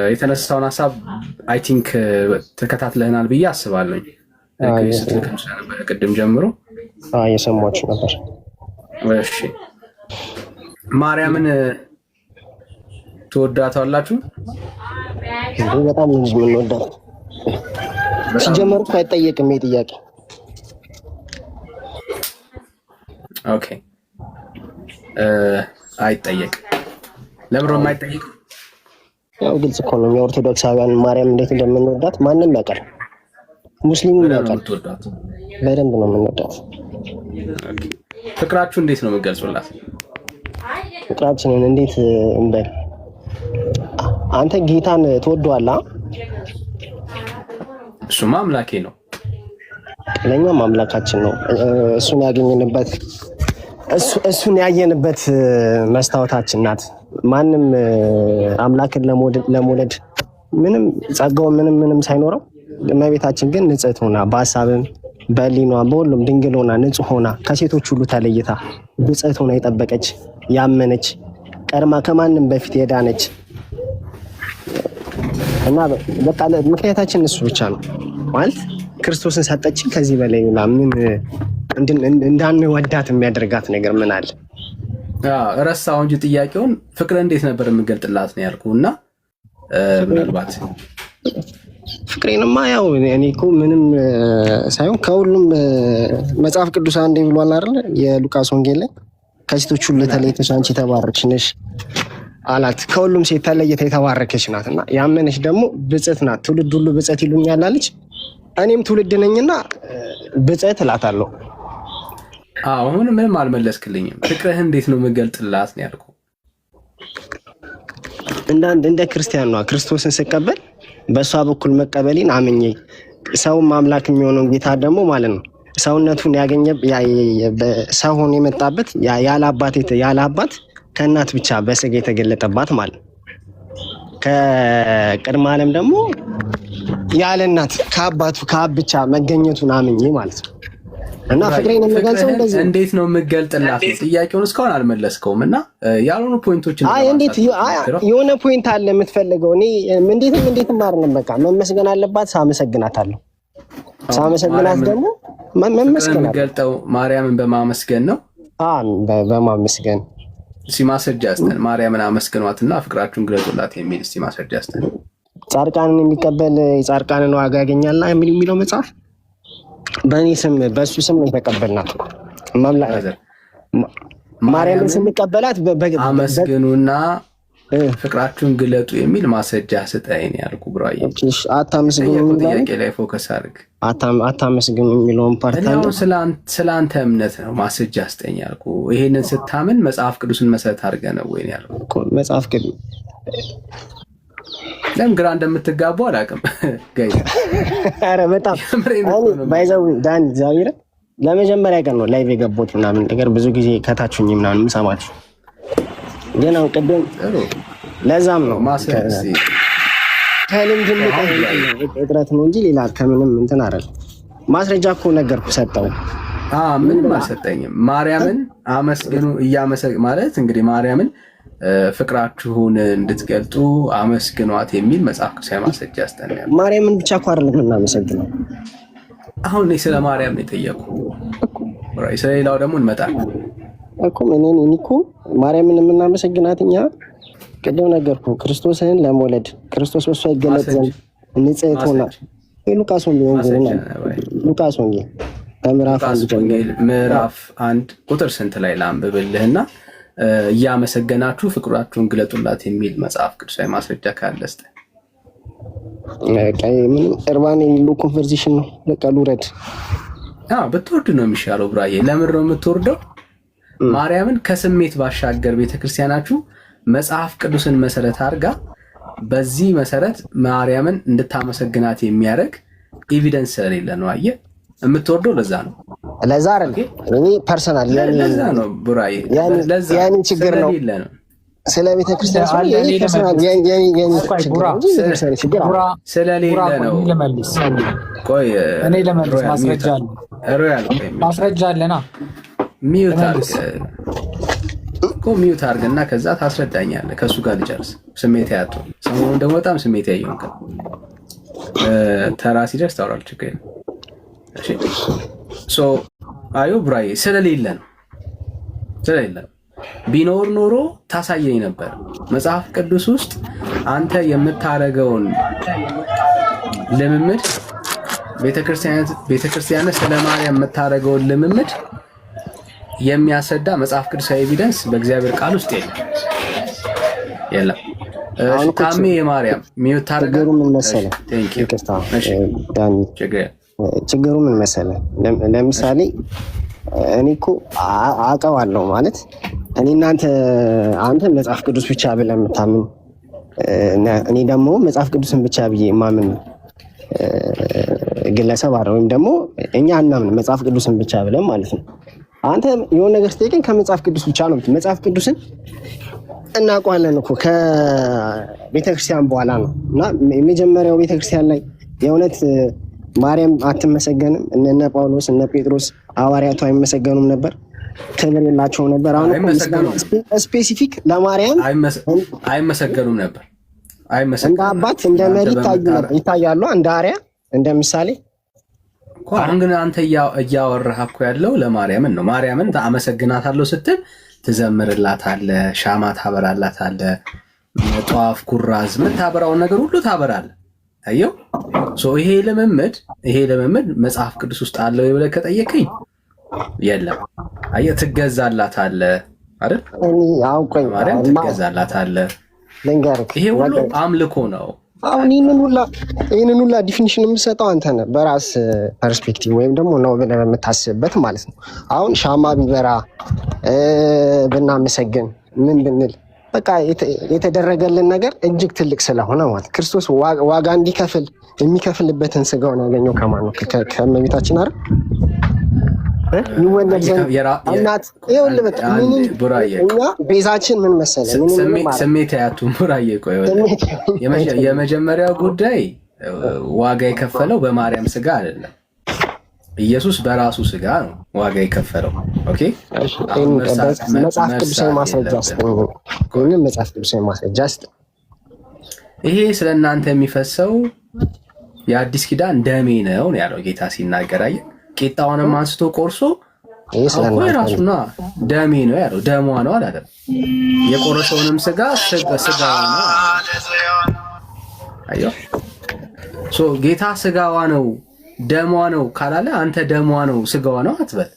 የተነሳውን ሐሳብ አይ ቲንክ ተከታትለናል ብዬ አስባለሁ። ስትልከም ስለነበረ ቅድም ጀምሮ የሰማችሁ ነበር። እሺ ማርያምን ትወዳታላችሁ? በጣም ነው የምንወዳት። ሲጀመር እኮ አይጠየቅም ይሄ ጥያቄ። ኦኬ አይጠየቅም። ለምን ነው የማይጠየቀው? ያው ግልጽ እኮ ነው። የኦርቶዶክሳውያን ማርያም እንዴት እንደምንወዳት ማንም ያውቃል። ሙስሊሙ ያውቃል። በደንብ ነው የምንወዳት። ፍቅራችሁ እንዴት ነው የምትገልጹላት? ፍቅራችንን እንዴት እንበል? አንተ ጌታን ትወደዋለህ? እሱማ አምላኬ ነው፣ ለኛም አምላካችን ነው። እሱን ያየንበት መስታወታችን ናት። ማንም አምላክን ለመውለድ ምንም ጸጋው ምንም ሳይኖረው እመቤታችን ግን ንጽሕት ሆና በሐሳብም በሊኗ በሁሉም ድንግል ሆና ንጹህ ሆና ከሴቶች ሁሉ ተለይታ ብጽዕት ሆና የጠበቀች ያመነች ቀድማ ከማንም በፊት የዳነች እና በቃ ምክንያታችን እሱ ብቻ ነው ማለት ክርስቶስን ሰጠችን። ከዚህ በላይ ምን እንዳንወዳት የሚያደርጋት ነገር ምን አለ? ረሳው እንጂ ጥያቄውን ፍቅር እንዴት ነበር የምገልጥላት ነው ያልኩህ። እና ምናልባት ፍቅሬንማ ያው እኔ እኮ ምንም ሳይሆን ከሁሉም መጽሐፍ ቅዱስ አንዴ ብሏል አይደል? የሉቃስ ወንጌል ላይ ከሴቶች ሁሉ ተለይተሽ አንቺ የተባረክሽ ነሽ አላት። ከሁሉም ሴት ተለይታ የተባረከች ናት እና ያመነች ደግሞ ብጽዕት ናት። ትውልድ ሁሉ ብጽዕት ይሉኛል አለች። እኔም ትውልድ ነኝና ብጽዕት እላታለሁ። አሁን ምንም አልመለስክልኝም። ፍቅርህ እንዴት ነው የምገልጥላት ነው ያልኩህ። እንደ ክርስቲያን ነው ክርስቶስን ስቀበል በእሷ በኩል መቀበሌን አምኜ ሰውም አምላክ የሚሆነው ጌታ ደግሞ ማለት ነው ሰውነቱን ያገኘ ሰው ሆኖ የመጣበት ያለ አባት ከእናት ብቻ በስጋ የተገለጠባት ማለት ነው። ከቅድመ ዓለም ደግሞ ያለ እናት ከአባቱ ከአብ ብቻ መገኘቱን አምኜ ማለት ነው። እና ፍቅሬን የምገልጸው እንደዚህ እንዴት ነው የምገልጥላት? ጥያቄውን እስካሁን አልመለስከውም እና ያልሆኑ ፖይንቶችን እንዴት የሆነ ፖይንት አለ የምትፈልገው? እኔ እንዴትም አይደለም በቃ መመስገን አለባት። ሳመሰግናታለሁ። ሳመሰግናት ደግሞ መመስገን የምገልጠው ማርያምን በማመስገን ነው። በማመስገን ማስረጃ አስተን ማርያምን አመስግኗትና ፍቅራችሁን ግለጡላት የሚል ማስረጃ አስተን። ጻድቃንን የሚቀበል የጻድቃንን ዋጋ ያገኛልና የሚለው መጽሐፍ በእኔ ስም በእሱ ስም ነው የተቀበልናት። ማርያምን ስንቀበላት አመስግኑና ፍቅራችሁን ግለጡ የሚል ማስረጃ ስጠኝ ያልኩህ ብራዬ። አታመስግኑ ጥያቄ ላይ ፎከስ አድርግ። አታመስግኑ የሚለውን ፓርት ነው። ስላንተ እምነት ነው ማስረጃ ስጠኝ ያልኩህ። ይሄንን ስታምን መጽሐፍ ቅዱስን መሰረት አድርገህ ነው ወይ ያልኩህ። መጽሐፍ ቅዱስ ለምን ግራ እንደምትጋቡ አላውቅም። ጋይ አረ በጣም ባይዘው ዳን እግዚአብሔር ለመጀመሪያ ቀን ነው ላይቭ የገባሁት ምናምን ነገር ብዙ ጊዜ ከታችሁኝ ምናምን የምሰማችሁ ግን አሁን ቅድም ለዛም ነው ከልምድ እጥረት ነው እንጂ ሌላ ከምንም እንትን አይደለም። ማስረጃ እኮ ነገርኩህ ሰጠው። ምንም አልሰጠኝም። ማርያምን አመስግኑ ማለት እንግዲህ ማርያምን ፍቅራችሁን እንድትገልጡ አመስግኗት የሚል መጽሐፍ ቅዱሳዊ ማስረጃ ያስተምራል። ማርያምን ብቻ እኮ አይደለም እናመሰግነው። አሁን እኔ ስለ ማርያም ነው የጠየኩህ። ስለሌላው ደግሞ እንመጣለን እኮ እኔ እኮ ማርያምን የምናመሰግናት እኛ ቅድም ነገርኩህ። ክርስቶስን ለመውለድ ክርስቶስ በሷ ይገለጥ ዘንድ ንጽሕት ሆና ሉቃስ ወንጌል ምዕራፍ 1 ቁጥር ስንት ላይ ላንብብልህና እያመሰገናችሁ ፍቅራችሁን ግለጡላት የሚል መጽሐፍ ቅዱሳዊ ማስረጃ ካለ እስቲ። ምንም እርባን የሌለው ኮንቨርሴሽን ነው። በቃ ልውረድ። ብትወርድ ነው የሚሻለው ብራዬ። ለምን ነው የምትወርደው? ማርያምን ከስሜት ባሻገር ቤተክርስቲያናችሁ መጽሐፍ ቅዱስን መሰረት አድርጋ በዚህ መሰረት ማርያምን እንድታመሰግናት የሚያደርግ ኤቪደንስ ስለሌለ ነው። አየህ የምትወርደው ለዛ ነው። ለዛ አይደል እኔ ፐርሰናል ለዛ ነው ብራዬ። ያኔ ችግር ነው ስለ ቤተክርስቲያን ስለሌለ ነው። ቆይ እኔ ለመልስ ማስረጃ አለና ሚውት አድርግና ከዛ ታስረዳኛለህ። ከሱ ጋር ልጨርስ። ስሜት ያጡ ሰሞኑን ደግሞ በጣም ስሜት ያየውን ተራ ሲደርስ ታወራለህ። ችግር የለም። እሺ ሶ አዩ ብራዬ ስለሌለ ነው ቢኖር ኖሮ ታሳየኝ ነበር። መጽሐፍ ቅዱስ ውስጥ አንተ የምታረገውን ልምምድ ቤተክርስቲያን ስለ ማርያም የምታረገውን ልምምድ የሚያስረዳ መጽሐፍ ቅዱሳዊ ኤቪደንስ በእግዚአብሔር ቃል ውስጥ የለም። ታሜ የማርያም ችግሩ ምን መሰለህ? ችግሩ ምን መሰለህ? ለምሳሌ እኔ እኮ አውቀዋለሁ ማለት እኔ አንተ መጽሐፍ ቅዱስ ብቻ ብለህ የምታምን እኔ ደግሞ መጽሐፍ ቅዱስን ብቻ ብዬ የማምን ግለሰብ አይደል? ወይም ደግሞ እኛ እናምን መጽሐፍ ቅዱስን ብቻ ብለን ማለት ነው። አንተ የሆነ ነገር ስትጠይቀኝ ከመጽሐፍ ቅዱስ ብቻ ነው። መጽሐፍ ቅዱስን እናውቀዋለን እኮ ከቤተክርስቲያን በኋላ ነው። እና የመጀመሪያው ቤተክርስቲያን ላይ የእውነት ማርያም አትመሰገንም? እነ ጳውሎስ እነ ጴጥሮስ ሐዋርያቱ አይመሰገኑም ነበር? ክብር የላቸውም ነበር? አሁን ስፔሲፊክ ለማርያም አይመሰገኑም ነበር። እንደ አባት እንደ መሪ ይታያሉ፣ እንደ አርያ እንደ ምሳሌ። አሁን ግን አንተ እያወራህ እኮ ያለው ለማርያምን ነው። ማርያምን አመሰግናታለሁ ስትል ትዘምርላታለህ፣ ሻማ ታበራላታለህ፣ ጧፍ ኩራዝ የምታበራውን ነገር ሁሉ ታበራለህ። አየው ይሄ ልምምድ መጽሐፍ ቅዱስ ውስጥ አለው ብለህ ከጠየቀኝ የለም። አየህ ትገዛላታለህ አይደል? ማርያም ትገዛላታለህ። ይሄ ሁሉ አምልኮ ነው። አሁን ይህንን ሁላ ዲፊኒሽን የምሰጠው አንተ ነህ በራስ ፐርስፔክቲቭ ወይም ደግሞ ነው ብለህ የምታስብበት ማለት ነው። አሁን ሻማ ቢበራ ብናመሰግን ምን ብንል በቃ የተደረገልን ነገር እጅግ ትልቅ ስለሆነ ማለት ክርስቶስ ዋጋ እንዲከፍል የሚከፍልበትን ስጋውን ያገኘው ከማን ነው? ከእመቤታችን አይደል? ይወለድ ዘንድ እናት ይኸውልህ በቃ እኛ ቤዛችን ምን መሰለህ? ስሜት ያቱ ቡራዬ ቆይ የመጀመሪያው ጉዳይ ዋጋ የከፈለው በማርያም ስጋ አይደለም። ኢየሱስ በራሱ ስጋ ነው ዋጋ የከፈለው። ኦኬ መጽሐፍ ቅዱሳዊ ማስረጃ ይሄ ስለ እናንተ የሚፈሰው የአዲስ ኪዳን ደሜ ነው ያለው ጌታ ሲናገር አየህ። ቂጣውንም አንስቶ ቆርሶ ራሱና ደሜ ነው ያለው። ደሟ ነው አላለም። የቆረሰውንም ስጋ ስጋዋ ነው አየው። ጌታ ስጋዋ ነው ደሟ ነው ካላለ አንተ ደሟ ነው ስጋዋ ነው አትበል።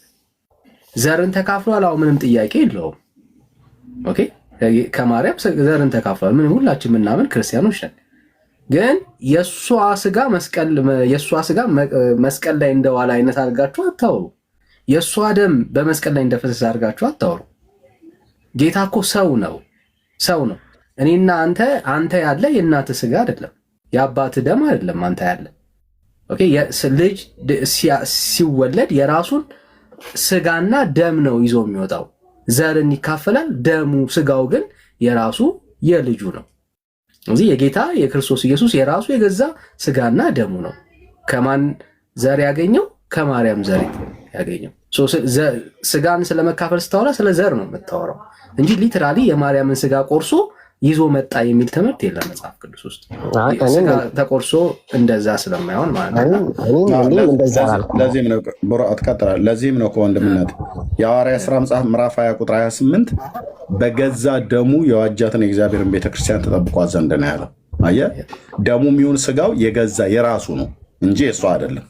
ዘርን ተካፍሏል። አዎ ምንም ጥያቄ የለውም። ኦኬ ከማርያም ዘርን ተካፍሏል። ምን ሁላችን ምናምን ክርስቲያኖች ነን። ግን የሷ ስጋ መስቀል ላይ እንደዋለ አይነት አድርጋችሁ አታውሩ። የሷ ደም በመስቀል ላይ እንደፈሰሰ አድርጋችሁ አታውሩ። ጌታ እኮ ሰው ነው። እኔና አንተ ያለ የእናትህ ስጋ አይደለም፣ የአባትህ ደም አይደለም አንተ ያለ። ኦኬ ልጅ ሲወለድ የራሱን ስጋና ደም ነው ይዞ የሚወጣው። ዘርን ይካፈላል። ደሙ ስጋው ግን የራሱ የልጁ ነው። እዚህ የጌታ የክርስቶስ ኢየሱስ የራሱ የገዛ ስጋና ደሙ ነው። ከማን ዘር ያገኘው? ከማርያም ዘር ያገኘው። ስጋን ስለመካፈል ስታወራ ስለ ዘር ነው የምታወራው እንጂ ሊትራሊ የማርያምን ስጋ ቆርሶ ይዞ መጣ የሚል ትምህርት የለም መጽሐፍ ቅዱስ ውስጥ። ስጋ ተቆርሶ እንደዛ ስለማይሆን ማለት ነው። ለዚህም ነው ከወንድምነት የሐዋርያት ሥራ መጽሐፍ ምዕራፍ 20 ቁጥር 28 በገዛ ደሙ የዋጃትን የእግዚአብሔርን ቤተክርስቲያን ተጠብቋት ዘንድ ነው ያለው። አየህ፣ ደሙ የሚሆን ስጋው የገዛ የራሱ ነው እንጂ የእሱ አይደለም።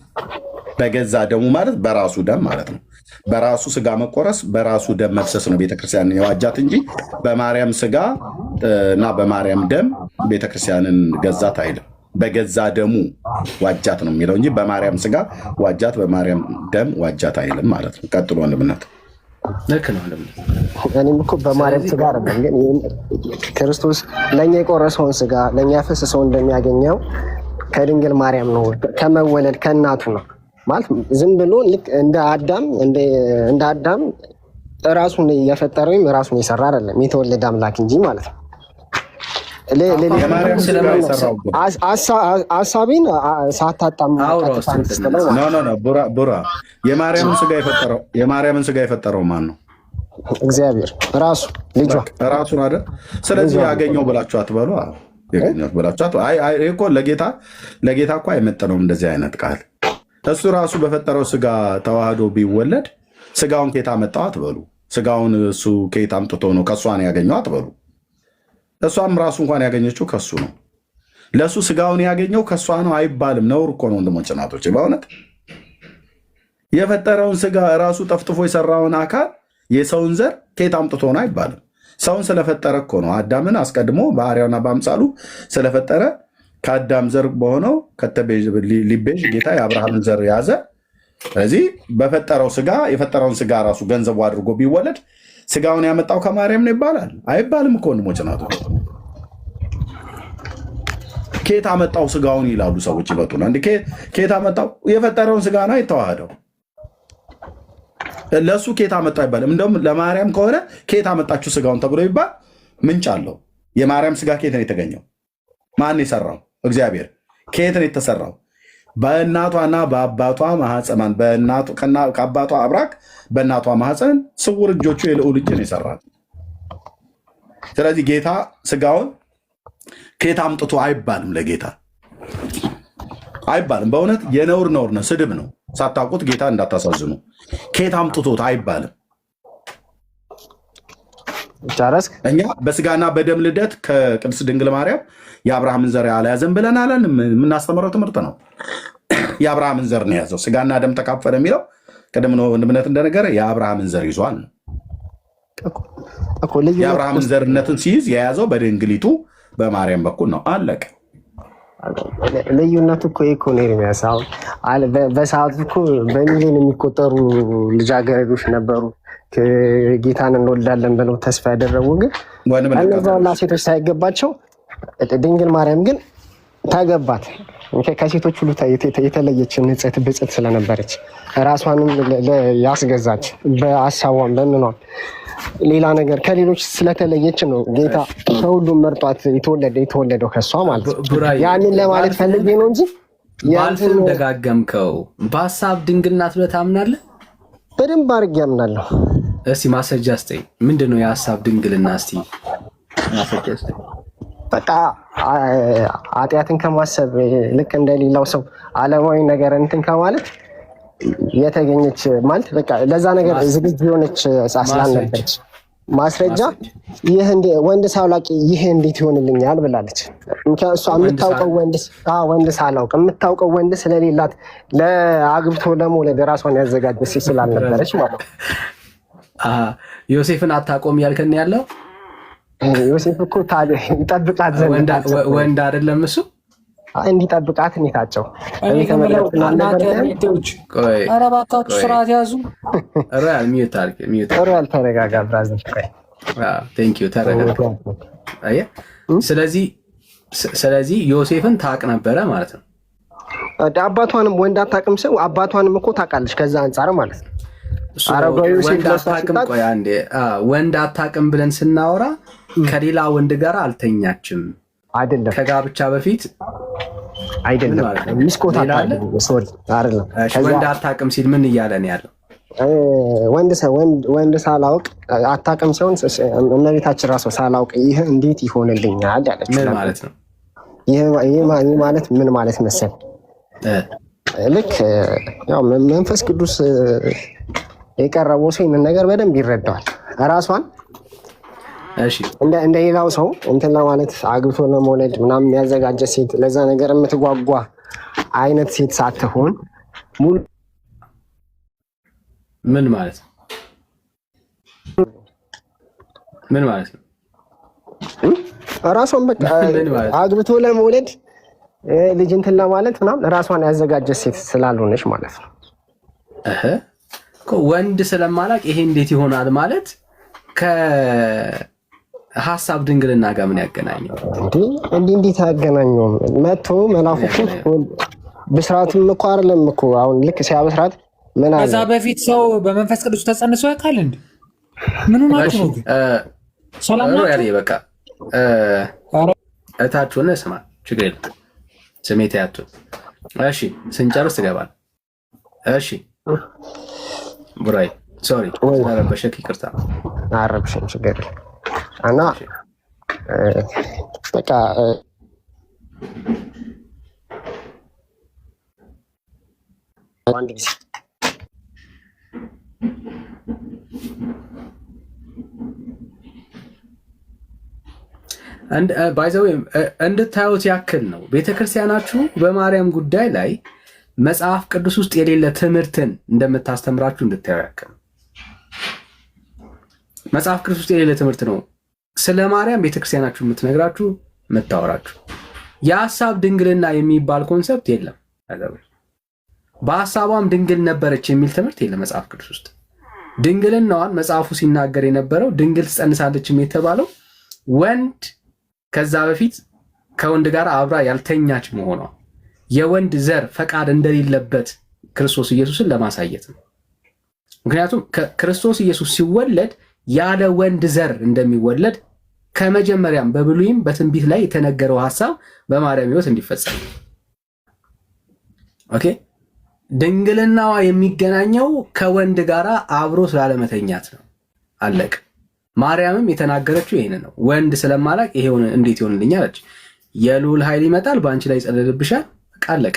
በገዛ ደሙ ማለት በራሱ ደም ማለት ነው። በራሱ ስጋ መቆረስ በራሱ ደም መፍሰስ ነው ቤተክርስቲያንን የዋጃት እንጂ በማርያም ስጋ እና በማርያም ደም ቤተክርስቲያንን ገዛት አይልም። በገዛ ደሙ ዋጃት ነው የሚለው እንጂ በማርያም ስጋ ዋጃት፣ በማርያም ደም ዋጃት አይልም ማለት ነው። ቀጥሎ ወንድምነት ልክ ነው። እኔም እኮ በማርያም ስጋ አይደለም፣ ግን ክርስቶስ ለእኛ የቆረሰውን ስጋ ለእኛ ያፈሰሰውን እንደሚያገኘው ከድንግል ማርያም ነው፣ ከመወለድ ከእናቱ ነው ማለት ዝም ብሎ ልክ እንደ አዳም ራሱን የፈጠረ ወይም ራሱን የሰራ አይደለም፣ የተወለደ አምላክ እንጂ ማለት ነው። ሀሳቤን ሳታጣም ቡራ የማርያምን ስጋ የፈጠረው ማን ነው? እግዚአብሔር ራሱ ልጇ ራሱን አይደል? ስለዚህ ያገኘው ብላችሁ አትበሉ። ያገኘው ብላችሁ አትበሉ። አይ እኮ ለጌታ እኮ አይመጥነውም እንደዚህ አይነት ቃል። እሱ ራሱ በፈጠረው ስጋ ተዋህዶ ቢወለድ ስጋውን ከየት አመጣው አትበሉ። ስጋውን እሱ ከየት አምጥቶ ነው ከእሷ ነው ያገኘው አትበሉ። እሷም ራሱ እንኳን ያገኘችው ከሱ ነው። ለእሱ ስጋውን ያገኘው ከእሷ ነው አይባልም። ነውር እኮ ነው ወንድሞች እናቶች። በእውነት የፈጠረውን ስጋ ራሱ ጠፍጥፎ የሰራውን አካል የሰውን ዘር ከየት አምጥቶ ነው አይባልም። ሰውን ስለፈጠረ እኮ ነው። አዳምን አስቀድሞ በአርአያውና በአምሳሉ ስለፈጠረ ከአዳም ዘር በሆነው ሊቤዥ ጌታ የአብርሃምን ዘር ያዘ። ስለዚህ በፈጠረው ስጋ የፈጠረውን ስጋ ራሱ ገንዘቡ አድርጎ ቢወለድ ስጋውን ያመጣው ከማርያም ነው ይባላል አይባልም እኮ ወንድሞች እናቶች። ከየት አመጣው ስጋውን ይላሉ ሰዎች ይመጡና እንዴ ከየት አመጣው? የፈጠረውን ስጋ ነው የተዋሃደው። ለሱ ከየት አመጣው አይባልም። እንደውም ለማርያም ከሆነ ከየት አመጣችሁ ስጋውን ተብሎ ይባል ምንጭ አለው። የማርያም ስጋ ከየት ነው የተገኘው? ማን የሰራው? እግዚአብሔር። ከየት ነው የተሰራው? በእናቷና በአባቷ ማህፀን፣ ከአባቷ አብራክ በእናቷ ማህፀን ስውር እጆቹ የልዑል እጅ ነው የሰራት። ስለዚህ ጌታ ስጋውን ከየት አምጥቶ አይባልም። ለጌታ አይባልም። በእውነት የነውር ነውር ነው፣ ስድብ ነው። ሳታውቁት ጌታ እንዳታሳዝኑ። ከየት አምጥቶት አይባልም። ጨረስክ? እኛ በስጋና በደም ልደት ከቅድስት ድንግል ማርያም የአብርሃምን ዘር አልያዘም ብለን አለን። የምናስተምረው ትምህርት ነው። የአብርሃምን ዘር ነው የያዘው። ስጋና ደም ተካፈለ የሚለው ቅድም ነው ወንድምነት እንደነገረ የአብርሃምን ዘር ይዟል። የአብርሃምን ዘርነትን ሲይዝ የያዘው በድንግሊቱ በማርያም በኩል ነው። አለቀ። ልዩነቱ እኮ ኤርሚያስ፣ አሁን በሰዓቱ እኮ በሚሊዮን የሚቆጠሩ ልጃገረዶች ነበሩ ጌታን እንወልዳለን ብለው ተስፋ ያደረጉ፣ ግን እነዛና ሴቶች ሳይገባቸው ድንግል ማርያም ግን ታገባት። ከሴቶች ሁሉ የተለየች ንጽሕት ብጽዕት ስለነበረች ራሷንም ያስገዛች በሀሳቧም በምኗም ሌላ ነገር ከሌሎች ስለተለየች ነው ጌታ ከሁሉም መርጧት የተወለደው ከሷ ማለት ነው። ያንን ለማለት ፈልጌ ነው እንጂ ባልፍም ደጋገምከው። በሀሳብ ድንግል ናት ብለህ ታምናለህ? በደንብ አድርጌ አምናለሁ። እስቲ ማስረጃ ስጠኝ። ምንድን ነው የሀሳብ ድንግልና? እስቲ ማስረጃ ስጠኝ። በቃ ኃጢአትን ከማሰብ ልክ እንደሌላው ሰው ዓለማዊ ነገር እንትን ከማለት የተገኘች ማለት በቃ ለዛ ነገር ዝግጁ የሆነች ስላልነበረች ማስረጃ ይህ ወንድ ሳላውቅ ይህ እንዴት ይሆንልኛል ብላለች። እሷ ወንድ ሳላውቅ የምታውቀው ወንድ ስለሌላት ለአግብቶ ለመውለድ ራሷን ያዘጋጀች ስላልነበረች ማለት ነው። ዮሴፍን አታቆም ያልከን ያለው ዮሴፍ እኮ ይጠብቃት ዘንድ ወንድ አይደለም እሱ እንዲጠብቃት ኔታቸው ኧረ እባካችሁ ስርዓት ያዙ። ተረጋጋ ብራዘር። ስለዚህ ዮሴፍን ታውቅ ነበረ ማለት ነው። አባቷንም ወንድ አታውቅም ሰው አባቷንም እኮ ታውቃለች። ከዛ አንጻር ማለት ነው። ወንድ አታውቅም ብለን ስናወራ ከሌላ ወንድ ጋር አልተኛችም አይደለም፣ ከጋብቻ በፊት አይደለም። ሚስኮታ አይደለም። ወንድ አታውቅም ሲል ምን እያለ ነው ያለው? ወንድ ሳላውቅ አታውቅም ሲሆን እመቤታችን ራሷ ሳላውቅ ይህ እንዴት ይሆንልኛል ያለች ምን ማለት ነው? ይህ ማለት ምን ማለት መሰል ልክ ያው መንፈስ ቅዱስ የቀረበው ሰው ይህንን ነገር በደንብ ይረዳዋል። ራሷን እንደ ሌላው ሰው እንትን ለማለት አግብቶ ለመውለድ ምናምን የሚያዘጋጀ ሴት ለዛ ነገር የምትጓጓ አይነት ሴት ሳትሆን ሙሉ ምን ማለት ነው? ምን ማለት ነው? ራሷን በቃ አግብቶ ለመውለድ ልጅ እንትን ለማለት ምናምን ራሷን ያዘጋጀ ሴት ስላልሆነች ማለት ነው። ወንድ ስለማላቅ ይሄ እንዴት ይሆናል ማለት ከሀሳብ ድንግልና ጋር ምን ያገናኘው? እንዴት ያገናኘው? መጥቶ መላኩ ብስራትም እኮ አይደለም እኮ አሁን ልክ ሲያበስራት ምን አለ? ከዛ በፊት ሰው በመንፈስ ቅዱስ ተጸንሶ ያውቃል እንዴ? ምን ሆናችሁ ነው? ሰላም ነው ያለ በቃ እታችሁን ስማ፣ ችግር የለም ስሜት ያቱ። እሺ ስንጨርስ ትገባል። እሺ ቡራይ ሶሪ ስለረበሸክ ይቅርታ። አረብሽን ችግር እና በቃ አንድ ጊዜ ባይዘው እንድታዩት ያክል ነው። ቤተክርስቲያናችሁ በማርያም ጉዳይ ላይ መጽሐፍ ቅዱስ ውስጥ የሌለ ትምህርትን እንደምታስተምራችሁ እንድታዩ ያክል መጽሐፍ ቅዱስ ውስጥ የሌለ ትምህርት ነው ስለ ማርያም ቤተክርስቲያናችሁ የምትነግራችሁ የምታወራችሁ። የሀሳብ ድንግልና የሚባል ኮንሰፕት የለም። በሀሳቧም ድንግል ነበረች የሚል ትምህርት የለም መጽሐፍ ቅዱስ ውስጥ። ድንግልናዋን መጽሐፉ ሲናገር የነበረው ድንግል ትጸንሳለችም የተባለው ወንድ ከዛ በፊት ከወንድ ጋር አብራ ያልተኛች መሆኗ የወንድ ዘር ፈቃድ እንደሌለበት ክርስቶስ ኢየሱስን ለማሳየት ነው። ምክንያቱም ክርስቶስ ኢየሱስ ሲወለድ ያለ ወንድ ዘር እንደሚወለድ ከመጀመሪያም በብሉይም በትንቢት ላይ የተነገረው ሐሳብ በማርያም ሕይወት እንዲፈጸም ነው። ኦኬ ድንግልናዋ የሚገናኘው ከወንድ ጋር አብሮ ስላለመተኛት ነው። አለቅ ማርያምም የተናገረችው ይሄን ነው። ወንድ ስለማላቅ ይሄ እንዴት ይሆንልኛል አለች። የልዑል ኃይል ይመጣል በአንቺ ላይ ይጸልልብሻል። አለቅ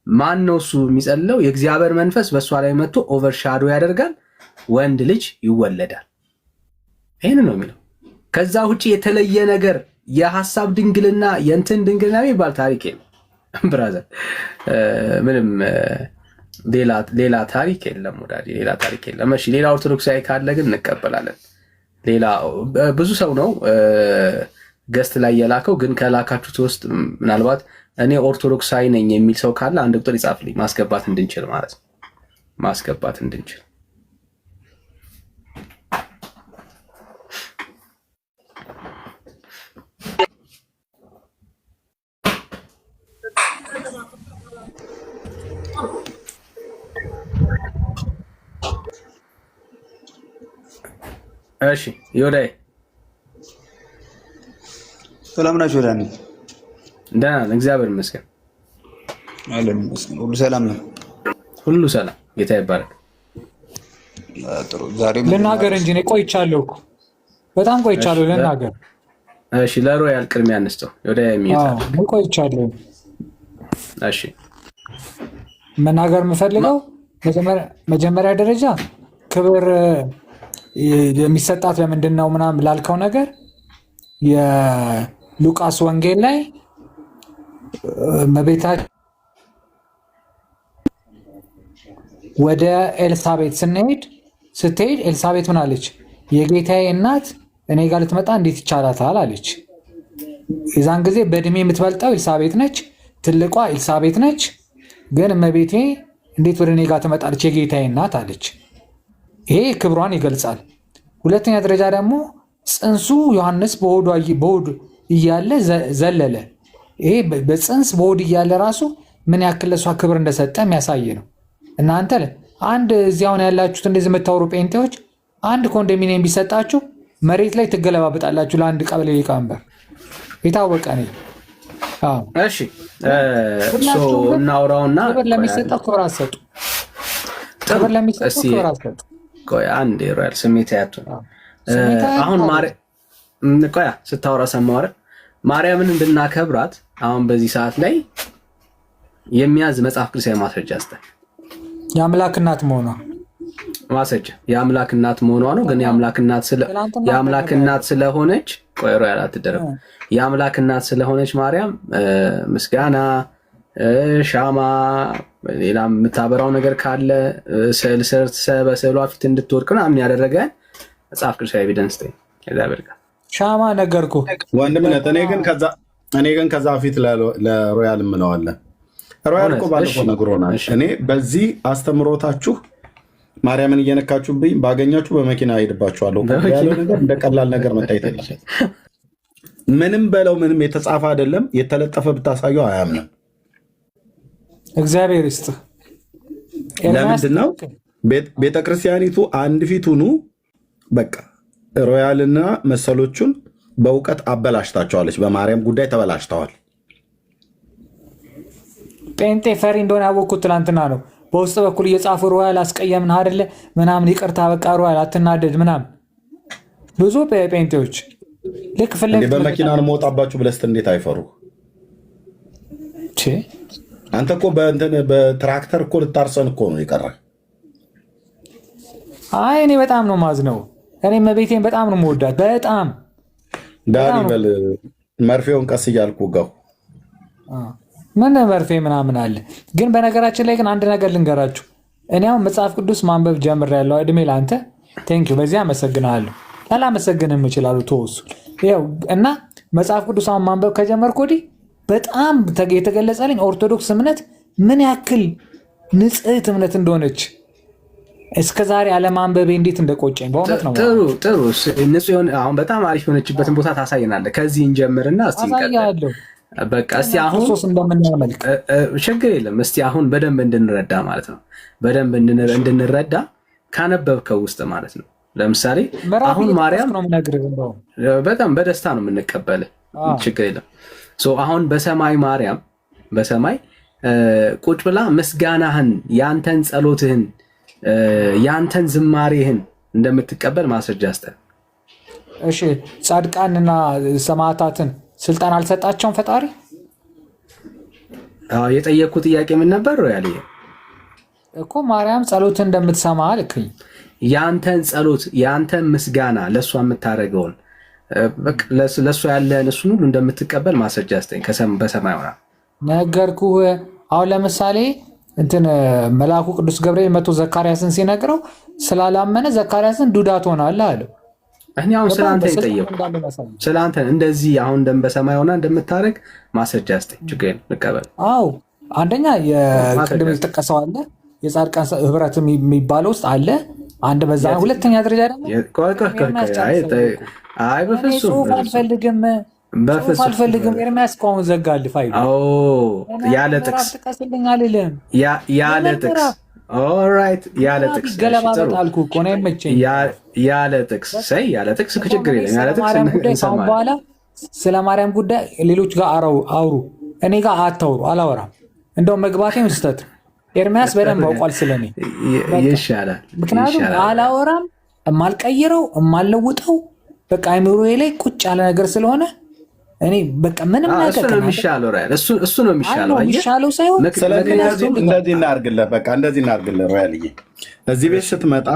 ማን ነው እሱ የሚጸልለው? የእግዚአብሔር መንፈስ በእሷ ላይ መጥቶ ኦቨርሻዶ ያደርጋል፣ ወንድ ልጅ ይወለዳል። ይሄን ነው የሚለው። ከዛ ውጪ የተለየ ነገር የሐሳብ ድንግልና የእንትን ድንግልና የሚባል ታሪክ የለም ብራዘር። ምንም ሌላ ታሪክ የለም ወዳጅ፣ ሌላ ታሪክ የለም። እሺ ሌላ ኦርቶዶክሳዊ ካለ ግን እንቀበላለን። ሌላ ብዙ ሰው ነው ገስት ላይ የላከው፣ ግን ከላካችሁት ውስጥ ምናልባት እኔ ኦርቶዶክሳዊ ነኝ የሚል ሰው ካለ አንድ ቁጥር ይጻፍልኝ፣ ማስገባት እንድንችል ማለት ነው። ማስገባት እንድንችል እሺ ይወዳይ ሰላም ናችሁ? ዳኒ ደህና ነን፣ እግዚአብሔር ይመስገን። አለን ይመስገን። ሁሉ ሰላም ነው? ሁሉ ሰላም፣ ጌታ ይባረክ። ጥሩ። ዛሬ ልናገር እንጂ እኔ ቆይቻለሁ እኮ በጣም ቆይቻለሁ። ልናገር። እሺ ለሮያል ቅድሚያ አንስተው ይወዳይ የሚይዛል። ቆይቻለሁ። እሺ መናገር የምፈልገው መጀመሪያ ደረጃ ክብር የሚሰጣት ለምንድን ነው ምናምን ላልከው ነገር የሉቃስ ወንጌል ላይ እመቤታችን ወደ ኤልሳቤጥ ስትሄድ ኤልሳቤጥ ምን አለች? የጌታዬ እናት እኔ ጋር ልትመጣ እንዴት ይቻላታል አለች። የዛን ጊዜ በእድሜ የምትበልጠው ኤልሳቤጥ ነች፣ ትልቋ ኤልሳቤጥ ነች። ግን እመቤቴ እንዴት ወደ እኔ ጋር ትመጣለች? የጌታዬ እናት አለች። ይሄ ክብሯን ይገልጻል። ሁለተኛ ደረጃ ደግሞ ጽንሱ ዮሐንስ በሆድ እያለ ዘለለ። ይሄ በጽንስ በሆድ እያለ ራሱ ምን ያክል ለሷ ክብር እንደሰጠ የሚያሳይ ነው። እናንተ አንድ እዚያውን ያላችሁት እንደዚህ የምታወሩ ጴንጤዎች አንድ ኮንዶሚኒየም ቢሰጣችሁ መሬት ላይ ትገለባበጣላችሁ ለአንድ ቀበሌ ሊቀመንበር። የታወቀ ነው። እሺ እናውራውና ክብር ለሚሰጠው ክብር አትሰጡ። ክብር ለሚሰጠው ክብር አትሰጡ። ቆይ አንዴ ሮያል ስሜት ያቱ አሁን ቆያ ስታወራ ሰማወረ ማርያምን እንድናከብራት አሁን በዚህ ሰዓት ላይ የሚያዝ መጽሐፍ ቅዱሳዊ ማስረጃ አስተ የአምላክ እናት መሆኗ ማስረጃ የአምላክ እናት መሆኗ ነው። ግን የአምላክ እናት ስለሆነች ቆይ ሮያል አትደረም። የአምላክ እናት ስለሆነች ማርያም ምስጋና ሻማ ሌላ የምታበራው ነገር ካለ ስዕል ሰርተ በስዕሏ ፊት እንድትወድቅ ምናምን ያደረገ መጽሐፍ ቅዱሳዊ ኤቪደንስ ተ ሻማ ነገርኩ ወንድምነት። እኔ ግን ከዛ ፊት ለሮያል እምለዋለን። ሮያል እኮ ባለፈው ነግሮናል። እኔ በዚህ አስተምሮታችሁ ማርያምን እየነካችሁብኝ ባገኛችሁ በመኪና ሄድባችኋለሁ ያለው ነገር እንደ ቀላል ነገር መታየት የለም። ምንም በለው ምንም የተጻፈ አይደለም። የተለጠፈ ብታሳየው አያምንም። እግዚአብሔር ይስጥ። ለምንድነው ቤተክርስቲያኒቱ አንድ ፊት ሁኑ። በቃ ሮያልና መሰሎቹን በእውቀት አበላሽታቸዋለች። በማርያም ጉዳይ ተበላሽተዋል። ጴንጤ ፈሪ እንደሆነ ያወቅኩት ትላንትና ነው። በውስጥ በኩል እየጻፉ ሮያል አስቀየምን አይደለ ምናምን ይቅርታ በቃ ሮያል አትናደድ ምናምን ብዙ ጴንጤዎች ልክ ፍለግ በመኪና ነው መውጣባችሁ ብለስት እንዴት አይፈሩ? አንተ እኮ በትራክተር እኮ ልታርሰን እኮ ነው የቀረ። አይ እኔ በጣም ነው ማዝነው። እኔ መቤቴን በጣም ነው መወዳት። በጣም ዳኒ በል መርፌውን ቀስ እያልኩ ጋው ምን መርፌ ምናምን አለ። ግን በነገራችን ላይ ግን አንድ ነገር ልንገራችሁ። እኔ አሁን መጽሐፍ ቅዱስ ማንበብ ጀምሬያለሁ። እድሜ ለአንተ ቴንኪው። በዚህ አመሰግናለሁ። ላላመሰግንም እችላለሁ። ተወሱ ይኸው እና መጽሐፍ ቅዱስ አሁን ማንበብ ከጀመርኩ ወዲህ በጣም የተገለጸልኝ ኦርቶዶክስ እምነት ምን ያክል ንጽሕት እምነት እንደሆነች እስከዛሬ አለማንበቤ እንዴት እንደቆጨኝ በእውነት ነው። ጥሩ ንጹህ የሆነ አሁን በጣም አሪፍ የሆነችበትን ቦታ ታሳየናለህ። ከዚህ እንጀምርና እስቲ እንቀጥል። በቃ እስቲ አሁን እንደምናመልክ ችግር የለም። እስቲ አሁን በደንብ እንድንረዳ ማለት ነው። በደንብ እንድንረዳ ካነበብከው ውስጥ ማለት ነው። ለምሳሌ አሁን ማርያም በጣም በደስታ ነው የምንቀበል። ችግር የለም። አሁን በሰማይ ማርያም በሰማይ ቁጭ ብላ ምስጋናህን ያንተን ጸሎትህን ያንተን ዝማሬህን እንደምትቀበል ማስረጃ አስጠን። እሺ ጻድቃንና ሰማዕታትን ስልጣን አልሰጣቸውም ፈጣሪ? የጠየቅኩ ጥያቄ ምን ነበር ያለ እኮ ማርያም ጸሎትን እንደምትሰማ አልክኝ። ያንተን ጸሎት ያንተን ምስጋና ለእሷ የምታደርገውን ለእሷ ያለህን እሱን ሁሉ እንደምትቀበል ማስረጃ አስጠኝ። በሰማይ ሆና ነገርኩህ። አሁን ለምሳሌ እንትን መልአኩ ቅዱስ ገብርኤል መቶ ዘካርያስን ሲነግረው ስላላመነ ዘካርያስን ዱዳ ትሆናለህ አለው። እኔ አሁን ስለአንተ የጠየቁ ስለአንተ እንደዚህ አሁን በሰማይ ሆና እንደምታደርግ ማስረጃ አስጠኝ። ችግር ልቀበል። አዎ አንደኛ የቅድም የተጠቀሰው አለ የጻድቃን ህብረት የሚባለው ውስጥ አለ አንድ በዛ። ሁለተኛ ደረጃ ደግሞ አይ በፍጹም አልፈልግም አልፈልግም ኤርሚያስ ከሆነ ዘጋል ፋይል ያለ ጥቅስ አልልም ያለ ጥቅስ ኦልራይት ያለ ጥቅስ ገለባበጥ አልኩ እኮ ነው የመቸኝ። ያለ ጥቅስ ሰይ ያለ ጥቅስ ችግር የለም። ያለ ጥቅስ እንሰማለን። በኋላ ስለ ማርያም ጉዳይ ሌሎች ጋር አውሩ፣ እኔ ጋር አታውሩ። አላወራም። እንደውም መግባቴም ስህተት ኤርሚያስ በደንብ አውቋል ስለኔ ይሻላል። ምክንያቱም አላወራም፣ የማልቀይረው የማልለውጠው በቃ አይምሮዬ ላይ ቁጭ ያለ ነገር ስለሆነ እኔ በቃ ምንም ነገር እሱ ነው የሚሻለው። ራይል እሱ ነው የሚሻለው። የሚሻለው ሳይሆን እንደዚህ እናድርግልህ። በቃ እንደዚህ እናድርግልህ። ሮያልዬ እዚህ ቤት ስትመጣ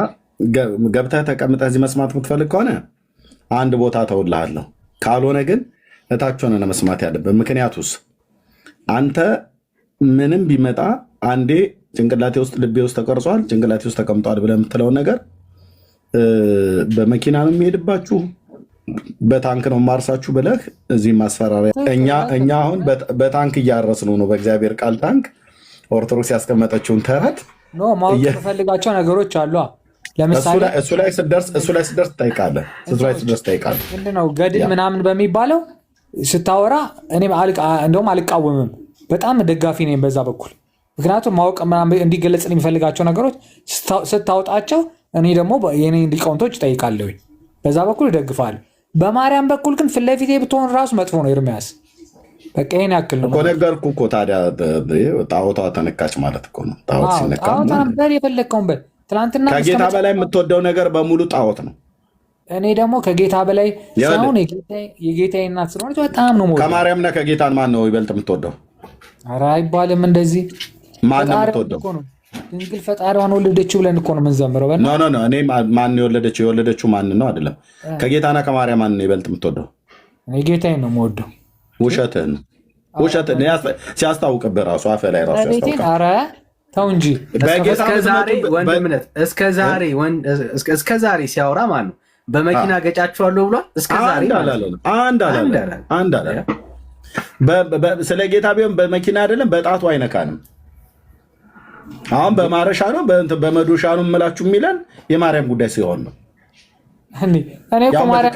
ገብተህ ተቀምጠህ እዚህ መስማት የምትፈልግ ከሆነ አንድ ቦታ ተውልሃለሁ። ካልሆነ ግን እታች ሆነህ ነው መስማት ያለብህ። ምክንያቱስ አንተ ምንም ቢመጣ አንዴ ጭንቅላቴ ውስጥ ልቤ ውስጥ ተቀርጿል፣ ጭንቅላቴ ውስጥ ተቀምጧል ብለህ የምትለውን ነገር በመኪና ነው የሚሄድባችሁ በታንክ ነው ማርሳችሁ ብለህ እዚህ ማስፈራሪያ። እኛ አሁን በታንክ እያረስነው ነው። በእግዚአብሔር ቃል ታንክ ኦርቶዶክስ ያስቀመጠችውን ተረት ማወቅ የምፈልጋቸው ነገሮች አሉ። ለምሳሌ እሱ ላይ ስደርስ ትጠይቃለህ። ምንድን ነው ገድል ምናምን በሚባለው ስታወራ እኔ እንደውም አልቃወምም፣ በጣም ደጋፊ ነኝ በዛ በኩል። ምክንያቱም ማወቅ ምናምን እንዲገለጽ የሚፈልጋቸው ነገሮች ስታወጣቸው እኔ ደግሞ የኔ ሊቃውንቶች እጠይቃለሁ፣ በዛ በኩል ይደግፋል። በማርያም በኩል ግን ፊት ለፊቴ ብትሆን ራሱ መጥፎ ነው ኤርሚያስ። በቃ ይሄን ያክል ነው። ነገርኩህ እኮ ታዲያ ጣዖቷ ተነካች ማለት እኮ ነው። ጣዖት ሲነካ የፈለግከውን በል። ትናንትና ከጌታ በላይ የምትወደው ነገር በሙሉ ጣዖት ነው። እኔ ደግሞ ከጌታ በላይ ሳይሆን የጌታዬ እናት ስለሆነች በጣም ነው የምወደው። ከማርያምና ከጌታን ማን ነው ይበልጥ የምትወደው? ኧረ አይባልም እንደዚህ። ማን ነው የምትወደው? ድንግል ፈጣሪዋን ወለደችው ብለን እኮ ነው የምንዘምረው። እኔ ማን ነው የወለደችው ማን ነው አይደለም። ከጌታና ከማርያም ማን ነው ይበልጥ የምትወደው? እኔ ጌታዬን ነው የምወደው። ውሸትህን ሲያስታውቅብህ ራሱ አፈ ላይ ራሱ ያስታውቃል። ኧረ ተው እንጂ እስከ ዛሬ ሲያወራ ማን ነው በመኪና ገጫችኋለሁ ብሏል? እስከ ዛሬ አንድ አላለም። ስለ ጌታ ቢሆን በመኪና አይደለም በጣቱ አይነካንም። አሁን በማረሻ ነው በመዶሻ ነው የምላችሁ የሚለን የማርያም ጉዳይ ሲሆን ነው። እኔ እኮ ማርያም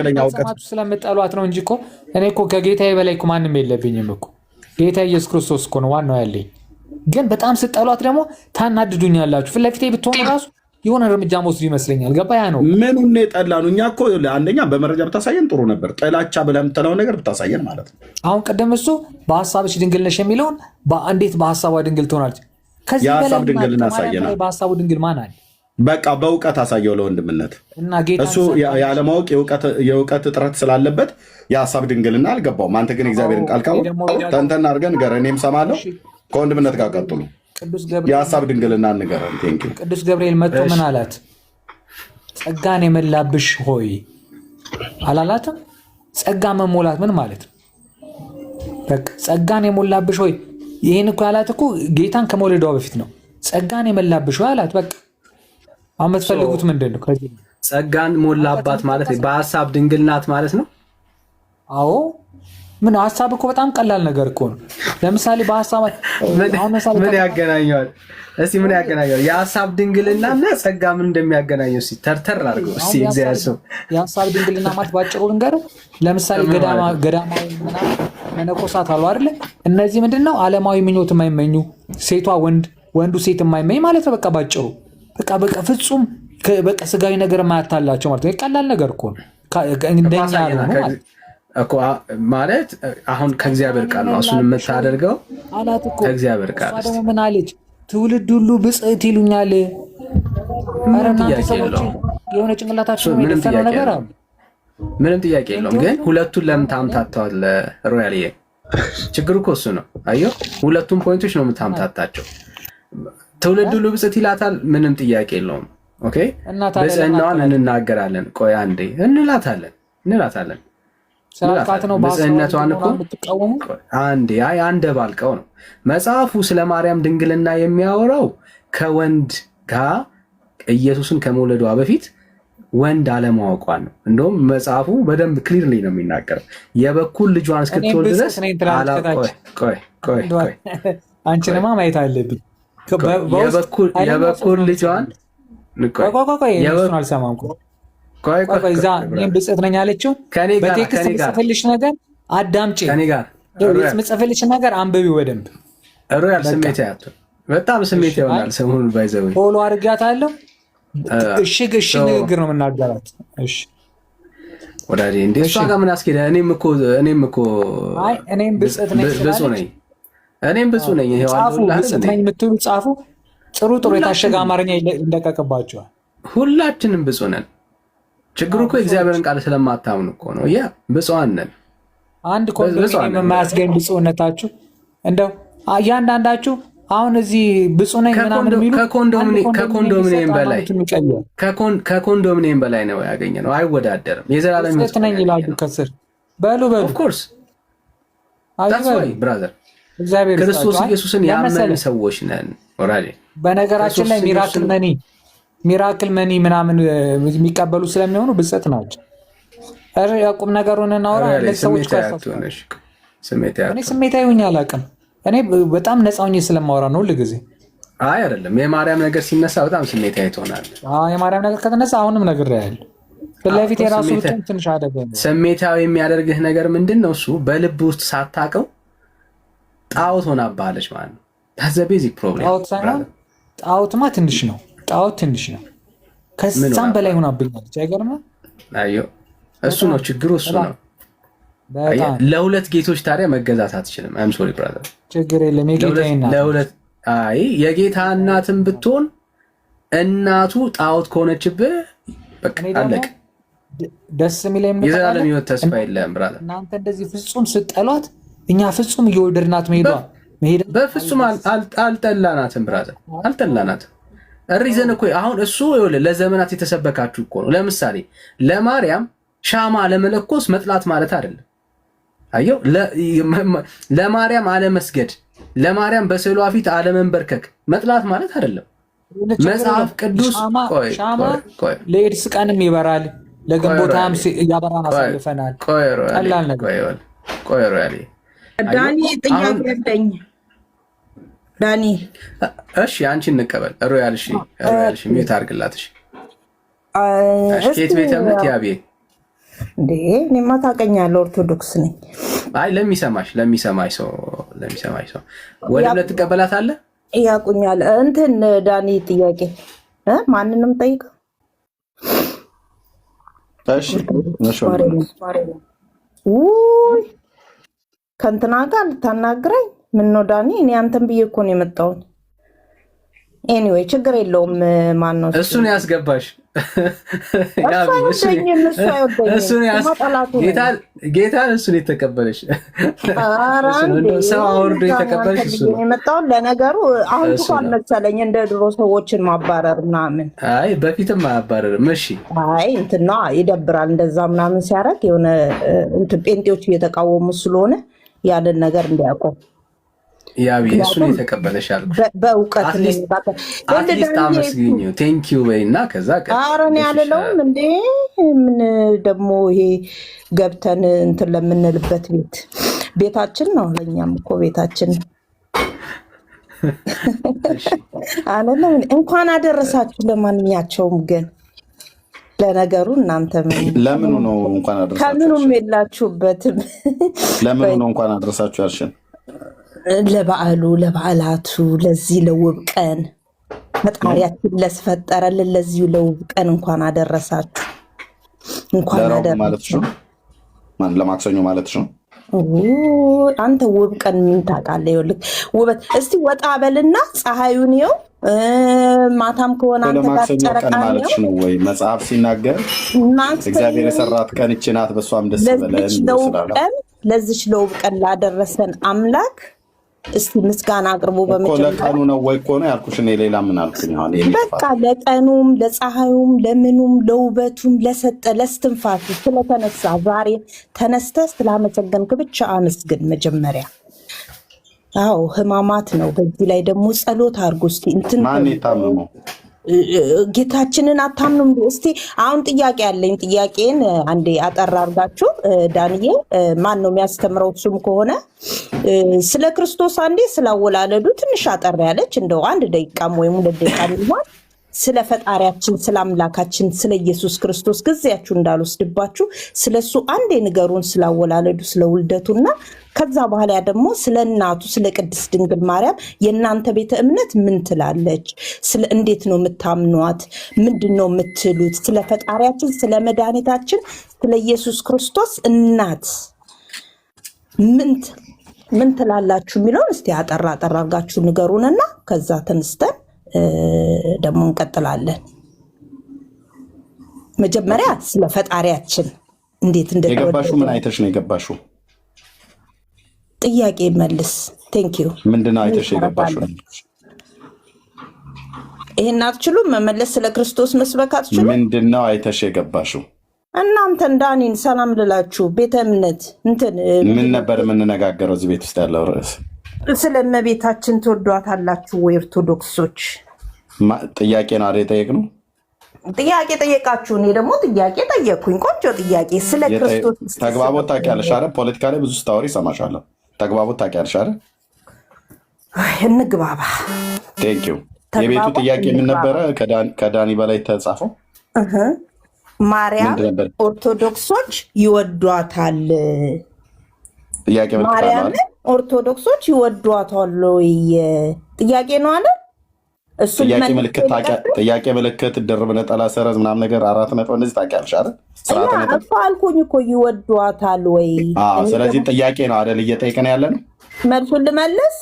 ስለምጠሏት ነው እንጂ እኮ እኔ እኮ ከጌታዬ በላይ እኮ ማንም የለብኝም እኮ። ጌታ ኢየሱስ ክርስቶስ እኮ ነው ዋናው ያለኝ። ግን በጣም ስጠሏት ደግሞ ታናድዱኛላችሁ። ፊት ለፊቴ ብትሆኑ ራሱ የሆነ እርምጃ መውሰድ ይመስለኛል። ገባ? ያ ነው ምኑን የጠላ ነው። እኛ እኮ አንደኛ በመረጃ ብታሳየን ጥሩ ነበር። ጥላቻ ብለህ የምትለው ነገር ብታሳየን ማለት ነው። አሁን ቅድም እሱ በሀሳብሽ ድንግል ነሽ የሚለውን እንዴት በሀሳቧ ድንግል ትሆናለች? ከዚህ የሀሳብ ድንግልና አሳየና በሀሳቡ ድንግል ማን አለ? በቃ በእውቀት አሳየው ለወንድምነት። እና ጌታ እሱ ያለማወቅ የእውቀት እጥረት ስላለበት የሀሳብ ድንግልና አልገባውም። አንተ ግን እግዚአብሔርን ቃል ካወቅ ተንተና አድርገን ንገረን፣ እኔም እሰማለሁ። ከወንድምነት ጋር ቀጥሉ። የሀሳብ ድንግልና እንገረን። ቅዱስ ገብርኤል መጥቶ ምን አላት? ጸጋን የመላብሽ ሆይ አላላትም? ጸጋ መሞላት ምን ማለት ነው? በቃ ጸጋን የሞላብሽ ሆይ። ይህን እኮ ያላት እኮ ጌታን ከመውለዷ በፊት ነው። ጸጋን የመላብሽ ሆይ አላት። በቃ አሁን የምትፈልጉት ምንድን ነው? ጸጋን ሞላባት ማለት በሀሳብ ድንግል ናት ማለት ነው? አዎ ምን ሀሳብ እኮ በጣም ቀላል ነገር እኮ ነው። ለምሳሌ በሀሳብ ምን ያገናኘዋል? እስቲ ምን ያገናኘዋል? የሀሳብ ድንግልና እና ጸጋ ምን እንደሚያገናኘው እስቲ ተርተር አድርገው እስቲ። እግዚአብሔር ሰው የሀሳብ ድንግልና ማለት ባጭሩ ልንገርህ። ለምሳሌ ገዳማዊ መነኮሳት አሉ አይደለ? እነዚህ ምንድነው ዓለማዊ ምኞት የማይመኙ ሴቷ ወንዱ ሴት የማይመኝ ማለት ነው። በቃ ባጭሩ በቃ ፍጹም በቃ ስጋዊ ነገር የማያታላቸው ማለት ነው። ቀላል ነገር እኮ ነው። እንደኛ ነው እኮ ማለት አሁን ከእግዚአብሔር ቃል ነው እሱን የምታደርገው አላት እኮ ከእግዚአብሔር ቃል። ደግሞ ምን አለች? ትውልድ ሁሉ ብጽዕት ይሉኛል። ኧረ እናንተ ሰዎች የሆነ ጭንቅላታችሁ የደፈነ ነገር አለ። ምንም ጥያቄ የለውም። ግን ሁለቱን ለምን ታምታታዋል? ሮያልዬ ችግሩ እኮ እሱ ነው። አየሁ ሁለቱም ፖይንቶች ነው የምታምታታቸው። ትውልድ ሁሉ ብጽዕት ይላታል። ምንም ጥያቄ የለውም። ኦኬ ብጽዕናዋን እንናገራለን። ቆይ አንዴ እንላታለን ብጽዕነቷን እኮ አንዴ አንደ ባልቀው ነው መጽሐፉ ስለ ማርያም ድንግልና የሚያወራው ከወንድ ጋር ኢየሱስን ከመውለዷ በፊት ወንድ አለማወቋን ነው። እንደውም መጽሐፉ በደንብ ክሊርሊ ነው የሚናገረው። የበኩር ልጇን እስክትወልድ ድረስ አንቺንማ ማየት አለብኝ። የበኩር ልጇን አልሰማም። እኔም ብጽዕት ነኝ አለችው። በቴክስት የምጽፍልሽ ነገር አዳምጪ፣ የምጽፍልሽ ነገር አንብቢው በደንብ። ሮያል ስሜት ያቱ በጣም ስሜት ይሆናል። ሰሞኑን ባይዘው ፎሎ አድርጋታለሁ። እሺ ንግግር ነው የምናገራት። እሺ ወዳጄ እንዴ እሷ ጋር ምን አስኬደ? እኔም እኮ እኔም ብጽዕት ነኝ ብፁዕ ነኝ። ይሄው ብጽዕት ነኝ የምትሉ ጻፉ። ጥሩ የታሸገ አማርኛ ይለቀቅባቸዋል። ሁላችንም ብፁዕ ነን። ችግሩ እኮ እግዚአብሔርን ቃል ስለማታምኑ እኮ ነው። ያ ብፁዓን ነን። አንድ ኮንዶሚኒየም የማያስገኝ ብፁዕነታችሁ እንደው እያንዳንዳችሁ አሁን እዚህ ብፁዕ ነኝ ምናምን የሚሉ ከኮንዶሚኒየም በላይ ነው ያገኘነው። አይወዳደርም። የዘላለም ብጽዕት ነኝ ይላሉ ከስር በሉ ኦፍ ኮርስ ብራዘር ክርስቶስ ኢየሱስን ያመንን ሰዎች ነን። ኦራሊ በነገራችን ላይ ሚራክል መኒ ምናምን የሚቀበሉ ስለሚሆኑ ብጽዕት ናቸው። ያቁም ነገሩን እናውራ። ለሰዎች ስሜታዊ ሆኜ አላውቅም። እኔ በጣም ነፃ ሆኜ ስለማወራ ነው ሁልጊዜ። አይ አይደለም፣ የማርያም ነገር ሲነሳ በጣም ስሜታዊ ትሆናለህ። የማርያም ነገር ከተነሳ አሁንም ነግሬሃለሁ። ስለፊት የራሱ ብቻ ትንሽ አደገ። ስሜታዊ የሚያደርግህ ነገር ምንድን ነው? እሱ በልብ ውስጥ ሳታውቀው ጣዖት ሆናብሃለች ማለት ነው። ታዘ ቤዚክ ፕሮብሌም። ጣዖትማ ትንሽ ነው። ጣዖት ትንሽ ነው። ከዛም በላይ ሆናብኛለች። አይገርምም? አዮ እሱ ነው ችግሩ። እሱ ነው ለሁለት ጌቶች ታዲያ መገዛት አትችልም። አይም ሶሪ ብራዘር፣ ችግር የለም። የጌታ እናትም ብትሆን እናቱ ጣዖት ከሆነችብህ በቃ አለቅ። ደስ የሚለኝ የዘላለም ሕይወት ተስፋ የለም ብራዘር። እናንተ እንደዚህ ፍጹም ስጠሏት፣ እኛ ፍጹም እየወደድናት መሄድ በፍጹም አልጠላናትም ብራዘር፣ አልጠላናትም። ሪዘን እኮ አሁን እሱ ለዘመናት የተሰበካችሁ እኮ ነው። ለምሳሌ ለማርያም ሻማ ለመለኮስ መጥላት ማለት አይደለም። አየው፣ ለማርያም አለመስገድ፣ ለማርያም በስዕሏ ፊት አለመንበርከክ መጥላት ማለት አይደለም። መጽሐፍ ቅዱስ ለኤድስ ቀንም ይበራል፣ ለግንቦታም እያበራን አሳልፈናል። ቀላል ነገር። ቆይ ሮያሌ ዳኒ ጥያቄ አለኝ። ዳኒ እሺ፣ አንቺ እንቀበል። ሮያል እሺ፣ ሚዩት አድርግላት። እሺ፣ ከየት ቤተ እምነት ያቤ እንዴ? እኔማ ታውቀኛለህ፣ ኦርቶዶክስ ነኝ። አይ ለሚሰማሽ ሰው ወደ እምነት ትቀበላታለህ? ያቁኛል። እንትን ዳኒ ጥያቄ ማንንም ጠይቅ። እሺ ውይ ከእንትና ጋር ልታናግረኝ? ምን ነው ዳኒ? እኔ አንተን ብዬ እኮ ነው የመጣሁት። ኤኒዌይ ችግር የለውም። ማን ነው እሱን ያስገባሽ? ጌታን እሱን የተቀበለሽ ሰው አውርዶ የተቀበለሽ እሱ ነው የመጣው። ለነገሩ አሁን እኮ አልመሰለኝ እንደ ድሮ ሰዎችን ማባረር ምናምን። አይ በፊትም አያባረርም። እሺ አይ እንትና ይደብራል እንደዛ ምናምን ሲያደርግ የሆነ እንትን ጴንጤዎች እየተቃወሙ ስለሆነ ያንን ነገር እንዲያውቁ ያቢ እሱን የተቀበለሽ አልኩሽ። በእውቀት አትሊስት አመስግኝ ቴንኪዩ በይና ከዛ አረን ያለለውም እንዴ ምን ደግሞ ይሄ ገብተን እንትን ለምንልበት ቤታችን ነው። ለእኛም እኮ ቤታችን አይደለም። እንኳን አደረሳችሁ ለማንኛቸውም። ግን ለነገሩ እናንተ ለምኑ ነው እንኳን አደረሳችሁ? ከምኑም የላችሁበትም። ለምኑ ነው እንኳን አደረሳችሁ ያልሽን? ለበዓላቱ ለዚህ ለውብ ቀን ፈጣሪያችን ለስፈጠረልን ለዚሁ ለውብ ቀን እንኳን አደረሳችሁ። እንኳን አደረሳችሁ ለማክሰኞ ማለትሽ ነው። አንተ ውብ ቀን ምን ታውቃለህ? ይኸውልህ ውበት እስቲ ወጣ በልና ፀሐዩን ይኸው ማታም ከሆነ አንተ ጋር ጨረቃ ማለትሽ ነው ወይ? መጽሐፍ ሲናገር እግዚአብሔር የሰራት ቀን እቺ ናት በሷም ደስ በለን ቀን ለዚች ለውብ ቀን ላደረሰን አምላክ እስቲ ምስጋና አቅርቡ። በመጀመሪያ ለቀኑ ነው ወይ እኮ ነው ያልኩሽ። እኔ ሌላ ምን አልኩኝ? አሁን በቃ ለቀኑም ለፀሐዩም ለምኑም ለውበቱም ለሰጠ ለስትንፋሱ ስለተነሳ ዛሬ ተነስተህ ስላመሰገንክ ብቻ አመስግን መጀመሪያ። አዎ ህማማት ነው። በዚህ ላይ ደግሞ ጸሎት አድርጉ። እስቲ እንትን ማን የታመመው ጌታችንን አታምኑም? እስቲ አሁን ጥያቄ አለኝ። ጥያቄን አንዴ አጠር አድርጋችሁ ዳንዬ ማን ነው የሚያስተምረው? እሱም ከሆነ ስለ ክርስቶስ አንዴ ስላወላለዱ ትንሽ አጠር ያለች እንደው 1 ደቂቃም ወይም 2 ደቂቃ ይሆናል። ስለ ፈጣሪያችን ስለ አምላካችን ስለ ኢየሱስ ክርስቶስ ጊዜያችሁ እንዳልወስድባችሁ ስለሱ አንዴ ንገሩን፣ ስላወላለዱ ስለ ውልደቱና ከዛ በኋላ ደግሞ ስለ እናቱ ስለ ቅድስት ድንግል ማርያም የእናንተ ቤተ እምነት ምን ትላለች? ስለ እንዴት ነው የምታምኗት? ምንድነው የምትሉት? ስለ ፈጣሪያችን ስለ መድኃኒታችን ስለ ኢየሱስ ክርስቶስ እናት ምን ትላላችሁ የሚለውን እስቲ አጠራ አድርጋችሁ ንገሩንና ከዛ ተነስተን ደግሞ እንቀጥላለን። መጀመሪያ ስለ ፈጣሪያችን እንዴት የገባሽው ምን አይተሽ ነው የገባሽው? ጥያቄ መልስ። ቴንክ ዩ። ምንድነው አይተሽ የገባሽው? ይሄን አትችሉም መመለስ? ስለ ክርስቶስ መስበክ አትችሉም? ምንድነው አይተሽ የገባሽው? እናንተ እንዳኔን ሰላም ልላችሁ ቤተ እምነት እንትን ምን ነበር የምንነጋገረው እዚህ ቤት ውስጥ ያለው ርዕስ? ስለ እመቤታችን ትወዷታላችሁ ወይ ኦርቶዶክሶች? ጥያቄ ነው አይደል የጠየቅነው? ጥያቄ ጠየቃችሁ፣ እኔ ደግሞ ጥያቄ ጠየቅኩኝ። ቆንጆ ጥያቄ። ስለ ክርስቶስ ተግባቦት ታውቂያለሽ አይደል? ፖለቲካ ላይ ብዙ ስታወሪ እሰማሻለሁ። ተግባቦት ታውቂያለሽ አይደል? እንግባባ። ቴንክ ዩ። የቤቱ ጥያቄ ምን ነበረ? ከዳኒ በላይ ተጻፈው ማርያም ኦርቶዶክሶች ይወዷታል። ጥያቄ ማርያም ኦርቶዶክሶች ይወዷታል ወይ? ጥያቄ ነው አለ እሱ። ጥያቄ ምልክት ድርብ ነጠላ ሰረዝ ምናምን ነገር 4 ነጥብ እንደዚህ ታውቂያለሽ አይደል? ስርዓተ ነጥብ እኮ አልኩኝ እኮ ይወዷታል ወይ? ስለዚህ ጥያቄ ነው አይደል እየጠየቅን ያለ ነው። መልሱን ልመልስ።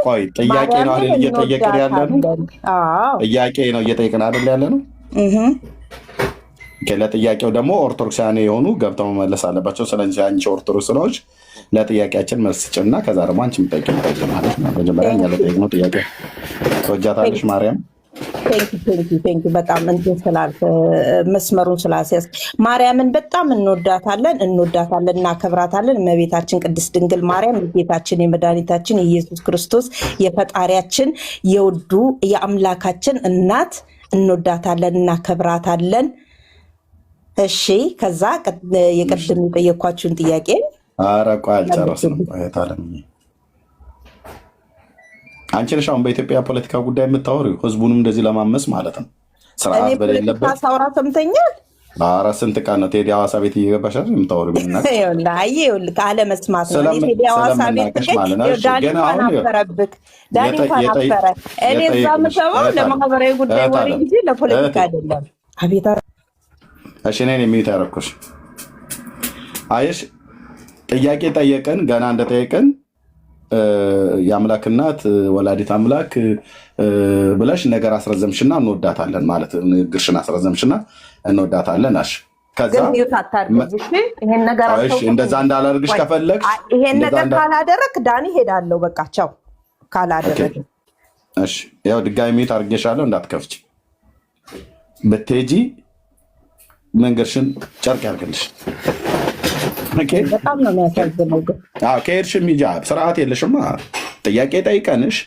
ቆይ ጥያቄ ነው አይደል እየጠየቅን ያለ ነው። ጥያቄ ነው እየጠየቅን አይደል ያለ ነው። ለጥያቄው ደግሞ ኦርቶዶክሳውያን የሆኑ ገብተው መመለስ አለባቸው። ስለዚህ አንቺ ኦርቶዶክሶች ለጥያቄያችን መልስ ስጭና ከዛ ደግሞ አንቺ የምጠይቂው ማለት ነው። መጀመሪያ እኛ ለጠየቅነው ጥያቄ ትወጃታለሽ ማርያም? ቴንክ ዩ በጣም እንትን ስላልክ መስመሩን ስላስያዝ ማርያምን በጣም እንወዳታለን፣ እናከብራታለን። እመቤታችን ቅድስት ድንግል ማርያም የጌታችን የመድኃኒታችን የኢየሱስ ክርስቶስ የፈጣሪያችን የውዱ የአምላካችን እናት እንወዳታለን፣ እናከብራታለን። እሺ ከዛ የቅድም የጠየኳችሁን ጥያቄ ኧረ ቆይ አልጨረስንም። አንቺ ነሽ አሁን በኢትዮጵያ ፖለቲካ ጉዳይ የምታወሪው፣ ህዝቡንም እንደዚህ ለማመስ ማለት ነው። ስርዓት በሌለበት ሳውራ ሰምተኛል። ኧረ ስንት ቀን ነው ቴዲ ሐዋሳ ቤት እየገባሽ የምታወሪው? ይኸውልህ አለመስማት ነው። ቴዲ ሐዋሳ ቤት ዳኒ አፈረብክ። እኔ እዛ የምሰማው ለማህበራዊ ጉዳይ ወሬ እንጂ ለፖለቲካ አይደለም። አቤት እሺ እኔን የሚዩት ያደረኩሽ አየሽ። ጥያቄ ጠየቅን። ገና እንደጠየቅን የአምላክ እናት ወላዲት አምላክ ብለሽ ነገር አስረዘምሽና እንወዳታለን ማለት ንግርሽን አስረዘምሽና እንወዳታለን አልሽ። ከዛ እንደዛ እንዳላደርግሽ ከፈለግሽ ይሄን ነገር ካላደረክ ዳኒ ሄዳለሁ በቃ ቻው ካላደረግ እሺ ያው ድጋሚ ሚዩት አድርጌሻለሁ እንዳትከፍቺ ብትሄጂ መንገርሽን ጨርቅ ያርግልሽ። በጣም ነው የሚያሳዝነው። ከሄድሽም ሂጂ ስርዓት የለሽማ። ጥያቄ ጠይቀንሽ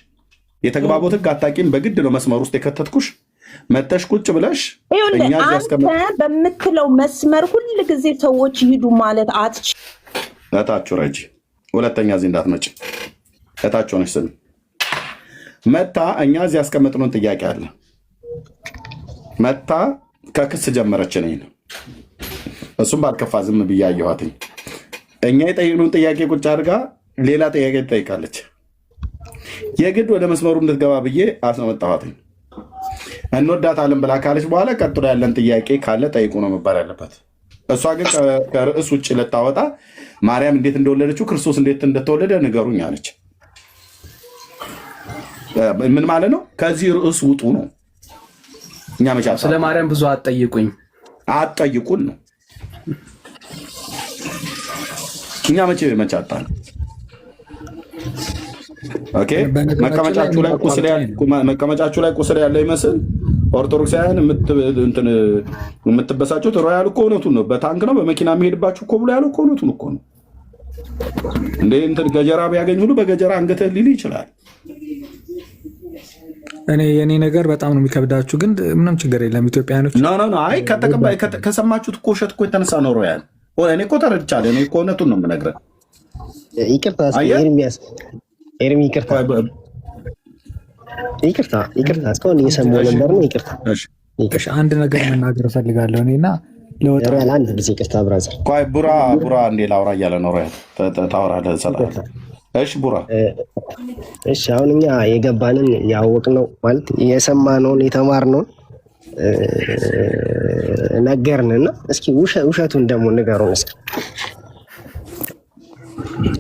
የተግባቦት ህግ አታውቂም። በግድ ነው መስመር ውስጥ የከተትኩሽ። መተሽ ቁጭ ብለሽ አንተ በምትለው መስመር ሁል ጊዜ ሰዎች ይሂዱ ማለት አትች እታችሁ ረጂ ሁለተኛ እዚህ እንዳትመጪ እታችሁ ሆነሽ ስሚ። መታ እኛ እዚህ ያስቀመጥነውን ጥያቄ አለ። መታ ከክስ ጀመረች ነኝ እሱም ባልከፋ ዝም ብዬ አየኋትኝ። እኛ የጠየቅነውን ጥያቄ ቁጭ አድርጋ ሌላ ጥያቄ ትጠይቃለች። የግድ ወደ መስመሩ እንድትገባ ብዬ አስመጣኋትኝ። እንወዳታለን ብላ ካለች በኋላ ቀጥሎ ያለን ጥያቄ ካለ ጠይቁ ነው መባል ያለበት። እሷ ግን ከርዕስ ውጭ ልታወጣ ማርያም እንዴት እንደወለደችው ክርስቶስ እንዴት እንደተወለደ ንገሩኝ አለች። ምን ማለት ነው? ከዚህ ርዕስ ውጡ ነው። እኛ መቻ ስለ ማርያም ብዙ አትጠይቁን ነው። እኛ መቻጣን ኦኬ። መቀመጫችሁ ላይ ቁስል ያለ ይመስል ኦርቶዶክሳውያን የምትበሳጩት ሮያል እኮ እውነቱን ነው። በታንክ ነው በመኪና የሚሄድባችሁ እኮ ብሎ ያለው እኮ እውነቱን እኮ ነው። እንደ እንትን ገጀራ ቢያገኝ ሁሉ በገጀራ አንገትህ ሊል ይችላል። የኔ ነገር በጣም ነው የሚከብዳችሁ፣ ግን ምንም ችግር የለም። ኢትዮጵያኖች አይ ከተቀባይ ከሰማችሁት እኮ ውሸት እኮ የተነሳ ነው ሮያል። እኔ እኮ ተረድቻለሁ። እኔ እኮ እውነቱን ነው የምነግርህ። ይቅርታ ኤርሚ ይቅርታ እስካሁን እየሰማሁ ነበር ነው። ይቅርታ አንድ ነገር መናገር እፈልጋለሁ እኔና ሮያል አንድ ጊዜ ይቅርታ ብራዘር። ቆይ ቡራ እንዴ ላውራ እያለ ነው ሮያል። ታወራለህ ሰላም። እሺ ቡራ እሺ። አሁን እኛ የገባንን ያወቅነው ማለት የሰማነውን የተማርነውን ነገርንና እስኪ ውሸቱን ደግሞ ንገሩን እስኪ።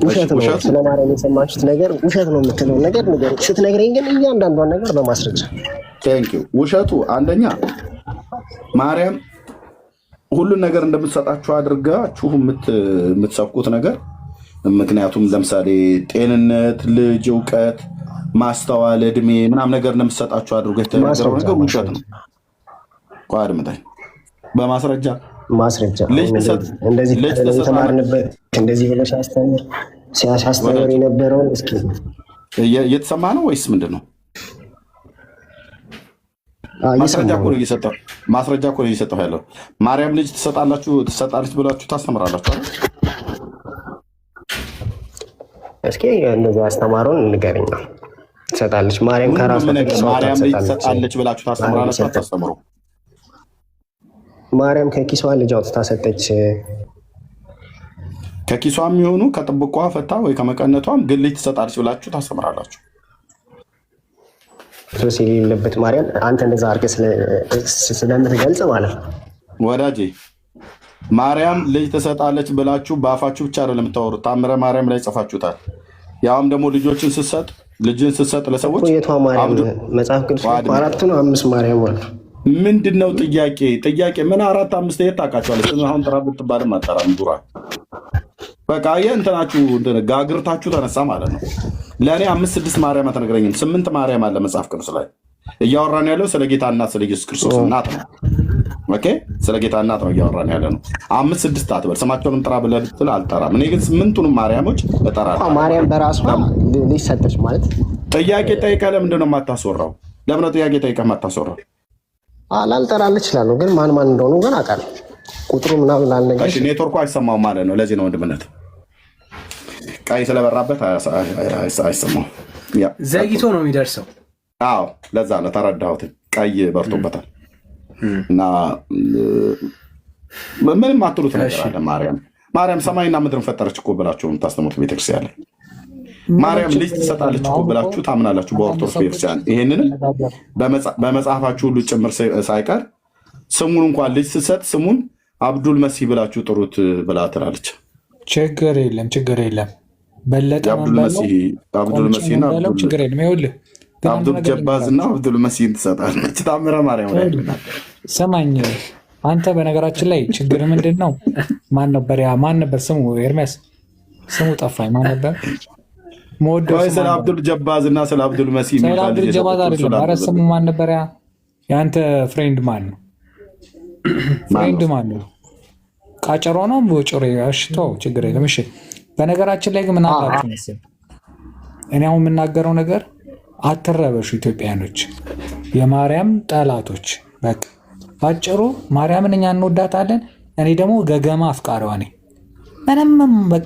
ውሸት ነው ስለ ማርያም የሰማችሁት ነገር ውሸት ነው የምትለው ነገር ንገሩ። ስትነግረኝ ግን እያንዳንዷን ነገር በማስረጃ ቴንኪው። ውሸቱ አንደኛ ማርያም ሁሉን ነገር እንደምትሰጣችሁ አድርጋችሁ የምትሰብኩት ነገር ምክንያቱም ለምሳሌ ጤንነት፣ ልጅ፣ እውቀት፣ ማስተዋል፣ እድሜ ምናምን ነገር እንደምትሰጣችሁ አድርጎ የተነገረው ነገር ውሸት ነው። አድምጠኝ። በማስረጃ እንደዚህ ተማርንበት እንደዚህ ብለሽ ሲያስተምር የነበረውን እስኪ እየተሰማ ነው ወይስ ምንድን ነው? ማስረጃ እኮ ነው እየሰጠሁ ያለው። ማርያም ልጅ ትሰጣለች ብላችሁ ታስተምራላችሁ አይደል? እስኪ እንደዚህ አስተማሩን ንገረኝ። ትሰጣለች ማርያም ከራሷ ማርያም ልጅ ትሰጣለች ብላችሁ ታስተምራላችሁ አታስተምሩ? ማርያም ከኪሷ ልጅ አውጥታ ሰጠች። ከኪሷም የሚሆኑ ከጥብቋ ፈታ ወይ ከመቀነቷም ግን ልጅ ትሰጣለች ብላችሁ ታስተምራላችሁ? ክርስቶስ የሌለበት ማርያም አንተ እንደዛ አድርገህ ስለምትገልጽ ማለት ነው ወዳጄ። ማርያም ልጅ ትሰጣለች ብላችሁ በአፋችሁ ብቻ አይደለም የምታወሩት፣ ታምረ ማርያም ላይ ጽፋችሁታል። ያውም ደግሞ ልጅን ስትሰጥ ለሰዎች የቷ ማርያም መጽሐፍ ቅዱስ 4 ነው 5 ማርያም አሉ። ምንድን ነው ጥያቄ ምን 4 5 የት ታውቃቸዋለች? አሁን ጥራ ብትባልም አጠራም ዱራ በቃ የእንትናችሁ ጋግርታችሁ ተነሳ ማለት ነው። ለእኔ 5 6 ማርያም አትነግረኝም። 8 ማርያም አለ መጽሐፍ ቅዱስ ላይ። እያወራን ያለው ስለ ጌታ እናት ስለ ኢየሱስ ክርስቶስ እናት ነው። ኦኬ ስለ ጌታ እናት ነው እያወራን ያለ ነው። 5 6 አትበል። ስማቸውን ጥራ ብለህ ብትል አልጠራም። እኔ ግን 8ቱንም ማርያሞች እጠራለሁ። ማርያም በራሷ ልጅ ሰጠች ማለት ጥያቄ ጠይቀህ ለምንድን ነው የማታስወራው? ለምን ነው ጥያቄ ጠይቀህ የማታስወራው? ላልጠራልህ እችላለሁ፣ ግን ማን እንደሆኑ ግን አውቃለሁ። ቁጥሩ ምናምን ላልነገርሽ። ኔትወርኩ አይሰማውም ማለት ነው። ለዚህ ነው ወንድምነት ቀይ ስለበራበት አይሰማውም። ዘግይቶ ነው የሚደርሰው። አዎ ለዛ ነው ተረዳሁት። ቀይ በርቶበታል እና ምንም አትሉት ነገር አለ። ማርያም ሰማይና ምድርን ፈጠረች እኮ ብላችሁ የምታስተምሩት ቤተክርስቲያን ላይ ማርያም ልጅ ትሰጣለች እኮ ብላችሁ ታምናላችሁ በኦርቶዶክስ ቤተክርስቲያን። ይሄንን በመጽሐፋችሁ ሁሉ ጭምር ሳይቀር ስሙን እንኳን ልጅ ስትሰጥ ስሙን አብዱል መሲህ ብላችሁ ጥሩት ብላ ትላለች። ችግር የለም በለጠ አብዱል መሲህና ችግር የለም። ይኸውልህ አብዱል ጀባዝ እና አብዱል መሲህን ትሰጣለች። ታምረ ማርያም ላይ ሰማኝ። አንተ በነገራችን ላይ ችግር ምንድን ነው? ማን ነበር ስሙ? ኤርሚያስ ስሙ ጠፋኝ። ማን ነበር? ስለ አብዱል ጀባዝ እና ስለ አብዱል መሲህ ስለ አብዱል ጀባዝ አይደለም። ኧረ ስሙ ማን ነበር? የአንተ ፍሬንድ ማን ነው? ፍሬንድ ማን ነው? ቃጨሮ ነው ጭሬ? እሽቶ ችግር የለም። እሺ በነገራችን ላይ ግን ምን አላችሁ መሰለህ፣ እኔ አሁን የምናገረው ነገር አትረበሹ ኢትዮጵያኖች፣ የማርያም ጠላቶች። በቃ ባጭሩ ማርያምን እኛ እንወዳታለን። እኔ ደግሞ ገገማ አፍቃሪዋ ነኝ።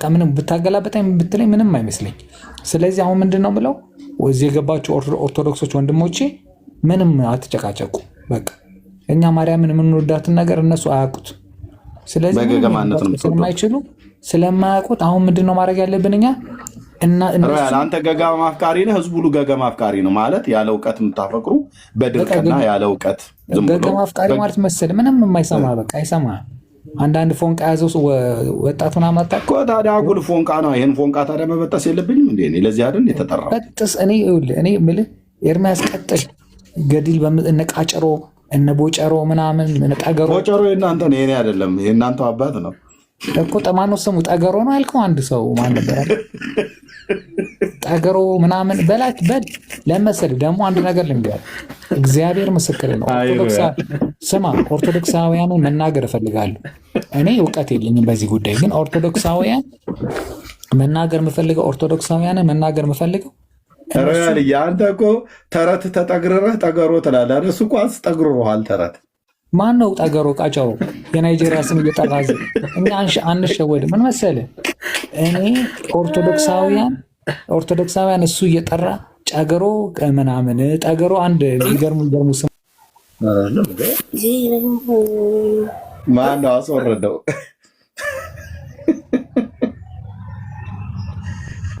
ምንም ብታገላበጠኝ ብትለኝ ምንም አይመስለኝ። ስለዚህ አሁን ምንድን ነው ብለው እዚህ የገባችሁ ኦርቶዶክሶች ወንድሞቼ ምንም አትጨቃጨቁ። በቃ እኛ ማርያምን የምንወዳትን ነገር እነሱ አያውቁት። ስለዚህ ስለማይችሉ ስለማያውቁት አሁን ምንድን ነው ማድረግ ያለብን እኛ አንተ ገገማ አፍቃሪ ነህ፣ ህዝቡ ሁሉ ገገማ አፍቃሪ ነው ማለት ያለ እውቀት የምታፈቅሩ በድርቅና ያለ እውቀት ገገማ አፍቃሪ ማለት መሰለህ ምንም የማይሰማ በቃ አይሰማ። አንዳንድ ፎንቃ ያዘው ወጣቱን አማጣ እኮ ታዲያ አጉል ፎንቃ ነው። ይሄን ፎንቃ ታዲያ መበጠስ የለብኝም እንዴ? እኔ ለዚህ አይደል የተጠራው? በጥስ እኔ የምልህ ኤርሚያስ ቀጥል። ገዲል እነ ቃጨሮ እነ ቦጨሮ ምናምን ጠገሮ። ቦጨሮ የእናንተ ነው የኔ አይደለም፣ የእናንተው አባት ነው እኮ። ማነው ስሙ? ጠገሮ ነው ያልከው? አንድ ሰው ማን ነበር? ጠገሮ ምናምን በላት በል ለመሰለህ። ደግሞ አንድ ነገር ልንገርህ፣ እግዚአብሔር ምስክር ነው። ስማ ኦርቶዶክሳውያንን መናገር እፈልጋለሁ። እኔ እውቀት የለኝም በዚህ ጉዳይ፣ ግን ኦርቶዶክሳውያንን መናገር የምፈልገው አንተ እኮ ተረት ተጠግርረህ ጠገሮ ትላለህ። እሱ እኮ አስጠግሮሃል ተረት። ማን ነው ጠገሮ? ቃጫው የናይጄሪያ ስም እየጠራዘ እኛ አንሸወድ። ምን መሰለህ እኔ ኦርቶዶክሳውያን እሱ እየጠራ ጨገሮ ምናምን ጠገሮ አንድ የሚገርሙ ስም ማነው አስወረደው?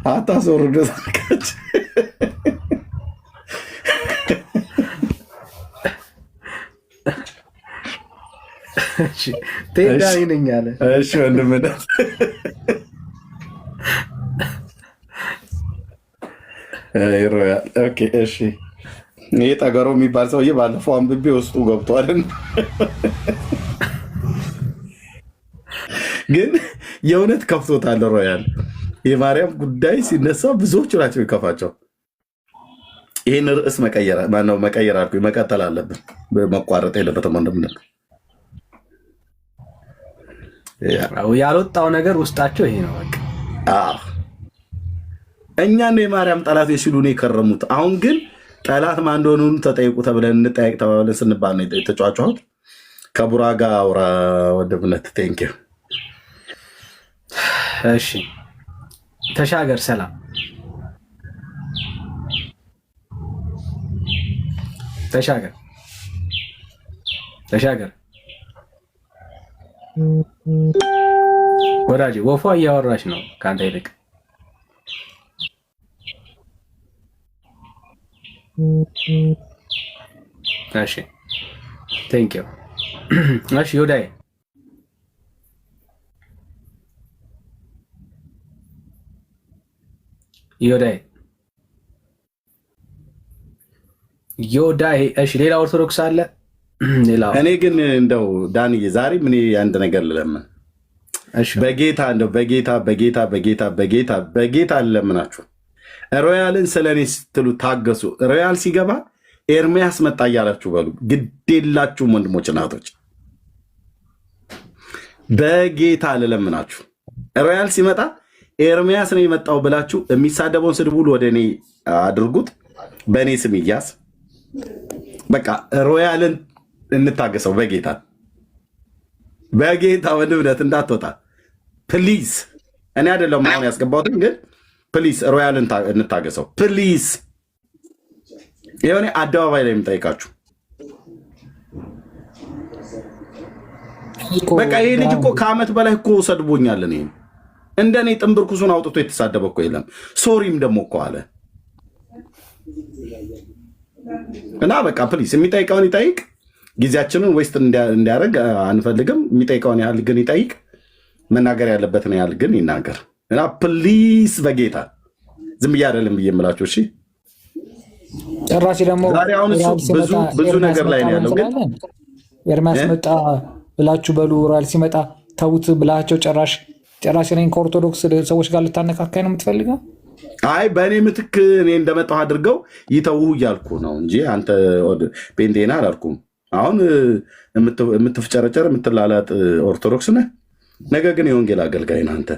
አታስወርደው ቴዳሪ ነኝ አለ። እሺ ወንድምህ ኦኬ። እሺ ይሄ ጠገሮ የሚባል ሰውዬ ባለፈው አንብቤ ውስጡ ገብቷል። ግን የእውነት ከፍቶታል። ሮያል የማርያም ጉዳይ ሲነሳ ብዙዎቹ ናቸው ይከፋቸው። ይህን ርዕስ መቀየር አልኩኝ፣ መቀጠል አለብን፣ መቋረጥ የለበትም። ወንድምህ ያልወጣው ነገር ውስጣቸው ይሄ ነው። በቃ እኛን የማርያም ጠላት ሲሉ ነው የከረሙት። አሁን ግን ጠላት ማን እንደሆኑ ተጠይቁ ተብለን እንጠያቅ ተባብለን ስንባል ነው የተጫጫሁት። ከቡራ ጋር አውራ ወንድምነት። ቴንኪው። እሺ ተሻገር። ሰላም ተሻገር ወዳጅ። ወፏ እያወራች ነው ከአንተ ይልቅ። እሺ ቴንኪው። እሺ ዮዳይ እሺ ሌላ ኦርቶዶክስ አለ? እኔ ግን እንደው ዳንዬ ዛሬ ምን አንድ ነገር ልለምን። በጌታ እንደው በጌታ ልለምናችሁ፣ ሮያልን ስለኔ ስትሉ ታገሱ። ሮያል ሲገባ ኤርሚያስ መጣ እያላችሁ በሉ። ግዴላችሁም ወንድሞች እናቶች፣ በጌታ ልለምናችሁ። ሮያል ሲመጣ ኤርሚያስ ነው የመጣው ብላችሁ የሚሳደበውን ስድብ ሁሉ ወደ እኔ አድርጉት። በእኔ ስም ይያዝ። በቃ ሮያልን እንታገሰው። በጌታ ወንድምነት እንዳትወጣ ፕሊዝ። እኔ አይደለም አሁን ያስገባሁትን፣ ግን ፕሊዝ ሮያል እንታገሰው ፕሊዝ። የሆነ አደባባይ ላይ የምጠይቃችሁ በቃ ይሄ ልጅ እኮ ከዓመት በላይ እኮ ሰድቦኛል። እኔ እንደኔ ጥንብርኩሱን አውጥቶ የተሳደበ እኮ የለም። ሶሪም ደግሞ እኮ አለ እና በቃ ፕሊዝ የሚጠይቀውን ይጠይቅ። ጊዜያችንን ዌስት እንዲያደርግ አንፈልግም። የሚጠይቀውን ያህል ግን ይጠይቅ። መናገር ያለበትን ያህል ግን ይናገር። እና ፕሊስ በጌታ ዝም ብዬ አይደለም ብዬ የምላችሁ። እሺ ጭራሽ ደግሞ ዛሬ አሁን እሱ ብዙ ነገር ላይ ነው ያለው። ግን ኤርሚያስ መጣ ብላችሁ በሉ ራል ሲመጣ ተውት ብላቸው ጭራሽ እኔን ከኦርቶዶክስ ሰዎች ጋር ልታነካካኝ ነው የምትፈልገው? አይ በእኔ ምትክ እኔ እንደመጣሁ አድርገው ይተው እያልኩ ነው እንጂ አንተ ጴንጤና አላልኩም። አሁን የምትፍጨረጨር የምትላላጥ ኦርቶዶክስ ነህ፣ ነገ ግን የወንጌል አገልጋይ ነህ አንተ።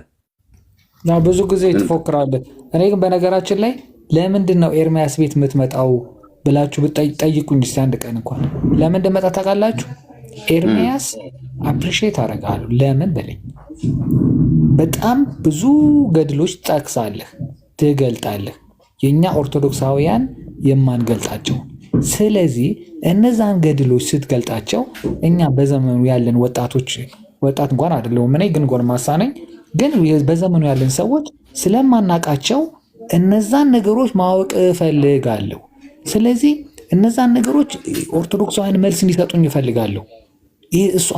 ብዙ ጊዜ ትፎክራለህ። እኔ ግን በነገራችን ላይ ለምንድን ነው ኤርሚያስ ቤት የምትመጣው ብላችሁ ብትጠይቁኝ እስኪ አንድ ቀን እንኳን ለምን እንደመጣ ታውቃላችሁ? ኤርሚያስ አፕሪሺየት አደርጋለሁ ለምን በለኝ። በጣም ብዙ ገድሎች ጠቅሳለህ፣ ትገልጣለህ፣ የእኛ ኦርቶዶክሳውያን የማንገልጣቸው። ስለዚህ እነዛን ገድሎች ስትገልጣቸው እኛ በዘመኑ ያለን ወጣቶች፣ ወጣት እንኳን አይደለሁም እኔ ግን ጎልማሳ ነኝ፣ ግን በዘመኑ ያለን ሰዎች ስለማናቃቸው እነዛን ነገሮች ማወቅ እፈልጋለሁ። ስለዚህ እነዛን ነገሮች ኦርቶዶክሳውያን መልስ እንዲሰጡኝ እፈልጋለሁ። ይህ እሱ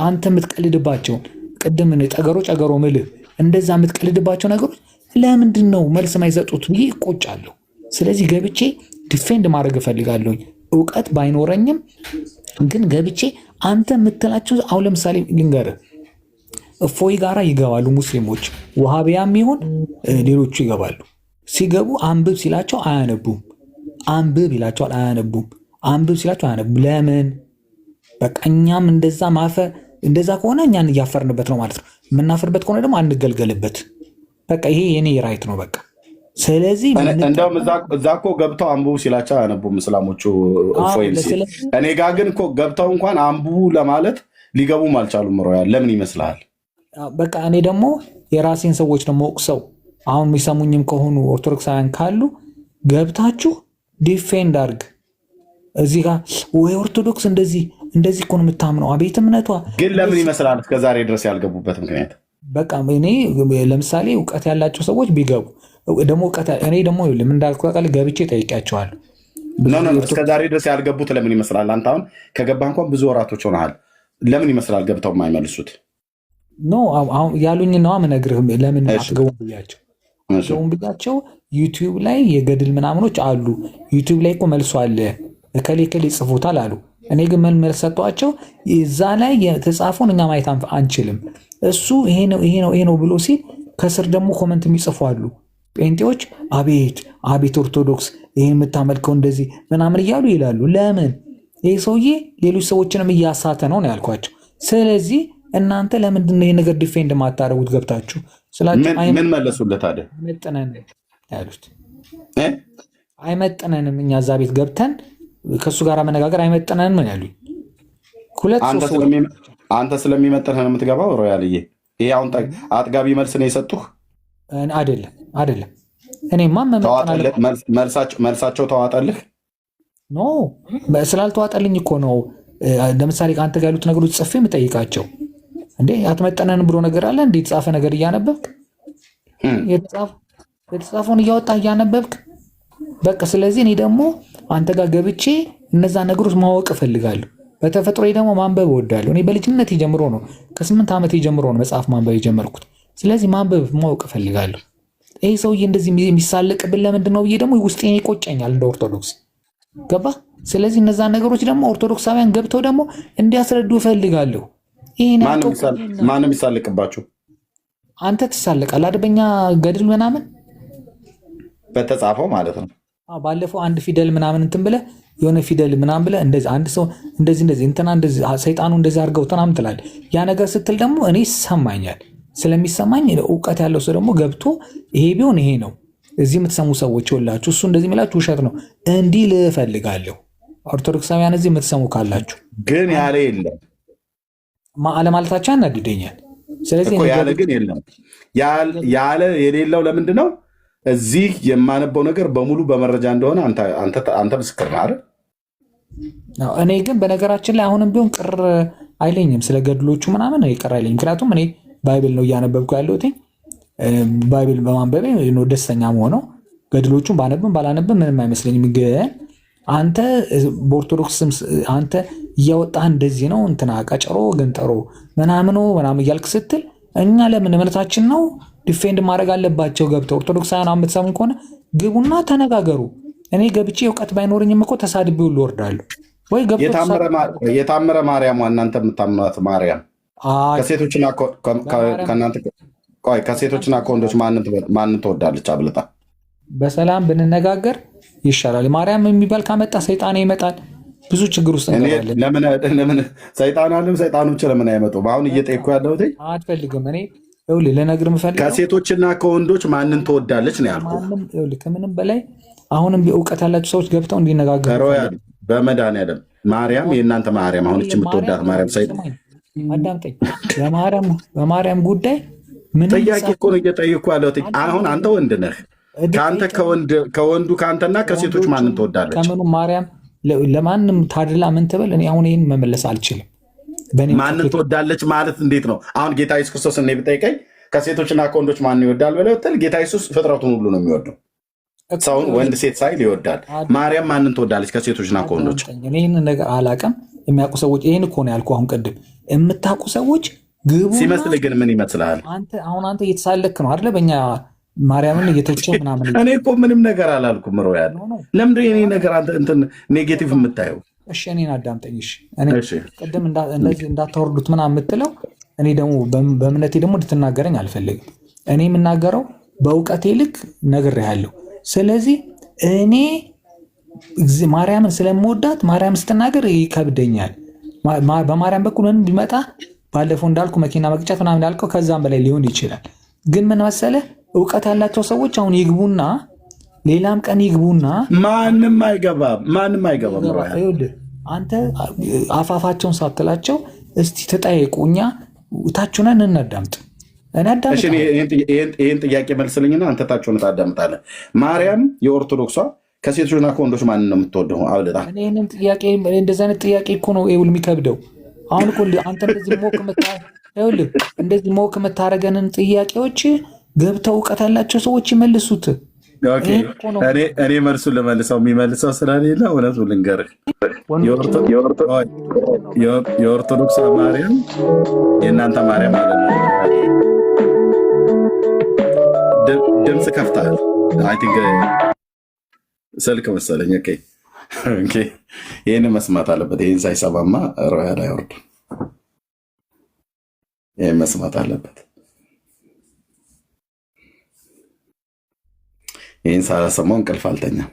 አንተ የምትቀልድባቸው ቅድም ጠገሮ ጨገሮ ምልህ እንደዛ የምትቀልድባቸው ነገሮች ለምንድን ነው መልስ ማይሰጡት ብዬ እቆጫለሁ። ስለዚህ ገብቼ ዲፌንድ ማድረግ እፈልጋለሁ። እውቀት ባይኖረኝም ግን ገብቼ አንተ የምትላቸው አሁን ለምሳሌ ልንገርህ፣ እፎይ ጋራ ይገባሉ ሙስሊሞች፣ ውሃቢያም ይሁን ሌሎቹ ይገባሉ። ሲገቡ አንብብ ሲላቸው አያነቡም። አንብብ ይላቸዋል፣ አያነቡም። አንብብ ሲላቸው አያነቡም። ለምን? በቃ እኛም እንደዛ ከሆነ እኛን እያፈርንበት ነው ማለት ነው። የምናፍርበት ከሆነ ደግሞ አንገልገልበት። በቃ ይሄ የኔ ራይት ነው በቃ። ስለዚህ እንደውም እዛ እኮ ገብተው አንብቡ ሲላቸው አያነቡም እስላሞቹ። እኔ ጋር ግን እኮ ገብተው እንኳን አንብቡ ለማለት ሊገቡም አልቻሉም። ሮያል ለምን ይመስልሃል? በቃ እኔ ደግሞ የራሴን ሰዎች ደግሞ ወቅሰው አሁን የሚሰሙኝም ከሆኑ ኦርቶዶክሳውያን ካሉ ገብታችሁ ዲፌንድ አድርግ። እዚህ ጋር ወይ ኦርቶዶክስ እንደዚህ እኮ ነው የምታምነው፣ አቤት እምነቷ። ግን ለምን ይመስላል እስከዛሬ ድረስ ያልገቡበት ምክንያት? በቃ እኔ ለምሳሌ እውቀት ያላቸው ሰዎች ቢገቡ ደግሞ እኔ ደግሞ ምን እንዳልኩ ገብቼ ጠይቂያቸዋለሁ። እስከዛሬ ድረስ ያልገቡት ለምን ይመስላል? አንተ አሁን ከገባ እንኳን ብዙ ወራቶች ሆነሃል። ለምን ይመስላል ገብተው የማይመልሱት? ኖ አሁን ያሉኝ ነዋ የምነግርህ። ለምን አትገቡም ብያቸው ዩቲዩብ ላይ የገድል ምናምኖች አሉ። ዩቲዩብ ላይ እኮ መልሶ አለ፣ እከሌ ይጽፉታል አሉ። እኔ ግን መልስ ሰጧቸው። እዛ ላይ የተጻፈውን እኛ ማየት አንችልም። እሱ ይሄ ነው ብሎ ሲል ከስር ደግሞ ኮመንት የሚጽፉ አሉ ጴንጤዎች። አቤት ኦርቶዶክስ ይህን የምታመልከው እንደዚህ ምናምን እያሉ ይላሉ። ለምን? ይህ ሰውዬ ሌሎች ሰዎችንም እያሳተ ነው ያልኳቸው። ስለዚህ እናንተ ለምንድን ነው ይሄ ነገር ዲፌንድ ማታረጉት? ገብታችሁ ስላችሁ ምን መለሱለት? አደ አይመጥነንም ያሉት አይመጥነንም፣ እኛ እዛ ቤት ገብተን ከእሱ ጋር መነጋገር አይመጥነንም ነው ያሉኝ። አንተ ስለሚመጥንህ ነው የምትገባው ሮያልዬ። ይሄ አሁን አጥጋቢ መልስ ነው የሰጡህ? አይደለም። እኔማ መልሳቸው ተዋጠልህ? ኖ ስላልተዋጠልኝ እኮ ነው። ለምሳሌ ከአንተ ጋር ያሉት ነገሮች ጽፌ የምጠይቃቸው እንዴ አትመጠነንም ብሎ ነገር አለ እንዴ? የተጻፈ ነገር እያነበብክ የተጻፈውን እያወጣ እያነበብክ በቃ። ስለዚህ እኔ ደግሞ አንተ ጋር ገብቼ እነዛ ነገሮች ማወቅ እፈልጋለሁ። በተፈጥሮ ደግሞ ማንበብ እወዳለሁ። እኔ በልጅነት ጀምሮ ነው ከ8 ዓመት ጀምሮ ነው መጽሐፍ ማንበብ የጀመርኩት። ስለዚህ ማንበብ ማወቅ እፈልጋለሁ። ይሄ ሰውዬ እንደዚህ የሚሳለቅብን ለምንድን ነው ብዬ ደግሞ ውስጤ ይቆጨኛል እንደ ኦርቶዶክስ ገባ። ስለዚህ እነዛ ነገሮች ደግሞ ኦርቶዶክሳውያን ገብተው ደግሞ እንዲያስረዱ እፈልጋለሁ። ማንም ይሳለቅባችሁ? አንተ ትሳለቃለህ አይደል? በእኛ ገድል ምናምን በተጻፈው ማለት ነው። ባለፈው አንድ ፊደል ምናምን እንትን ብለህ የሆነ ፊደል ምናምን ብለህ እንደዚህ አንድ ሰው እንደዚህ እንትና እንደዚህ ሰይጣኑ እንደዚህ አድርገው ምናምን ትላለህ። ያ ነገር ስትል ደግሞ እኔ ይሰማኛል። ስለሚሰማኝ እውቀት ያለው ሰው ደግሞ ገብቶ ይሄ ቢሆን ይሄ ነው፣ እዚህ የምትሰሙ ሰዎች ሁላችሁ እሱ እንደዚህ የሚላችሁ ውሸት ነው እንዲህ ልፈልጋለሁ። ኦርቶዶክሳውያን እዚህ የምትሰሙ ካላችሁ ግን ያለ የለም አለማለታቸው ያናድደኛል። ስለዚህ ያለ ግን የለም ያለ የሌለው ለምንድን ነው? እዚህ የማነበው ነገር በሙሉ በመረጃ እንደሆነ አንተ ምስክር ነህ አይደል? እኔ ግን በነገራችን ላይ አሁንም ቢሆን ቅር አይለኝም ስለ ገድሎቹ ምናምን ቅር አይለኝም። ምክንያቱም እኔ ባይብል ነው እያነበብኩ ያለሁት። ባይብል በማንበቤ ደስተኛ መሆነው ገድሎቹን ባነብም ባላነብም ምንም አይመስለኝም። ግን አንተ በኦርቶዶክስ አንተ እያወጣህ እንደዚህ ነው እንትና ቀጨሮ ገንጠሮ ምናምን እያልክ ስትል እኛ ለምን እምነታችን ነው ዲፌንድ ማድረግ አለባቸው ገብተው። ኦርቶዶክሳውያን የምትሰሙ ከሆነ ግቡና ተነጋገሩ። እኔ ገብቼ እውቀት ባይኖረኝም እኮ ተሳድቤ ሁሉ እወርዳለሁ። ወይ የታምረ ማርያም እናንተ የምታምኗት ማርያም ከሴቶችና ከወንዶች ማንን ትወዳለች አብልጣ? በሰላም ብንነጋገር ይሻላል። ማርያም የሚባል ካመጣ ሰይጣን ይመጣል። ብዙ ችግር ውስጥ እንገባለን። ለምን ሰይጣን አለም? ሰይጣኖች ለምን አይመጡም? አሁን እየጠየኩ ያለሁት አትፈልግም። እኔ ልነግርህ የምፈልገው ከሴቶችና ከወንዶች ማንን ትወዳለች ነው ያልኩህ። ከምንም በላይ አሁንም እውቀት ያላቸው ሰዎች ገብተው እንዲነጋገሩ በመድኃኒዓለም ማርያም፣ የእናንተ ማርያም አሁን የምትወዳት ማርያም አዳምጠኝ። በማርያም ጉዳይ ጥያቄ እኮ ነው እየጠየኩ ያለሁት። አሁን አንተ ወንድ ነህ። ከአንተ ከወንዱ ከአንተና ከሴቶች ማንን ትወዳለች? ከምኑ ማርያም ለማንም ታድላ ምን ትበል? እኔ አሁን ይህን መመለስ አልችልም። ማንን ትወዳለች ማለት እንዴት ነው? አሁን ጌታ ኢየሱስ ክርስቶስ እኔ ብጠይቀኝ ከሴቶችና ከወንዶች ማንን ይወዳል ብለህ ብትል ጌታ ኢየሱስ ፍጥረቱን ሁሉ ነው የሚወደው። ሰውን ወንድ ሴት ሳይል ይወዳል። ማርያም ማንን ትወዳለች ከሴቶችና ከወንዶች? እኔ ይህን ነገር አላውቅም። የሚያውቁ ሰዎች ይህን እኮ ነው ያልኩህ። አሁን ቅድም የምታውቁ ሰዎች ግቡ። ሲመስል ግን ምን ይመስልሃል? አንተ እየተሳለክ ነው አይደለ? በእኛ ማርያምን እየተቸ ምናምን። እኔ እኮ ምንም ነገር አላልኩም። ሮ ያለ ለምንድን የኔ ነገር እንትን ኔጌቲቭ የምታየው? እሺ እኔን አዳምጠኝ። እሺ ቅድም እንደዚህ እንዳታወርዱት ምናምን የምትለው እኔ ደግሞ በእምነቴ ደግሞ እንድትናገረኝ አልፈልግም። እኔ የምናገረው በእውቀቴ ልክ ነግሬሃለሁ። ስለዚህ እኔ ማርያምን ስለምወዳት ማርያም ስትናገር ይከብደኛል። በማርያም በኩል ምንም ቢመጣ ባለፈው እንዳልኩ መኪና መቅጨት ምናምን እንዳልከው ከዛም በላይ ሊሆን ይችላል። ግን ምን መሰለህ እውቀት ያላቸው ሰዎች አሁን ይግቡና ሌላም ቀን ይግቡና ማንም አይገባም። አንተ አፋፋቸውን ሳትላቸው እስቲ ተጠየቁ። እኛ ታችሁነን እናዳምጥ። ይህን ጥያቄ መልስልኝና አንተ ታችሁን ታዳምጣለህ። ማርያም የኦርቶዶክሷ ከሴቶችና ከወንዶች ማንን ነው የምትወደው? አብልጣ ይህንን ጥያቄ እንደዚህ አይነት ጥያቄ እኮ ነው የሚከብደው። አሁን እኮ አንተ እንደዚህ ሞክ የምታደርገንን ጥያቄዎች ገብተው እውቀት ያላቸው ሰዎች ይመልሱት። እኔ መልሱን ልመልሰው የሚመልሰው ስለሌለ እውነቱ ልንገርህ፣ የኦርቶዶክስ ማርያም የእናንተ ማርያም አለ ድምፅ ከፍታል። አይ ቲንክ ስልክ መሰለኝ። ይህን መስማት አለበት። ይህን ሳይሰማማ ሮያል አይወርድም። ይህን መስማት አለበት። ይህን ሳላሰማው እንቅልፍ አልተኛም።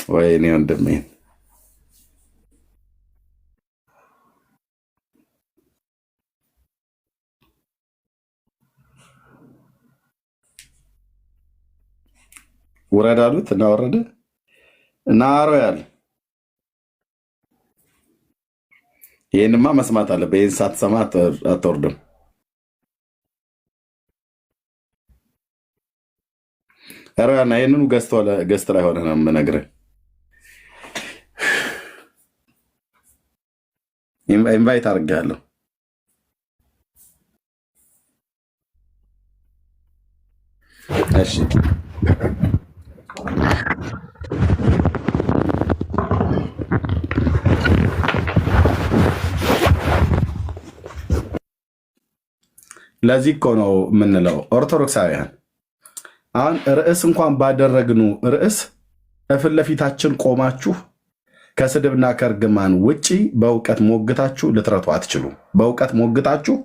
ወይኔ ወንድሜን ውረድ አሉት እና ወረደ እና ሮያል ይህንማ መስማት አለበት። ይህን ሳትሰማ አትወርድም። ሮያልና ይህንኑ ገዝት ላይ ሆነ ነው የምነግርህ። ኢንቫይት አድርጌሃለሁ። እሺ ለዚህ እኮ ነው የምንለው ኦርቶዶክሳውያን አሁን ርዕስ እንኳን ባደረግኑ ርዕስ እፊት ለፊታችን ቆማችሁ ከስድብና ከእርግማን ውጪ በእውቀት ሞግታችሁ ልትረቱ አትችሉም። በእውቀት ሞግታችሁ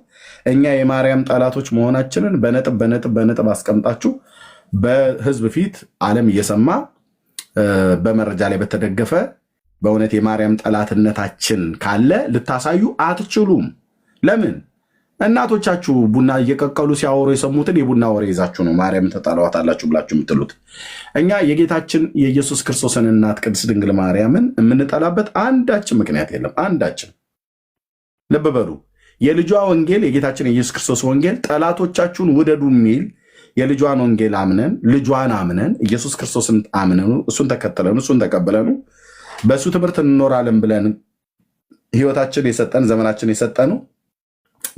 እኛ የማርያም ጠላቶች መሆናችንን በነጥብ አስቀምጣችሁ በህዝብ ፊት ዓለም እየሰማ በመረጃ ላይ በተደገፈ በእውነት የማርያም ጠላትነታችን ካለ ልታሳዩ አትችሉም። ለምን? እናቶቻችሁ ቡና እየቀቀሉ ሲያወሩ የሰሙትን የቡና ወሬ ይዛችሁ ነው ማርያም ተጣላዋታላችሁ ብላችሁ የምትሉት። እኛ የጌታችን የኢየሱስ ክርስቶስን እናት ቅድስት ድንግል ማርያምን የምንጠላበት አንዳችን ምክንያት የለም። አንዳችን። ልብ በሉ። የልጇ ወንጌል የጌታችን የኢየሱስ ክርስቶስ ወንጌል ጠላቶቻችሁን ውደዱ የሚል የልጇን ወንጌል አምነን ልጇን አምነን ኢየሱስ ክርስቶስን አምነን እሱን ተከተለን እሱን ተቀበለን በእሱ ትምህርት እንኖራለን ብለን ህይወታችን የሰጠን ዘመናችን የሰጠነው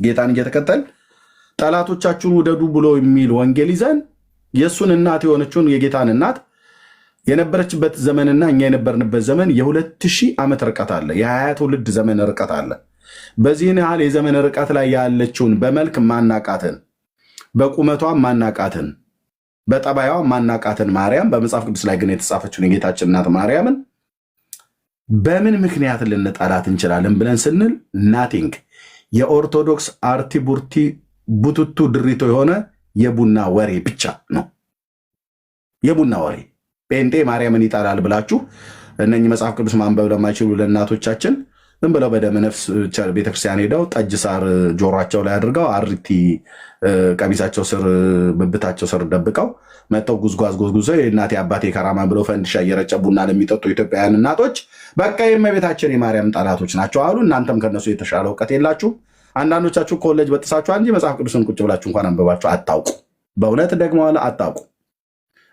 ጌታን እየተከተል ጠላቶቻችሁን ውደዱ ብሎ የሚል ወንጌል ይዘን የእሱን እናት የሆነችውን የጌታን እናት የነበረችበት ዘመንና እኛ የነበርንበት ዘመን የ2000 ዓመት ርቀት አለ። የ20 ትውልድ ዘመን ርቀት አለ። በዚህን ያህል የዘመን ርቀት ላይ ያለችውን በመልክ ማናቃትን፣ በቁመቷ ማናቃትን፣ በጠባያዋ ማናቃትን ማርያም በመጽሐፍ ቅዱስ ላይ ግን የተጻፈችውን የጌታችን እናት ማርያምን በምን ምክንያት ልንጠላት እንችላለን ብለን ስንል ናቲንግ የኦርቶዶክስ አርቲ ቡርቲ ቡቱቱ ድሪቶ የሆነ የቡና ወሬ ብቻ ነው። የቡና ወሬ ጴንጤ ማርያምን ይጠላል ብላችሁ እነኚህ መጽሐፍ ቅዱስ ማንበብ ለማይችሉ ለእናቶቻችን ዝም ብለው በደመ ነፍስ ቤተክርስቲያን ሄደው ጠጅ ሳር ጆሯቸው ላይ አድርገው አርቲ ቀሚሳቸው ስር ብብታቸው ስር ደብቀው መጥተው ጉዝጓዝ ጉዝጉዘው የእናቴ አባቴ ከራማ ብለው ፈንድሻ እየረጨ ቡና ለሚጠጡ ኢትዮጵያውያን እናቶች በቃ የእመቤታችን የማርያም ጠላቶች ናቸው አሉ። እናንተም ከነሱ የተሻለ እውቀት የላችሁ። አንዳንዶቻችሁ ኮሌጅ በጥሳችኋል እንጂ መጽሐፍ ቅዱስን ቁጭ ብላችሁ እንኳን አንብባችሁ አታውቁ። በእውነት ደግሞ አታውቁ።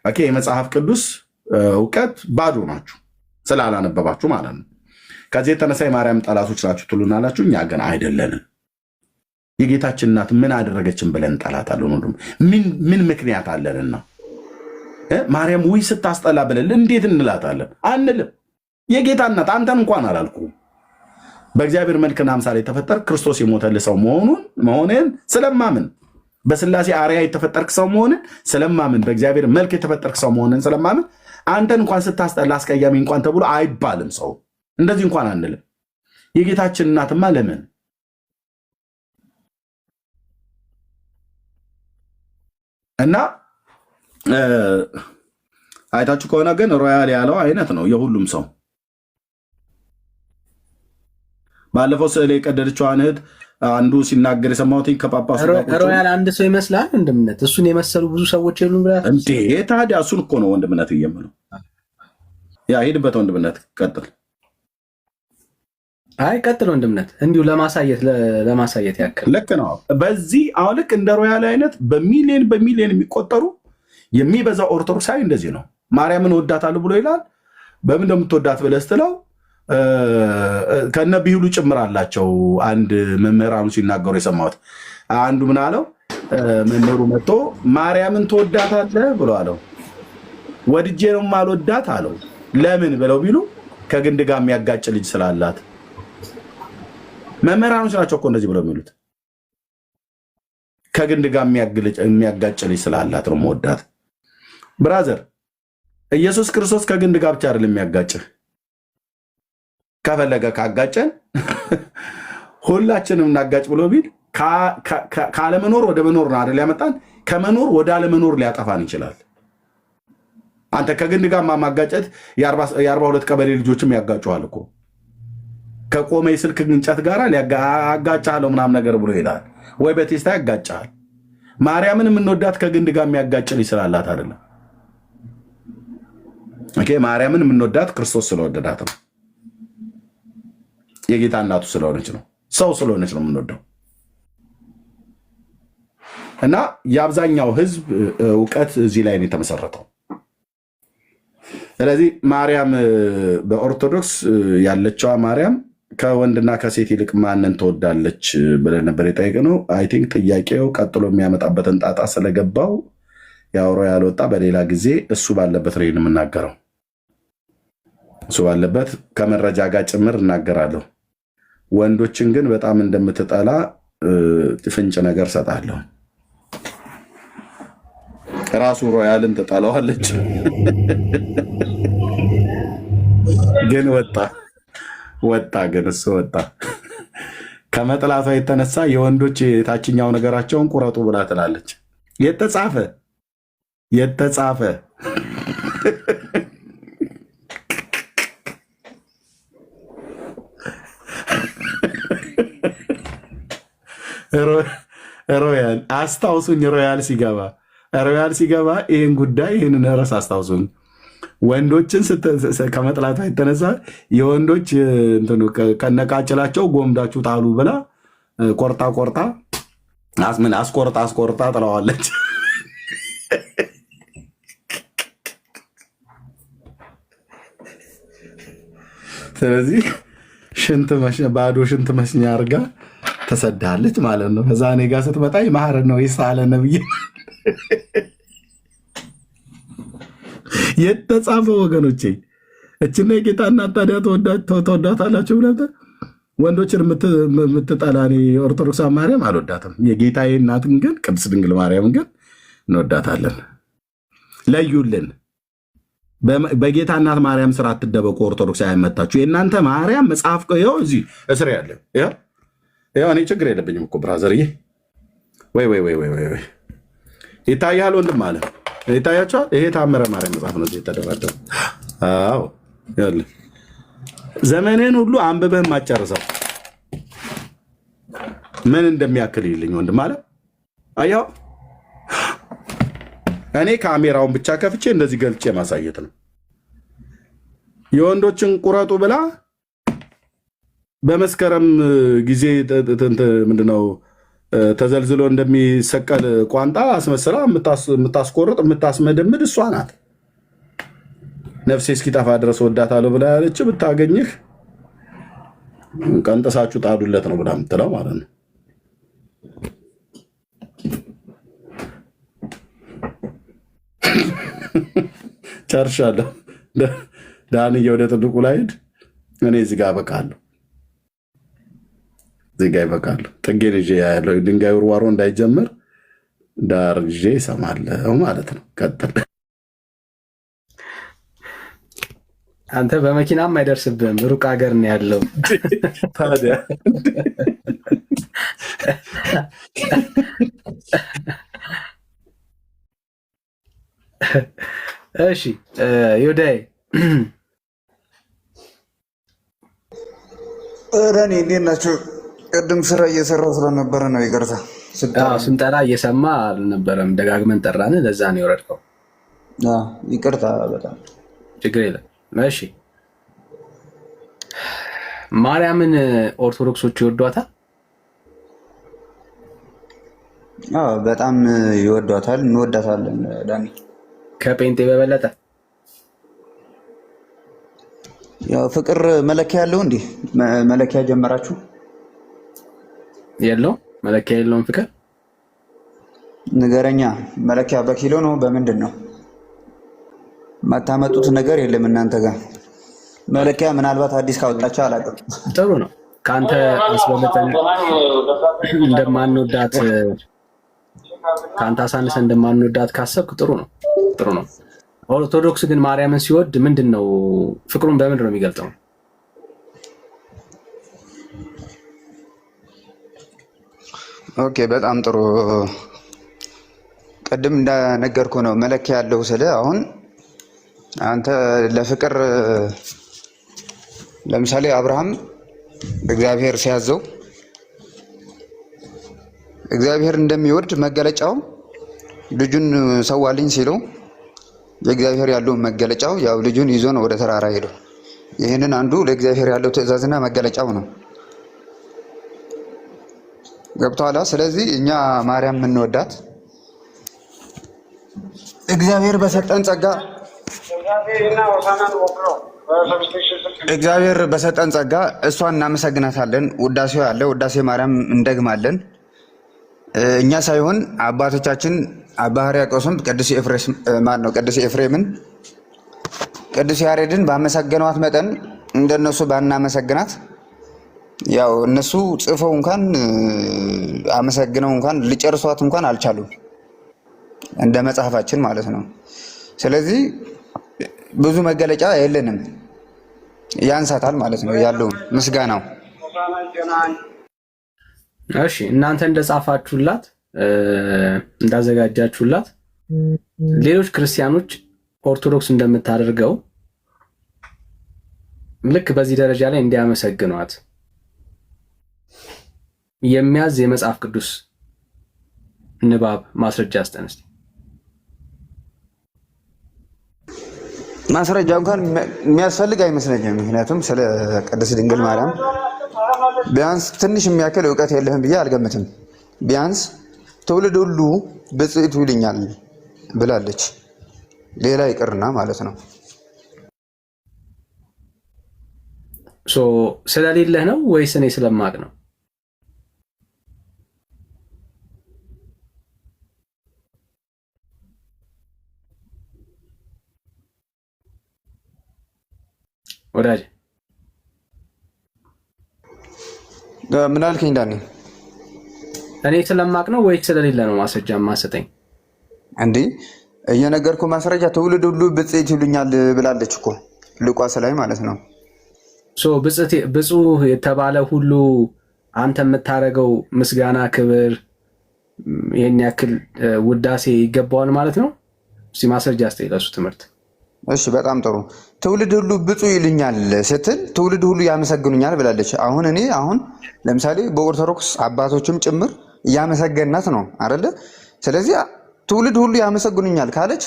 ኦኬ፣ የመጽሐፍ ቅዱስ እውቀት ባዶ ናችሁ ስላላነበባችሁ ማለት ነው። ከዚህ የተነሳ የማርያም ጠላቶች ናችሁ ትሉናላችሁ። እኛ ግን አይደለንም። የጌታችን እናት ምን አደረገችን ብለን እንጠላታለን? ምን ምክንያት አለንና? ማርያም ውይ ስታስጠላ ብለን እንዴት እንላታለን? አንልም። የጌታ እናት አንተን እንኳን አላልኩም። በእግዚአብሔር መልክና አምሳል የተፈጠር ክርስቶስ የሞተልህ ሰው መሆንን ስለማምን፣ በስላሴ አርያ የተፈጠርክ ሰው መሆንን ስለማምን፣ በእግዚአብሔር መልክ የተፈጠርክ ሰው መሆንን ስለማምን አንተን እንኳን ስታስጠላ አስቀያሚ እንኳን ተብሎ አይባልም። ሰው እንደዚህ እንኳን አንልም። የጌታችን እናትማ ለምን እና አይታችሁ ከሆነ ግን ሮያል ያለው አይነት ነው የሁሉም ሰው። ባለፈው ስዕል የቀደደችዋን እህት አንዱ ሲናገር የሰማሁት ከጳጳሱ ሮያል አንድ ሰው ይመስላል ወንድምነት። እሱን የመሰሉ ብዙ ሰዎች የሉም ብላ እንዴ? ታዲያ እሱን እኮ ነው ወንድምነት እየምለው። ያ ሄድበት ወንድምነት ቀጥል። አይ ቀጥል ወንድምነት፣ እንዲሁ ለማሳየት ያክል ልክ ነው። በዚህ አሁን ልክ እንደ ሮያል አይነት በሚሊዮን የሚቆጠሩ የሚበዛ ኦርቶዶክሳዊ እንደዚህ ነው። ማርያምን ወዳታለሁ ብሎ ይላል። በምን እንደምትወዳት ብለህ ስትለው ከነ ቢሁሉ ጭምር አላቸው። አንድ መምህራኑ ሲናገሩ የሰማሁት አንዱ ምን አለው? መምህሩ መጥቶ ማርያምን ትወዳታለህ ብሎ አለው። ወድጄ ነው ማልወዳት አለው። ለምን ብለው ቢሉ ከግንድ ጋር የሚያጋጭ ልጅ ስላላት። መምህራኖች ናቸው እኮ እንደዚህ ብለው የሚሉት። ከግንድ ጋር የሚያጋጭ ልጅ ስላላት ነው መወዳት። ብራዘር ኢየሱስ ክርስቶስ ከግንድ ጋር ብቻ አይደለም የሚያጋጭህ። ከፈለገ ካጋጨን ሁላችንም እናጋጭ ብሎ ቢል ካለመኖር ወደ መኖር ነው አይደል ያመጣን። ከመኖር ወደ አለመኖር ሊያጠፋን ይችላል። አንተ ከግንድ ጋር ማጋጨት የ42 ቀበሌ ልጆችም ያጋጩሃል እኮ። ከቆመ የስልክ እንጨት ጋር ሊያጋጫለው ምናምን ነገር ብሎ ይላል። ወይ በቴስታ ያጋጫል። ማርያምን የምንወዳት ከግንድ ጋር የሚያጋጭል ይስላላት አይደለም። ኦኬ፣ ማርያምን የምንወዳት ክርስቶስ ስለወደዳት ነው። የጌታ እናቱ ስለሆነች ነው። ሰው ስለሆነች ነው የምንወደው። እና የአብዛኛው ሕዝብ እውቀት እዚህ ላይ ነው የተመሰረተው። ስለዚህ ማርያም በኦርቶዶክስ ያለችዋ ማርያም ከወንድና ከሴት ይልቅ ማንን ትወዳለች ብለን ነበር የጠየቅነው። አይ ቲንክ ጥያቄው ቀጥሎ የሚያመጣበትን ጣጣ ስለገባው ያውሮ ያልወጣ በሌላ ጊዜ እሱ ባለበት ነው የምናገረው። እሱ ባለበት ከመረጃ ጋር ጭምር እናገራለሁ። ወንዶችን ግን በጣም እንደምትጠላ ፍንጭ ነገር ሰጣለሁ። ራሱ ሮያልን ትጠላዋለች። ግን ወጣ ግን እሱ ወጣ። ከመጥላቷ የተነሳ የወንዶች የታችኛው ነገራቸውን ቁረጡ ብላ ትላለች። የተጻፈ ሮያል አስታውሱኝ። ሮያል ሲገባ ይህን ጉዳይ ይህንን ርዕስ አስታውሱኝ። ወንዶችን ከመጥላቷ የተነሳ የወንዶች ከነቃጭላቸው ጎምዳችሁ ጣሉ ብላ ቆርጣ አስቆርጣ ጥለዋለች። ስለዚህ ባዶ ሽንት መሽኛ አድርጋ ተሰዳለች ማለት ነው። ከዛ እኔ ጋር ስትመጣ ማህረድ ነው ይሳለ ነብይ የተጻፈ ወገኖቼ፣ እችና የጌታ እናት ታዲያ ተወዳታላችሁ ብለህ ወንዶችን የምትጠላ እኔ ኦርቶዶክስ ማርያም አልወዳትም። የጌታዬ እናትን ግን ቅድስት ድንግል ማርያምን ግን እንወዳታለን። ለዩልን። በጌታ እናት ማርያም ስራ አትደበቁ። ኦርቶዶክስ አይመታችሁ። የእናንተ ማርያም መጽሐፍ ይኸው እዚህ እስር ያለ ይኸው እኔ ችግር የለብኝም እኮ ብራዘርዬ። ወይ ይታያል ወንድም አለ ይታያቸዋል። ይሄ ታምረ ማርያም መጽሐፍ ነው የተደረደው። አዎ ያለ ዘመንን ሁሉ አንብበህ ማጨርሰው ምን እንደሚያክል ይልኝ ወንድም አለ። አያው እኔ ካሜራውን ብቻ ከፍቼ እንደዚህ ገልጬ ማሳየት ነው። የወንዶችን ቁረጡ ብላ በመስከረም ጊዜ ምንድነው ተዘልዝሎ እንደሚሰቀል ቋንጣ አስመስላ የምታስቆርጥ የምታስመደምድ እሷ ናት። ነፍሴ እስኪጠፋ ድረስ ወዳታለሁ ብላ ያለች ብታገኝህ ቀንጥሳችሁ ጣዱለት ነው ብላ የምትለው ማለት ነው። ጨርሻለሁ። ዳንዬ ወደ ጥልቁ ላይ ሂድ። እኔ እዚህ ጋር እበቃለሁ። እዚህ ጋር ይበቃለሁ። ጥጌን ይዤ ያለው ድንጋይ ውርዋሮ እንዳይጀምር ዳር ይዤ እሰማለሁ ማለት ነው። ቀጥል። አንተ በመኪናም አይደርስብህም፣ ሩቅ ሀገር ነው ያለው። ታዲያ እሺ ዮዳይ ረኔ እንዴት ናቸው? ቅድም ስራ እየሰራው ስለነበረ ነው ይቅርታ። ስንጠራ እየሰማ አልነበረም፣ ደጋግመን ጠራን፣ ለዛ ነው የወረድከው። ይቅርታ በጣም ችግር የለም። እሺ ማርያምን ኦርቶዶክሶች ይወዷታል? በጣም ይወዷታል፣ እንወዳታለን። ዳኒ ከጴንጤ በበለጠ ያው ፍቅር መለኪያ ያለው እንዴ? መለኪያ ጀመራችሁ? የለው መለኪያ የለውም ፍቅር። ንገረኛ። መለኪያ በኪሎ ነው በምንድን ነው? ማታመጡት ነገር የለም እናንተ ጋር። መለኪያ ምናልባት አዲስ ካወጣችሁ አላውቅም። ጥሩ ነው። ከአንተ አስበልጠን እንደማንወዳት ከአንተ አሳንሰን እንደማንወዳት ካሰብክ ጥሩ ነው፣ ጥሩ ነው። ኦርቶዶክስ ግን ማርያምን ሲወድ ምንድን ነው ፍቅሩን በምንድን ነው የሚገልጠው? ኦኬ በጣም ጥሩ። ቅድም እንደነገርኩ ነው መለኪያ ያለው ስለ አሁን አንተ ለፍቅር ለምሳሌ አብርሃም እግዚአብሔር ሲያዘው እግዚአብሔር እንደሚወድ መገለጫው ልጁን ሰዋልኝ ሲለው ለእግዚአብሔር ያለው መገለጫው ያው ልጁን ይዞ ነው ወደ ተራራ ሄደው። ይህንን አንዱ ለእግዚአብሔር ያለው ትእዛዝና መገለጫው ነው። ገብቶሃል? ስለዚህ እኛ ማርያም የምንወዳት እግዚአብሔር በሰጠን ጸጋ እሷን እናመሰግናታለን። ውዳሴው ያለ ውዳሴ ማርያም እንደግማለን። እኛ ሳይሆን አባቶቻችን አባ ሕርያቆስም ቅዱስ ኤፍሬምን ቅዱስ ያሬድን ባመሰገኗት መጠን እንደነሱ ባናመሰግናት ያው እነሱ ጽፈው እንኳን አመሰግነው እንኳን ሊጨርሷት እንኳን አልቻሉም፣ እንደ መጽሐፋችን ማለት ነው። ስለዚህ ብዙ መገለጫ የለንም፣ ያንሳታል ማለት ነው ያለው ምስጋናው። እሺ እናንተ እንደጻፋችሁላት እንዳዘጋጃችሁላት ሌሎች ክርስቲያኖች ኦርቶዶክስ እንደምታደርገው ልክ በዚህ ደረጃ ላይ እንዲያመሰግኗት የሚያዝ የመጽሐፍ ቅዱስ ንባብ ማስረጃ አስጠን እስቲ። ማስረጃ እንኳን የሚያስፈልግ አይመስለኝም። ምክንያቱም ስለ ቅድስት ድንግል ማርያም ቢያንስ ትንሽ የሚያክል እውቀት የለህም ብዬ አልገምትም። ቢያንስ ትውልድ ሁሉ ብጽዕቱ ይልኛል ብላለች። ሌላ ይቅርና ማለት ነው። ስለሌለህ ነው ወይስ እኔ ስለማቅ ነው? ወዳጅ ምን አልከኝ ዳኒ? እኔ ስለማቅ ነው ወይስ ስለሌለ ነው ማስረጃ ማሰጠኝ? እንዴ እየነገርኩህ ማስረጃ ትውልድ ሁሉ ብፅዕት ይሉኛል ብላለች እኮ ሉቃስ ላይ ማለት ነው። ብፁዕ የተባለ ሁሉ አንተ የምታደርገው ምስጋና፣ ክብር፣ ይህን ያክል ውዳሴ ይገባዋል ማለት ነው። እስኪ ማስረጃ አስጠኝ ለእሱ ትምህርት። እሺ በጣም ጥሩ። ትውልድ ሁሉ ብፁዕ ይሉኛል ስትል ትውልድ ሁሉ ያመሰግኑኛል ብላለች። አሁን ለምሳሌ በኦርቶዶክስ አባቶችም ጭምር እያመሰገናት ነው አይደለ? ስለዚህ ትውልድ ሁሉ ያመሰግኑኛል ካለች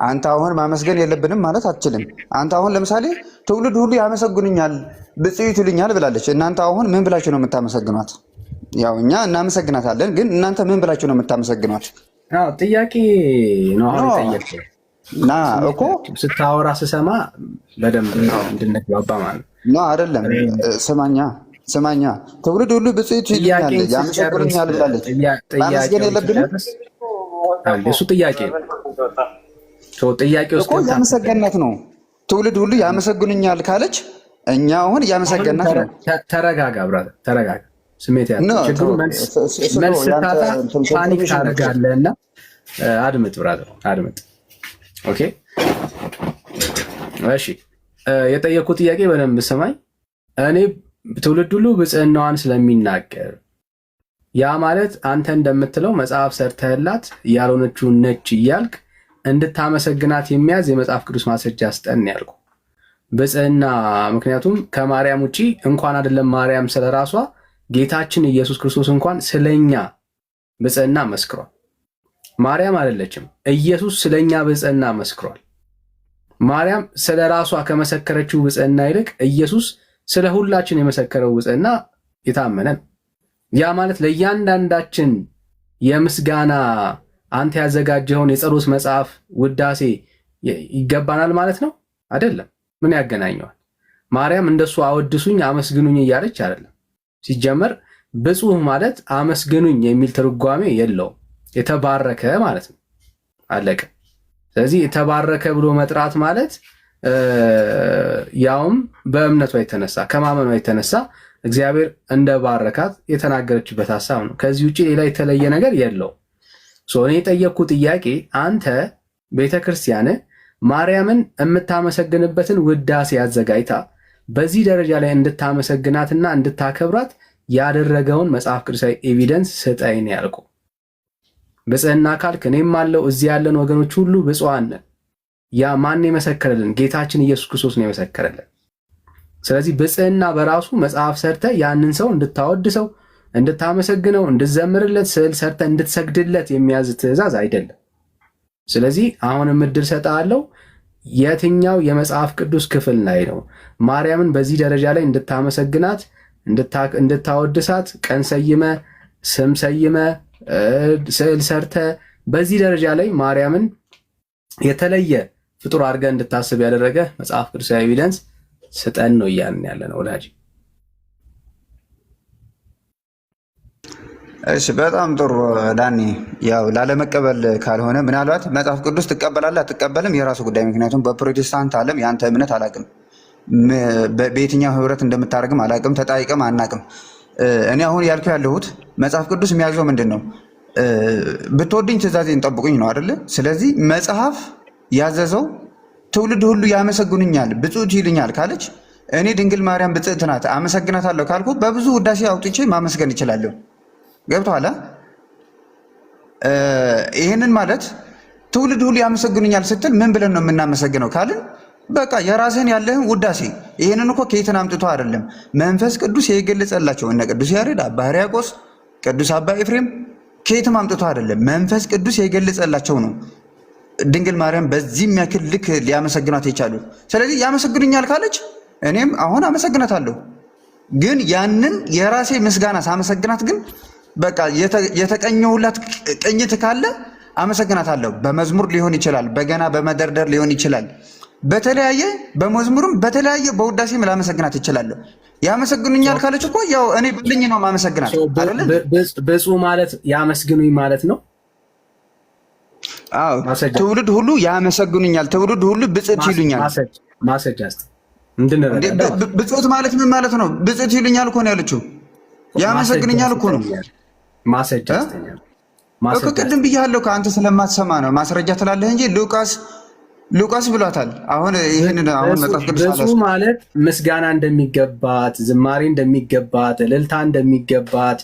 አንተ አሁን ማመስገን የለብንም ማለት አትችልም። አንተ አሁን ለምሳሌ ትውልድ ሁሉ ያመሰግኑኛል ብፅዕት ይሉኛል ብላለች። እናንተ አሁን ምን ብላችሁ ነው የምታመሰግኗት? ያው እኛ እናመሰግናታለን፣ ግን እናንተ ምን ብላችሁ ነው የምታመሰግኗት? ጥያቄ ነው አሁን ጠየቅኩህ እና እኮ ስታወራ ስሰማ በደንብ እንድንግባባ ማለት ነው። አይደለም ስማኛ ትውልድ ሁሉ ብፅዕት ይሉኛል ያመሰግኑኛል ብላለች። ማመስገን የለብንም? እሱ ጥያቄ ነው። ጥያቄ ውስጥ ያመሰገናት ነው። ትውልድ ሁሉ ያመሰግኑኛል ካለች እኛ አሁን እያመሰገናት ነው። ተረጋጋ ብራዘር፣ ተረጋጋ። ስሜት ያለ ችግሩ መልስ ስታጣ ፓኒክ ታደርጋለህ እና አድምጥ ብራዘር፣ አድምጥ። ኦኬ እሺ፣ የጠየኩት ጥያቄ በደንብ ስማኝ። እኔ ትውልድ ሁሉ ብፅዕናዋን ስለሚናገር ያ ማለት አንተ እንደምትለው መጽሐፍ ሰርተህላት ያልሆነችውን ነች እያልክ እንድታመሰግናት የሚያዝ የመጽሐፍ ቅዱስ ማስረጃ ስጠን ያልኩ ብፅዕና። ምክንያቱም ከማርያም ውጪ እንኳን አይደለም ማርያም ስለራሷ ጌታችን ኢየሱስ ክርስቶስ እንኳን ስለኛ ብፅዕና መስክሯል። ማርያም አይደለችም፣ ኢየሱስ ስለኛ ብፅዕና መስክሯል። ማርያም ስለራሷ ከመሰከረችው ብፅዕና ይልቅ ኢየሱስ ስለ ሁላችን የመሰከረው ብፅዕና የታመነ ነው። ያ ማለት ለእያንዳንዳችን የምስጋና አንተ ያዘጋጀውን የጸሎት መጽሐፍ ውዳሴ ይገባናል ማለት ነው? አይደለም። ምን ያገናኘዋል? ማርያም እንደሱ አወድሱኝ አመስግኑኝ እያለች አይደለም። ሲጀመር ብፁዕ ማለት አመስግኑኝ የሚል ትርጓሜ የለውም። የተባረከ ማለት ነው። አለቀ። ስለዚህ የተባረከ ብሎ መጥራት ማለት ያውም በእምነቷ የተነሳ ከማመኗ የተነሳ እግዚአብሔር እንደባረካት የተናገረችበት ሀሳብ ነው። ከዚህ ውጭ ሌላ የተለየ ነገር የለውም። እኔ የጠየቅኩ ጥያቄ አንተ ቤተክርስቲያን ማርያምን የምታመሰግንበትን ውዳሴ አዘጋጅታ በዚህ ደረጃ ላይ እንድታመሰግናትና እንድታከብራት ያደረገውን መጽሐፍ ቅዱሳዊ ኤቪደንስ ስጠኝ ነው ያልኩ። ብፅዕና ካልክ እኔም አለው እዚህ ያለን ወገኖች ሁሉ ብፁዓን ነን። ያ ማን የመሰከረልን? ጌታችን ኢየሱስ ክርስቶስ ነው የመሰከረልን። ስለዚህ ብፅዕና በራሱ መጽሐፍ ሰርተ ያንን ሰው እንድታወድሰው፣ እንድታመሰግነው፣ እንድትዘምርለት፣ ስዕል ሰርተ እንድትሰግድለት የሚያዝ ትእዛዝ አይደለም። ስለዚህ አሁንም እድል ሰጥሃለሁ። የትኛው የመጽሐፍ ቅዱስ ክፍል ላይ ነው ማርያምን በዚህ ደረጃ ላይ እንድታመሰግናት፣ እንድታወድሳት፣ ቀን ሰይመ፣ ስም ሰይመ፣ ስዕል ሰርተ በዚህ ደረጃ ላይ ማርያምን የተለየ ፍጡር አድርገህ እንድታስብ ያደረገ መጽሐፍ ቅዱሳዊ ኤቪደንስ ስጠን ነው እያልን ያለ ነው ወዳጅ። እሺ በጣም ጥሩ ዳኒ። ያው ላለመቀበል ካልሆነ ምናልባት መጽሐፍ ቅዱስ ትቀበላለህ አትቀበልም የራሱ ጉዳይ። ምክንያቱም በፕሮቴስታንት ዓለም የአንተ እምነት አላቅም፣ በየትኛው ህብረት እንደምታደርግም አላቅም፣ ተጣይቀም አናቅም። እኔ አሁን ያልኩ ያለሁት መጽሐፍ ቅዱስ የሚያዘው ምንድን ነው? ብትወድኝ ትእዛዜን ጠብቁኝ ነው አይደለ? ስለዚህ መጽሐፍ ያዘዘው ትውልድ ሁሉ ያመሰግኑኛል ብፅዕት ይሉኛል ካለች እኔ ድንግል ማርያም ብፅዕት ናት አመሰግናታለሁ ካልኩ በብዙ ውዳሴ አውጥቼ ማመስገን እችላለሁ። ገብቶሃል? ይህንን ማለት ትውልድ ሁሉ ያመሰግኑኛል ስትል ምን ብለን ነው የምናመሰግነው ካልን በቃ የራስህን ያለህን ውዳሴ። ይህንን እኮ ከየትን አምጥቶ አይደለም፣ መንፈስ ቅዱስ የገለጸላቸው እነ ቅዱስ ያሬድ፣ አባ ሕርያቆስ፣ ቅዱስ አባ ኤፍሬም ከየትም አምጥቶ አይደለም፣ መንፈስ ቅዱስ የገለጸላቸው ነው ድንግል ማርያም በዚህ የሚያክል ልክ ሊያመሰግኗት የቻሉ። ስለዚህ ያመሰግኑኛል ካለች እኔም አሁን አመሰግናታለሁ። ግን ያንን የራሴ ምስጋና ሳመሰግናት ግን በቃ የተቀኘሁላት ቅኝት ካለ አመሰግናታለሁ። በመዝሙር ሊሆን ይችላል፣ በገና በመደርደር ሊሆን ይችላል፣ በተለያየ በመዝሙርም በተለያየ በውዳሴም ላመሰግናት ይችላለሁ። ያመሰግኑኛል ካለች እኮ ያው እኔ ብልኝ ነው ማመሰግናት አይደል? ብፁዕ ማለት ያመስግኑኝ ማለት ነው። አዎ ትውልድ ሁሉ ያመሰግኑኛል፣ ትውልድ ሁሉ ብፅዕት ይሉኛል። ማሰጃ ብፅዕት ማለት ምን ማለት ነው? ብፅዕት ይሉኛል እኮ ነው ያለችው። ያመሰግንኛል እኮ ነው ማስረጃ አስተኛል እኮ ቅድም ብያለሁ። ከአንተ ስለማትሰማ ነው ማስረጃ ትላለህ እንጂ ሉቃስ ብሏታል። አሁን ይህንን አሁን መጽሐፍ ቅዱስ ብፁዕ ማለት ምስጋና እንደሚገባት፣ ዝማሬ እንደሚገባት፣ እልልታ እንደሚገባት፣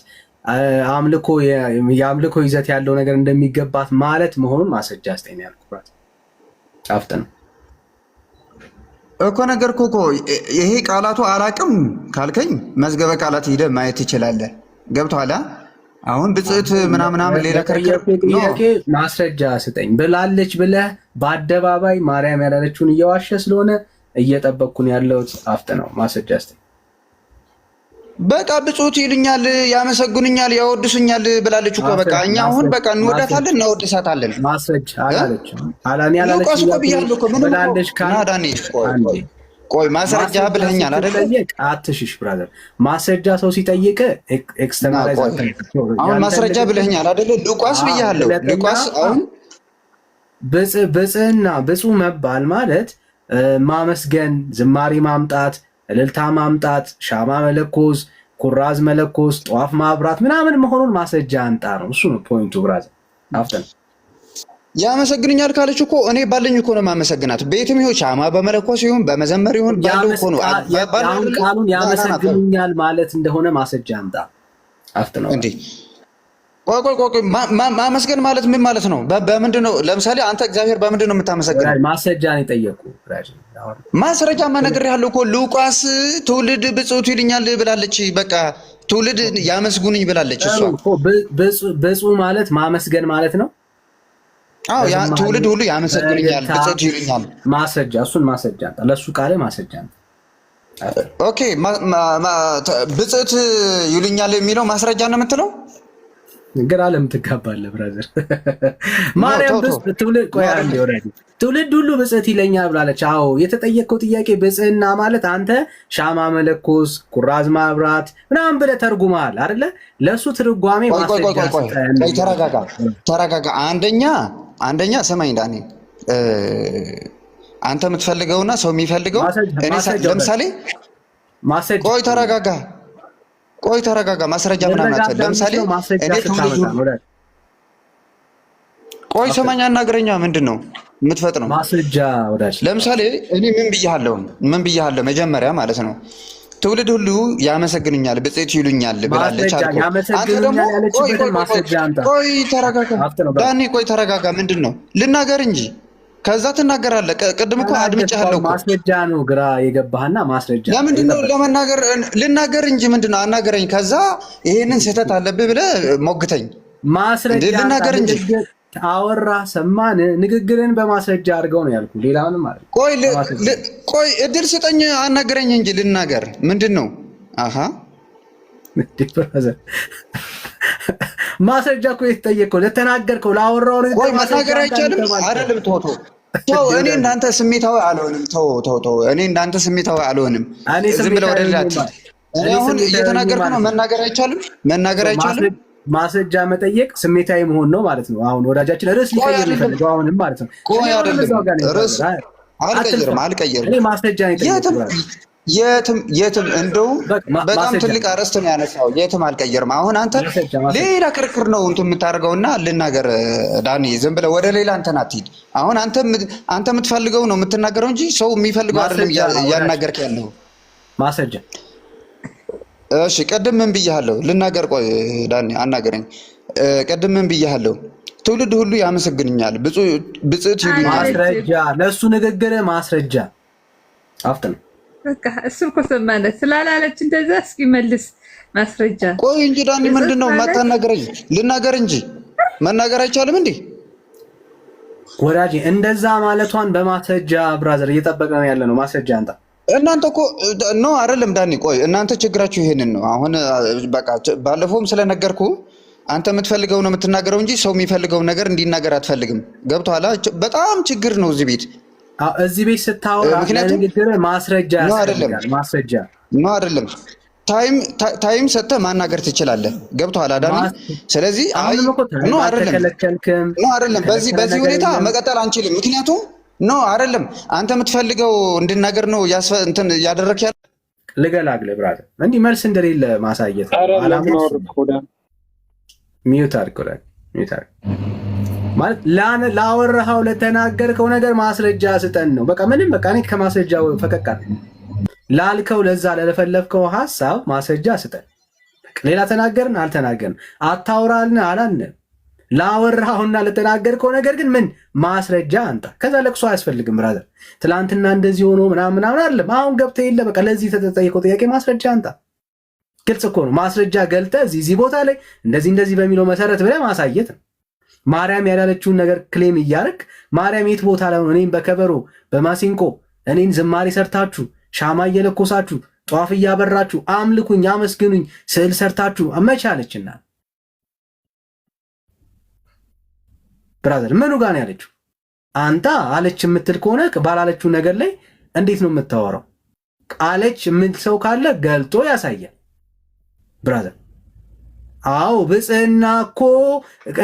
የአምልኮ ይዘት ያለው ነገር እንደሚገባት ማለት መሆኑን ማስረጃ አስተኛ ያልኩት ጫፍጥ ነው እኮ ነገር እኮ ይሄ ቃላቱ አላቅም ካልከኝ መዝገበ ቃላት ሂደህ ማየት ትችላለህ። ገብቶሃል? አሁን ብጽዕት ምናምን ሌላ ክርክር ማስረጃ ስጠኝ ብላለች ብለህ በአደባባይ ማርያም ያላለችውን እየዋሸ ስለሆነ እየጠበቅኩን ያለሁት አፍጥ ነው። ማስረጃ ስጠኝ። በቃ ብጽዕት ይሉኛል፣ ያመሰግኑኛል፣ ያወድሱኛል ብላለች እኮ በቃ እኛ አሁን በቃ እንወዳታለን፣ እናወድሳታለን። ማስረጃ አላለችም። ሉቃስ እኮ ብያለሁ እኮ ብላለች። ቆይ ማስረጃ ብለኸኛል አይደለ? አትሽሽ ብራዘር። ማስረጃ ሰው ሲጠይቅ ኤክስተርናላይዝ አሁን ማስረጃ ብለኸኛል አይደለ? ሉቃስ ብያለሁ። ሉቃስ አሁን ብፁዕ መባል ማለት ማመስገን፣ ዝማሬ ማምጣት፣ እልልታ ማምጣት፣ ሻማ መለኮስ፣ ኩራዝ መለኮስ፣ ጧፍ ማብራት ምናምን መሆኑን ማስረጃ አንጣ ነው። እሱ ነው ፖይንቱ ብራዘር። አፍተን ያመሰግንኛል ካለች እኮ እኔ ባለኝ እኮ ነው ማመሰግናት። ቤትም ይሁን ሻማ በመለኮስ ይሁን በመዘመር ይሁን ባለው እኮ ነው። አሁን ቃሉን ያመሰግንኛል ማለት እንደሆነ ማስረጃ አንጣ። አፍጥ ነው እንዴ? ቆይ ማመስገን ማለት ምን ማለት ነው? በምንድን ነው? ለምሳሌ አንተ እግዚአብሔር በምንድን ነው የምታመሰግነው? ማስረጃ ነው የጠየቁ። ማስረጃ መነገር ያለው እኮ ሉቃስ ትውልድ ብጽዕት ይሉኛል ብላለች። በቃ ትውልድ ያመስጉንኝ ብላለች እሷ። ብፁዕ ማለት ማመስገን ማለት ነው። አዎ ያ ትውልድ ሁሉ ያመሰግንኛል፣ ብጽዕት ይሉኛል። ማስረጃ እሱን ማስረጃ ለሱ ቃል ማስረጃ ነው። ኦኬ ብጽዕት ይሉኛል የሚለው ማስረጃ ነው የምትለው? ግራ ለምን ትጋባለህ ብራዘር? ማርያም ትውልድ ሁሉ ብጽዕት ይለኛል ብላለች። አዎ የተጠየቀው ጥያቄ ብጽዕና ማለት አንተ ሻማ መለኮስ፣ ኩራዝ ማብራት ምናምን ብለህ ተርጉመሃል አይደለ? ለሱ ትርጓሜ ማስረጃ። ተረጋጋ። አንደኛ ሰማኝ ዳኔ፣ አንተ የምትፈልገውና ሰው የሚፈልገው ለምሳሌ ቆይ ተረጋጋ። ማስረጃ ምናምን አትበል። ለምሳሌ እኔ ቆይ ሰማኝ፣ አናግረኛ። ምንድን ነው የምትፈጥነው? ማስረጃ ወዳጅ። ለምሳሌ እኔ ምን ብያለሁ? መጀመሪያ ማለት ነው ትውልድ ሁሉ ያመሰግኑኛል፣ ብጽዕት ይሉኛል ብላለች አልኩ። አንተ ደግሞ ቆይ ተረጋጋ ዳኒ፣ ቆይ ተረጋጋ። ምንድን ነው ልናገር እንጂ ከዛ ትናገራለህ። ቅድም እኮ አድምጬሃለሁ እኮ። ማስረጃ ነው ግራ የገባህና ማስረጃ ለምንድን ነው ለመናገር ልናገር እንጂ ምንድን ነው አናገረኝ። ከዛ ይሄንን ስህተት አለብህ ብለህ ሞግተኝ። ማስረጃ ልናገር እንጂ አወራ ሰማን። ንግግርን በማስረጃ አድርገው ነው ያልኩ። ሌላ ምንም ማለት ቆይ እድል ስጠኝ፣ አናገረኝ እንጂ ልናገር። ምንድን ነው አሃ ማስረጃ እኮ የተጠየቀው ለተናገርከው ላወራው ነው። ቆይ መናገር አይቻልም አይደለም? ተው እኔ እንዳንተ ስሜታዊ አልሆንም። ተው እኔ እንዳንተ ስሜታዊ አልሆንም። ዝም ብለህ ወደ ሌላ እኔ አሁን እየተናገርኩ ነው። መናገር አይቻልም? ማስረጃ መጠየቅ ስሜታዊ መሆን ነው ማለት ነው። አሁን ወዳጃችን ርዕስ ሊቀይር ይፈልጋል አሁንም ማለት ነው። ቆይ አይደለም ርዕስ አልቀይርም። እኔ ማስረጃ ነው የትም እንደውም በጣም ትልቅ አርዕስት ነው ያነሳው። የትም አልቀየርም። አሁን አንተ ሌላ ክርክር ነው እንትን የምታደርገውና ልናገር ዳኒ፣ ዝም ብለህ ወደ ሌላ እንትን አትሂድ። አሁን አንተ የምትፈልገው ነው የምትናገረው እንጂ ሰው የሚፈልገው አይደለም እያናገርክ ያለው። ማስረጃ እሺ፣ ቅድም ምን ብያለሁ? ልናገር። ቆይ ዳኒ አናገረኝ። ቅድም ምን ብያለሁ? ትውልድ ሁሉ ያመሰግንኛል፣ ብጽዕት ይሉኛል። ማስረጃ ለእሱ ንግግር ማስረጃ አፍጥ ነው። በቃ እሱ እኮ ማለት ስላላለች እንደዛ እስኪ መልስ ማስረጃ። ቆይ እንጂ ዳኒ ምንድን ነው የማታናገረኝ? ልናገር እንጂ መናገር አይቻልም እንዴ? ወዳጄ እንደዛ ማለቷን በማስረጃ ብራዘር እየጠበቅን ነው ያለ ነው። ማስረጃ አንተ እናንተ እኮ ኖ አይደለም ዳኒ። ቆይ እናንተ ችግራችሁ ይሄንን ነው። አሁን በቃ ባለፈውም ስለነገርኩ አንተ የምትፈልገው ነው የምትናገረው እንጂ ሰው የሚፈልገው ነገር እንዲናገር አትፈልግም። ገብቶሃል? በጣም ችግር ነው እዚህ ቤት። እዚህ ቤት ስታወራ ለንግግር ማስረጃ ያስፈልጋል። ማስረጃ ነው አይደለም? ታይም ሰጥተህ ማናገር ትችላለህ። ገብቶሃል ዳኒ? ስለዚህ ነው አይደለም? በዚህ ሁኔታ መቀጠል አንችልም። ምክንያቱም ነው አይደለም? አንተ የምትፈልገው እንድናገር ነው እንትን ያደረክ ያለ ልገላግል ብራዘር። እንዲህ መልስ እንደሌለ ማሳየት ሚዩት አድርገው ማለት ላወራኸው ለተናገርከው ነገር ማስረጃ ስጠን ነው። በቃ ምንም በቃ እኔ ከማስረጃው ፈቀቅ ላልከው ለዛ ለለፈለፍከው ሐሳብ ማስረጃ ስጠን። ሌላ ተናገርን አልተናገርን አታውራልን አላልን። ላወራኸውና ለተናገርከው ነገር ግን ምን ማስረጃ አንተ። ከዛ ለቅሶ አያስፈልግም ብራዘር። ትላንትና እንደዚህ ሆኖ ምናምን አይደለም። አሁን ገብተህ የለ በቃ ለዚህ ተጠየቀው ጥያቄ ማስረጃ አንተ። ግልጽ እኮ ነው። ማስረጃ ገልጠህ እዚህ ቦታ ላይ እንደዚህ በሚለው መሰረት ብለህ ማሳየት ነው። ማርያም ያላለችውን ነገር ክሌም እያደረግ ማርያም የት ቦታ ላይ እኔን በከበሮ በማሲንቆ እኔን ዝማሬ ሰርታችሁ ሻማ እየለኮሳችሁ ጧፍ እያበራችሁ አምልኩኝ አመስግኑኝ ስዕል ሰርታችሁ አመቻለችና ብራዘር ምኑ ጋር ነው ያለችው? አንተ አለች የምትል ከሆነ ባላለችው ነገር ላይ እንዴት ነው የምታወራው? አለች የምል ሰው ካለ ገልጦ ያሳያል ብራዘር። አዎ ብጽዕና እኮ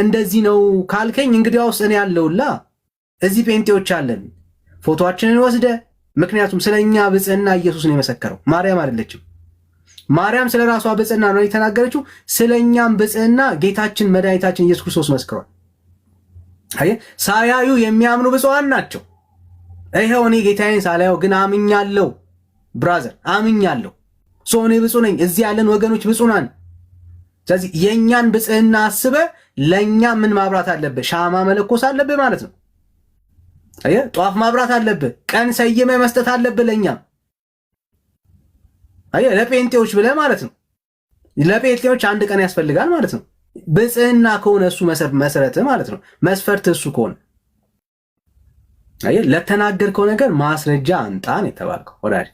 እንደዚህ ነው ካልከኝ እንግዲያውስ እኔ ያለውላ እዚህ ጴንጤዎች አለን ፎቶአችንን ወስደ። ምክንያቱም ስለኛ ብጽዕና ኢየሱስ ነው የመሰከረው፣ ማርያም አይደለችም። ማርያም ስለ ራሷ ብጽዕና ነው የተናገረችው። ስለኛም ብጽዕና ጌታችን መድኃኒታችን ኢየሱስ ክርስቶስ መስክሯል። ሳያዩ የሚያምኑ ብፁዓን ናቸው። ይኸው እኔ ጌታዬን ሳላየው ግን አምኛለሁ ብራዘር፣ አምኛለሁ። እኔ ብፁዕ ነኝ። እዚህ ያለን ወገኖች ብፁዕ ነን። ስለዚህ የእኛን ብጽዕና አስበ ለእኛ ምን ማብራት አለብህ? ሻማ መለኮስ አለብህ ማለት ነው። ጧፍ ማብራት አለብህ። ቀን ሰይመ መስጠት አለብህ ለእኛም ለጴንጤዎች ብለህ ማለት ነው። ለጴንጤዎች አንድ ቀን ያስፈልጋል ማለት ነው። ብጽዕና ከሆነ እሱ መሰረት ማለት ነው። መስፈርት እሱ ከሆነ ለተናገርከው ነገር ማስረጃ አንጣን የተባልከው ወዳጅ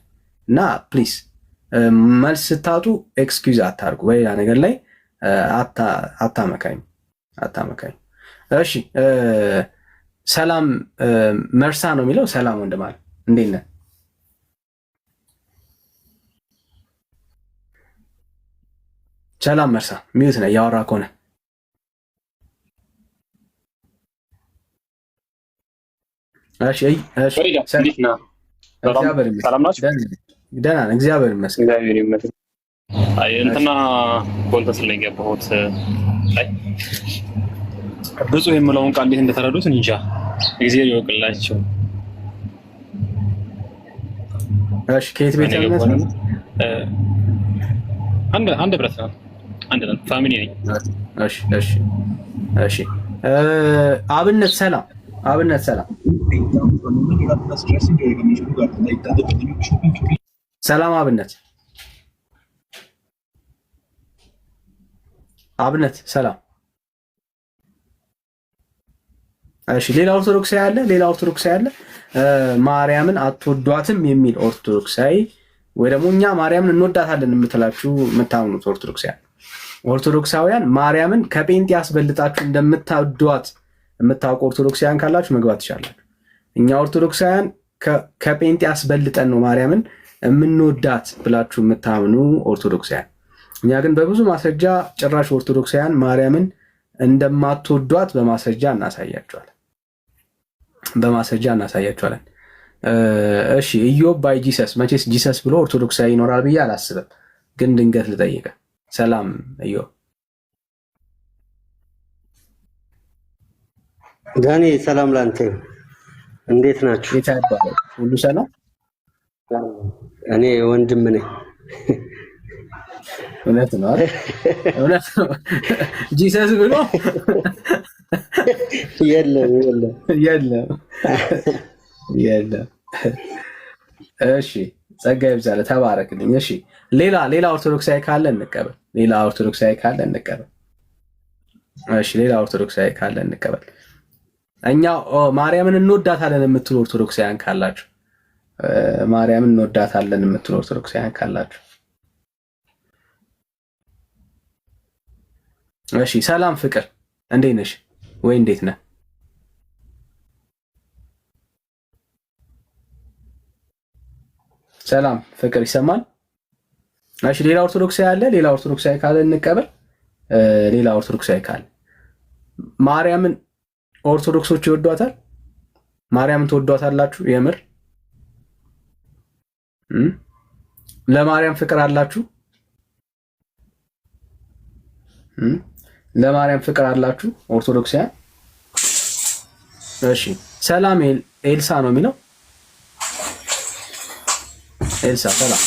እና ፕሊስ መልስ ስታጡ ኤክስኪውዝ አታርጉ። በሌላ ነገር ላይ አታመካኝ። እሺ ሰላም መርሳ ነው የሚለው። ሰላም ወንድም አለ እንዴት ነህ? ሰላም መርሳ ሚዩት ነህ እያወራ ከሆነ ደህና ነን እግዚአብሔር ይመስገን። እንትና ኮንተንት ላይ ገባሁት ላይ ብፁዕ የምለውን ቃል እንዴት እንደተረዱት እንጃ። እግዚአብሔር ይወቅላቸው። እሺ ከየት ቤት እምነት ነው? አንድ ብረት ነው። አንድ ነው። ፋሚሊ ነኝ። እሺ አብነት ሰላም። አብነት ሰላም። ሰላም አብነት ሰላም። እሺ ሌላ ኦርቶዶክሳዊ አለ። ማርያምን አትወዷትም የሚል ኦርቶዶክሳዊ ወይ ደግሞ እኛ ማርያምን እንወዳታለን የምትላችሁ የምታምኑት ኦርቶዶክሳውያን ማርያምን ከጴንጤ ያስበልጣችሁ እንደምታወዷት የምታውቁ ኦርቶዶክሳውያን ካላችሁ መግባት ትችላላችሁ። እኛ ኦርቶዶክሳውያን ከጴንጤ ያስበልጠን ነው ማርያምን የምንወዳት ብላችሁ የምታምኑ ኦርቶዶክሳውያን። እኛ ግን በብዙ ማስረጃ ጭራሽ ኦርቶዶክሳውያን ማርያምን እንደማትወዷት በማስረጃ እናሳያቸዋለን። እሺ ኢዮብ ባይ ጂሰስ። መቼስ ጂሰስ ብሎ ኦርቶዶክሳዊ ይኖራል ብዬ አላስብም፣ ግን ድንገት ልጠይቀ። ሰላም ኢዮብ። ዳኒ ሰላም ላንተ፣ እንዴት ናችሁ? ሁሉ ሰላም? እኔ ወንድም ነኝ። እውነት ነው ጂሰስ ብሎ የለም። እሺ ጸጋ ይብዛልህ፣ ተባረክልኝ። እሺ ሌላ ኦርቶዶክሳዊ ካለ እንቀበል። እሺ ሌላ ኦርቶዶክሳዊ ካለ እንቀበል። እኛ ማርያምን እንወዳታለን የምትሉ ኦርቶዶክሳውያን ካላችሁ እሺ ሰላም ፍቅር፣ እንዴት ነሽ? ወይ እንዴት ነህ? ሰላም ፍቅር ይሰማል? እሺ ሌላ ኦርቶዶክሳዊ ካለ እንቀበል። ሌላ ኦርቶዶክሳዊ ካለ ማርያምን ኦርቶዶክሶች ይወዷታል? ማርያምን ትወዷታላችሁ? የምር ለማርያም ፍቅር አላችሁ? ለማርያም ፍቅር አላችሁ ኦርቶዶክሳውያን? እሺ ሰላም ኤልሳ ነው የሚለው። ኤልሳ ሰላም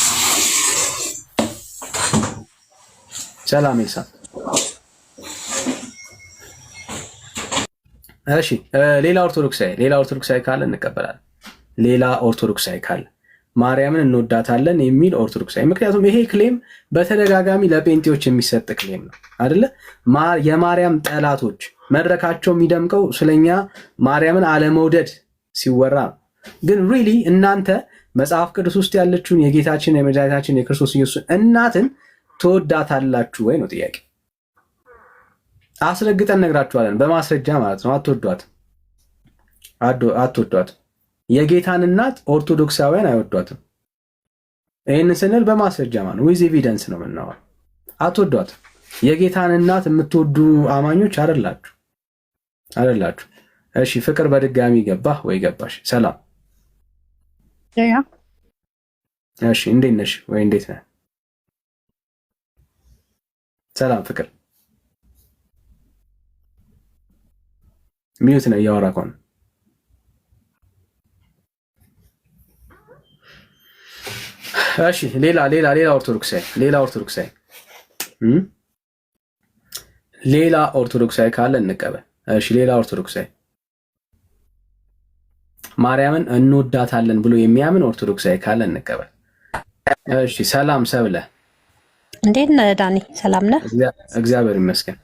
ሰላም ኤልሳ። እሺ ሌላ ኦርቶዶክሳዊ ካለ እንቀበላለን። ሌላ ኦርቶዶክሳዊ ካለ ማርያምን እንወዳታለን የሚል ኦርቶዶክሳዊ። ምክንያቱም ይሄ ክሌም በተደጋጋሚ ለጴንጤዎች የሚሰጥ ክሌም ነው አይደለ? የማርያም ጠላቶች መድረካቸው የሚደምቀው ስለኛ ማርያምን አለመውደድ ሲወራ ነው። ግን ሪሊ እናንተ መጽሐፍ ቅዱስ ውስጥ ያለችውን የጌታችን የመድኃኒታችን የክርስቶስ ኢየሱስ እናትን ትወዳታላችሁ ወይ ነው ጥያቄ። አስረግጠን ነግራችኋለን፣ በማስረጃ ማለት ነው። አትወዷትም። የጌታን እናት ኦርቶዶክሳውያን አይወዷትም። ይህንን ስንል በማስረጃ ማለት ነው፣ ዊዝ ኤቪደንስ ነው የምናወራው። አትወዷትም። የጌታን እናት የምትወዱ አማኞች አይደላችሁ። እሺ ፍቅር በድጋሚ ገባህ ወይ ገባሽ? ሰላም እሺ፣ እንዴት ነሽ ወይ እንዴት ነህ? ሰላም ፍቅር ሚዩት ነው እያወራ ከሆነ እሺ። ሌላ ኦርቶዶክሳዊ ካለ እንቀበል። እሺ ሌላ ኦርቶዶክሳዊ ማርያምን እንወዳታለን ብሎ የሚያምን ኦርቶዶክሳዊ ካለ እንቀበል። እሺ ሰላም ሰብለ፣ እንዴት ነህ ዳኒ? ሰላም ነህ? እግዚአብሔር ይመስገን።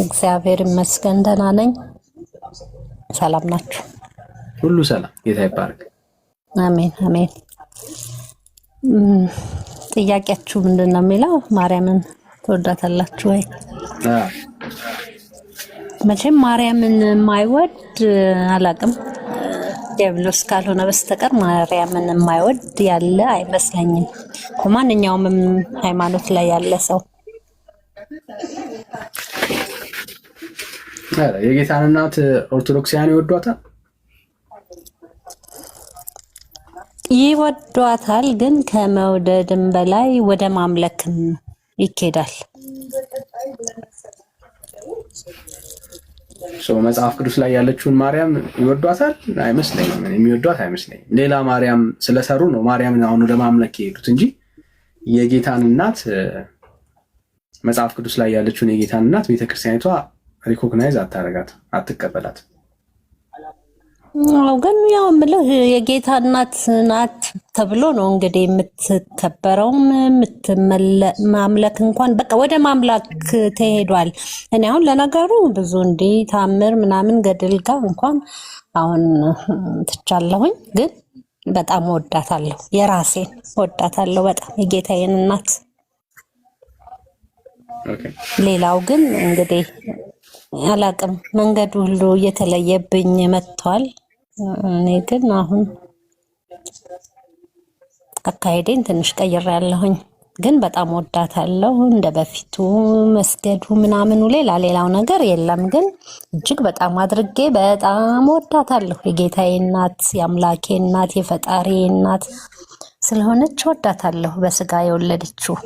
እግዚአብሔር ይመስገን ደህና ነኝ። ሰላም ናችሁ? ሁሉ ሰላም፣ ጌታ ይባረክ። አሜን አሜን። ጥያቄያችሁ ምንድን ነው የሚለው? ማርያምን ትወዳታላችሁ ወይ? መቼም ማርያምን የማይወድ አላውቅም፣ ዲያብሎስ ካልሆነ በስተቀር ማርያምን የማይወድ ያለ አይመስለኝም። በማንኛውም ሃይማኖት ላይ ያለ ሰው የጌታን እናት ኦርቶዶክሳውያን ይወዷታል። ይወዷታል፣ ግን ከመውደድም በላይ ወደ ማምለክም ይኬዳል። መጽሐፍ ቅዱስ ላይ ያለችውን ማርያም ይወዷታል አይመስለኝም። የሚወዷት አይመስለኝም። ሌላ ማርያም ስለሰሩ ነው ማርያምን አሁን ወደ ማምለክ የሄዱት እንጂ የጌታን እናት መጽሐፍ ቅዱስ ላይ ያለችውን የጌታን እናት ቤተክርስቲያኒቷ ሪኮግናይዝ አታረጋት፣ አትቀበላት። ግን ያው የምልህ የጌታ እናት ናት ተብሎ ነው እንግዲህ የምትከበረውም ማምለክ እንኳን በቃ ወደ ማምላክ ተሄዷል። እኔ አሁን ለነገሩ ብዙ እንዲህ ታምር ምናምን ገድል ጋር እንኳን አሁን ትቻለሁኝ፣ ግን በጣም ወዳታለሁ፣ የራሴን ወዳታለሁ በጣም የጌታዬን እናት። ሌላው ግን እንግዲህ አላቅም፣ መንገዱ ሁሉ እየተለየብኝ መጥቷል። እኔ ግን አሁን አካሄዴን ትንሽ ቀይሬያለሁኝ፣ ግን በጣም ወዳታለሁ። እንደ በፊቱ መስገዱ ምናምኑ ሌላው ነገር የለም፣ ግን እጅግ በጣም አድርጌ በጣም ወዳታለሁ። የጌታዬ እናት፣ የአምላኬ እናት፣ የፈጣሪ እናት ስለሆነች ወዳታለሁ፣ በስጋ የወለደችው።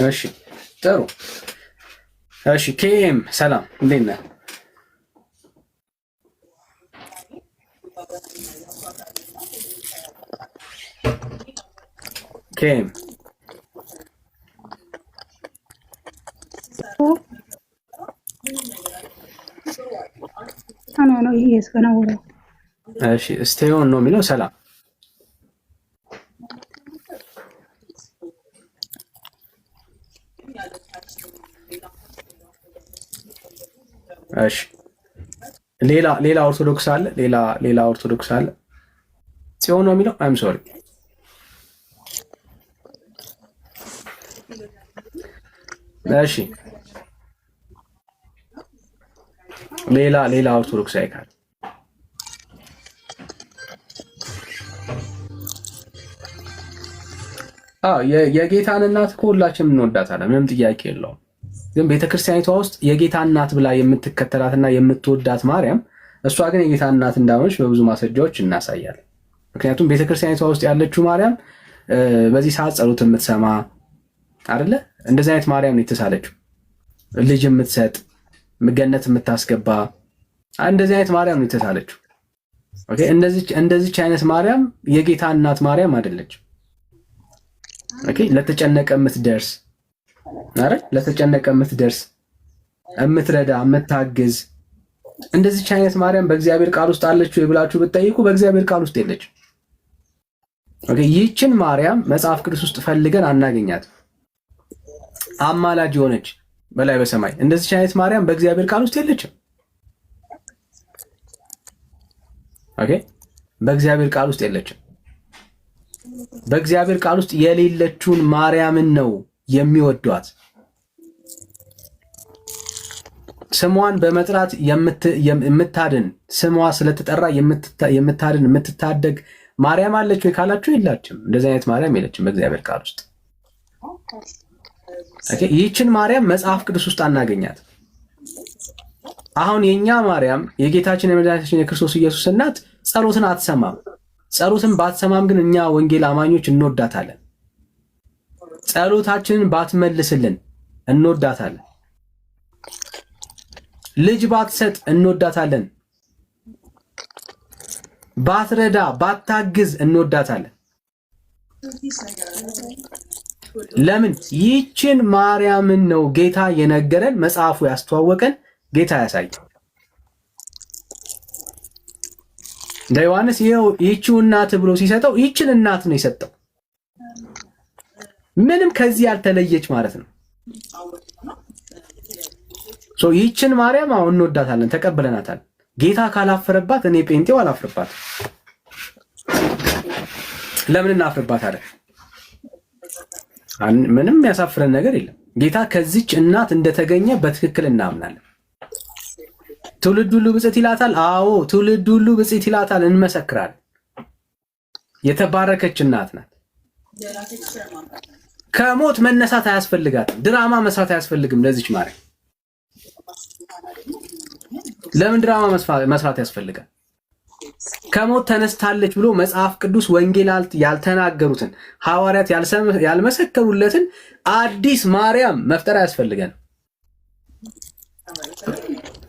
እሺ ጥሩ። እሺ ኬም ሰላም፣ እንዴት ነህ? ኬም እሺ ስቴዮን ነው የሚለው። ሰላም እሺ ሌላ ኦርቶዶክስ አለ። ሌላ ኦርቶዶክስ አለ። ጽዮን ነው የሚለው። አይም ሶሪ እሺ ሌላ ኦርቶዶክስ አይካል። የጌታን እናት ሁላችንም እንወዳታለን፣ ምንም ጥያቄ የለውም። ግን ቤተክርስቲያኒቷ ውስጥ የጌታ እናት ብላ የምትከተላትና የምትወዳት ማርያም፣ እሷ ግን የጌታ እናት እንዳልሆነች በብዙ ማስረጃዎች እናሳያለን። ምክንያቱም ቤተክርስቲያኒቷ ውስጥ ያለችው ማርያም በዚህ ሰዓት ጸሎት የምትሰማ አይደለ? እንደዚህ አይነት ማርያም ነው የተሳለችው። ልጅ የምትሰጥ ገነት የምታስገባ እንደዚህ አይነት ማርያም ነው የተሳለችው። ኦኬ፣ እንደዚች አይነት ማርያም የጌታ እናት ማርያም አይደለች። ኦኬ፣ ለተጨነቀ የምትደርስ አይደል? ለተጨነቀ የምትደርስ የምትረዳ የምታግዝ እንደዚች አይነት ማርያም በእግዚአብሔር ቃል ውስጥ አለች ወይ ብላችሁ ብትጠይቁ በእግዚአብሔር ቃል ውስጥ የለች። ኦኬ፣ ይህችን ማርያም መጽሐፍ ቅዱስ ውስጥ ፈልገን አናገኛት። አማላጅ የሆነች በላይ በሰማይ እንደዚች አይነት ማርያም በእግዚአብሔር ቃል ውስጥ የለችም። ኦኬ፣ በእግዚአብሔር ቃል ውስጥ የለችም። በእግዚአብሔር ቃል ውስጥ የሌለችውን ማርያምን ነው የሚወዷት። ስሟን በመጥራት የምታድን ስሟ ስለተጠራ የምታድን የምትታደግ ማርያም አለች ወይ ካላችሁ የላችም። እንደዚህ አይነት ማርያም የለችም በእግዚአብሔር ቃል ውስጥ። ኦኬ፣ ይህችን ማርያም መጽሐፍ ቅዱስ ውስጥ አናገኛት። አሁን የኛ ማርያም የጌታችን የመድኃኒታችን የክርስቶስ ኢየሱስ እናት ጸሎትን አትሰማም። ጸሎትን ባትሰማም ግን እኛ ወንጌል አማኞች እንወዳታለን። ጸሎታችንን ባትመልስልን እንወዳታለን። ልጅ ባትሰጥ እንወዳታለን። ባትረዳ ባታግዝ እንወዳታለን። ለምን? ይህችን ማርያምን ነው ጌታ የነገረን፣ መጽሐፉ ያስተዋወቀን፣ ጌታ ያሳይ። እንደ ዮሐንስ ይህችው እናት ብሎ ሲሰጠው ይህችን እናት ነው የሰጠው። ምንም ከዚህ ያልተለየች ማለት ነው። ይህችን ማርያም አሁን እንወዳታለን፣ ተቀብለናታል። ጌታ ካላፈረባት እኔ ጴንጤው አላፍርባት። ለምን እናፍርባታለን? ምንም ያሳፍረን ነገር የለም። ጌታ ከዚች እናት እንደተገኘ በትክክል እናምናለን። ትውልድ ሁሉ ብፅዕት ይላታል። አዎ ትውልድ ሁሉ ብፅዕት ይላታል፣ እንመሰክራለን። የተባረከች እናት ናት። ከሞት መነሳት አያስፈልጋትም። ድራማ መስራት አያስፈልግም ለዚች ማርያም። ለምን ድራማ መስራት ያስፈልጋል? ከሞት ተነስታለች ብሎ መጽሐፍ ቅዱስ ወንጌላት ያልተናገሩትን ሐዋርያት ያልመሰከሩለትን አዲስ ማርያም መፍጠር አያስፈልገን።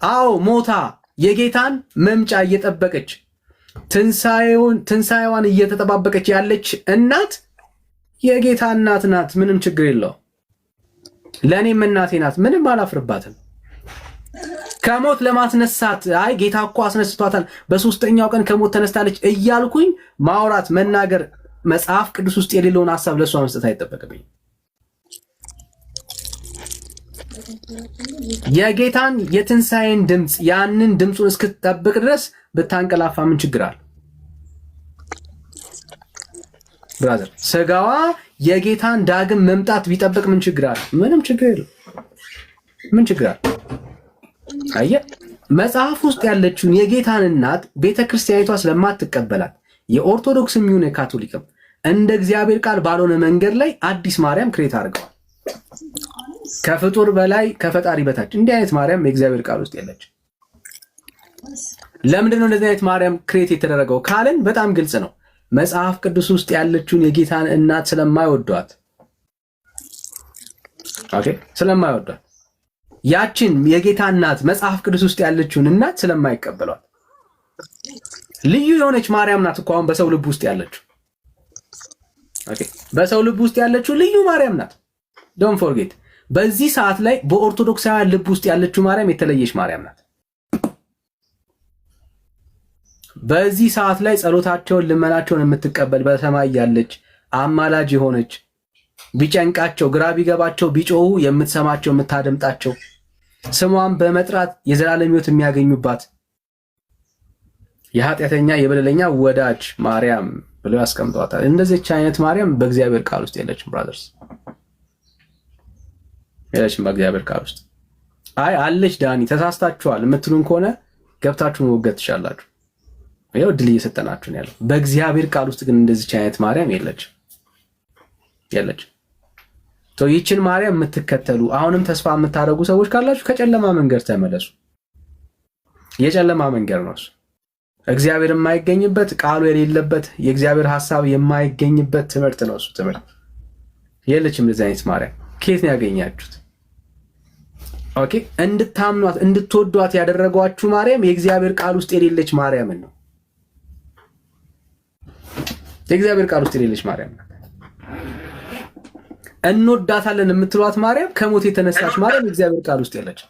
አዎ ሞታ የጌታን መምጫ እየጠበቀች ትንሣኤዋን እየተጠባበቀች ያለች እናት የጌታ እናት ናት። ምንም ችግር የለው። ለእኔም እናቴ ናት። ምንም አላፍርባትም። ከሞት ለማስነሳት አይ ጌታ እኮ አስነስቷታል በሶስተኛው ቀን ከሞት ተነስታለች እያልኩኝ ማውራት መናገር መጽሐፍ ቅዱስ ውስጥ የሌለውን ሐሳብ ለሷ መስጠት አይጠበቅብኝ። የጌታን የትንሣኤን ድምፅ ያንን ድምፁን እስክትጠብቅ ድረስ ብታንቀላፋ ምን ችግር አለ? ብራዘር ስጋዋ የጌታን ዳግም መምጣት ቢጠብቅ ምን ችግር አለ? ምንም ችግር የለም። ምን ችግር አለ? አየህ፣ መጽሐፍ ውስጥ ያለችውን የጌታን እናት ቤተክርስቲያኒቷ ስለማትቀበላት የኦርቶዶክስም ይሁን የካቶሊክም እንደ እግዚአብሔር ቃል ባልሆነ መንገድ ላይ አዲስ ማርያም ክሬት አድርገዋል። ከፍጡር በላይ ከፈጣሪ በታች እንዲህ አይነት ማርያም የእግዚአብሔር ቃል ውስጥ የለች። ለምንድን ነው እንደዚህ አይነት ማርያም ክሬት የተደረገው ካልን በጣም ግልጽ ነው። መጽሐፍ ቅዱስ ውስጥ ያለችውን የጌታን እናት ስለማይወዷት፣ ኦኬ፣ ስለማይወዷት ያችን የጌታ እናት መጽሐፍ ቅዱስ ውስጥ ያለችውን እናት ስለማይቀበሏት ልዩ የሆነች ማርያም ናት እኮ አሁን በሰው ልብ ውስጥ ያለችው። ኦኬ፣ በሰው ልብ ውስጥ ያለችው ልዩ ማርያም ናት። ዶንት ፎርጌት። በዚህ ሰዓት ላይ በኦርቶዶክሳውያን ልብ ውስጥ ያለችው ማርያም የተለየች ማርያም ናት። በዚህ ሰዓት ላይ ጸሎታቸውን ልመናቸውን የምትቀበል በሰማይ ያለች አማላጅ የሆነች ቢጨንቃቸው ግራ ቢገባቸው ቢጮሁ የምትሰማቸው የምታደምጣቸው ስሟን በመጥራት የዘላለም ሕይወት የሚያገኙባት የኃጢአተኛ የበደለኛ ወዳጅ ማርያም ብለው ያስቀምጧታል። እንደዚህች አይነት ማርያም በእግዚአብሔር ቃል ውስጥ የለችም። ብራዘርስ የለችም በእግዚአብሔር ቃል ውስጥ። አይ አለች ዳኒ ተሳስታችኋል የምትሉን ከሆነ ገብታችሁ መወገድ ትችላላችሁ። ይኸው ድል እየሰጠናችሁ ነው ያለው። በእግዚአብሔር ቃል ውስጥ ግን እንደዚች አይነት ማርያም የለችም። ይህችን ማርያም የምትከተሉ አሁንም ተስፋ የምታደርጉ ሰዎች ካላችሁ ከጨለማ መንገድ ተመለሱ። የጨለማ መንገድ ነው እሱ። እግዚአብሔር የማይገኝበት ቃሉ የሌለበት የእግዚአብሔር ሐሳብ የማይገኝበት ትምህርት ነው እሱ ትምህርት። የለችም እንደዚህ አይነት ማርያም። ከየት ነው ያገኛችሁት? ኦኬ እንድታምኗት እንድትወዷት ያደረጓችሁ ማርያም የእግዚአብሔር ቃል ውስጥ የሌለች ማርያምን ነው። የእግዚአብሔር ቃል ውስጥ የሌለች ማርያም ናት። እንወዳታለን የምትሏት ማርያም ከሞት የተነሳች ማርያም የእግዚአብሔር ቃል ውስጥ የለችም።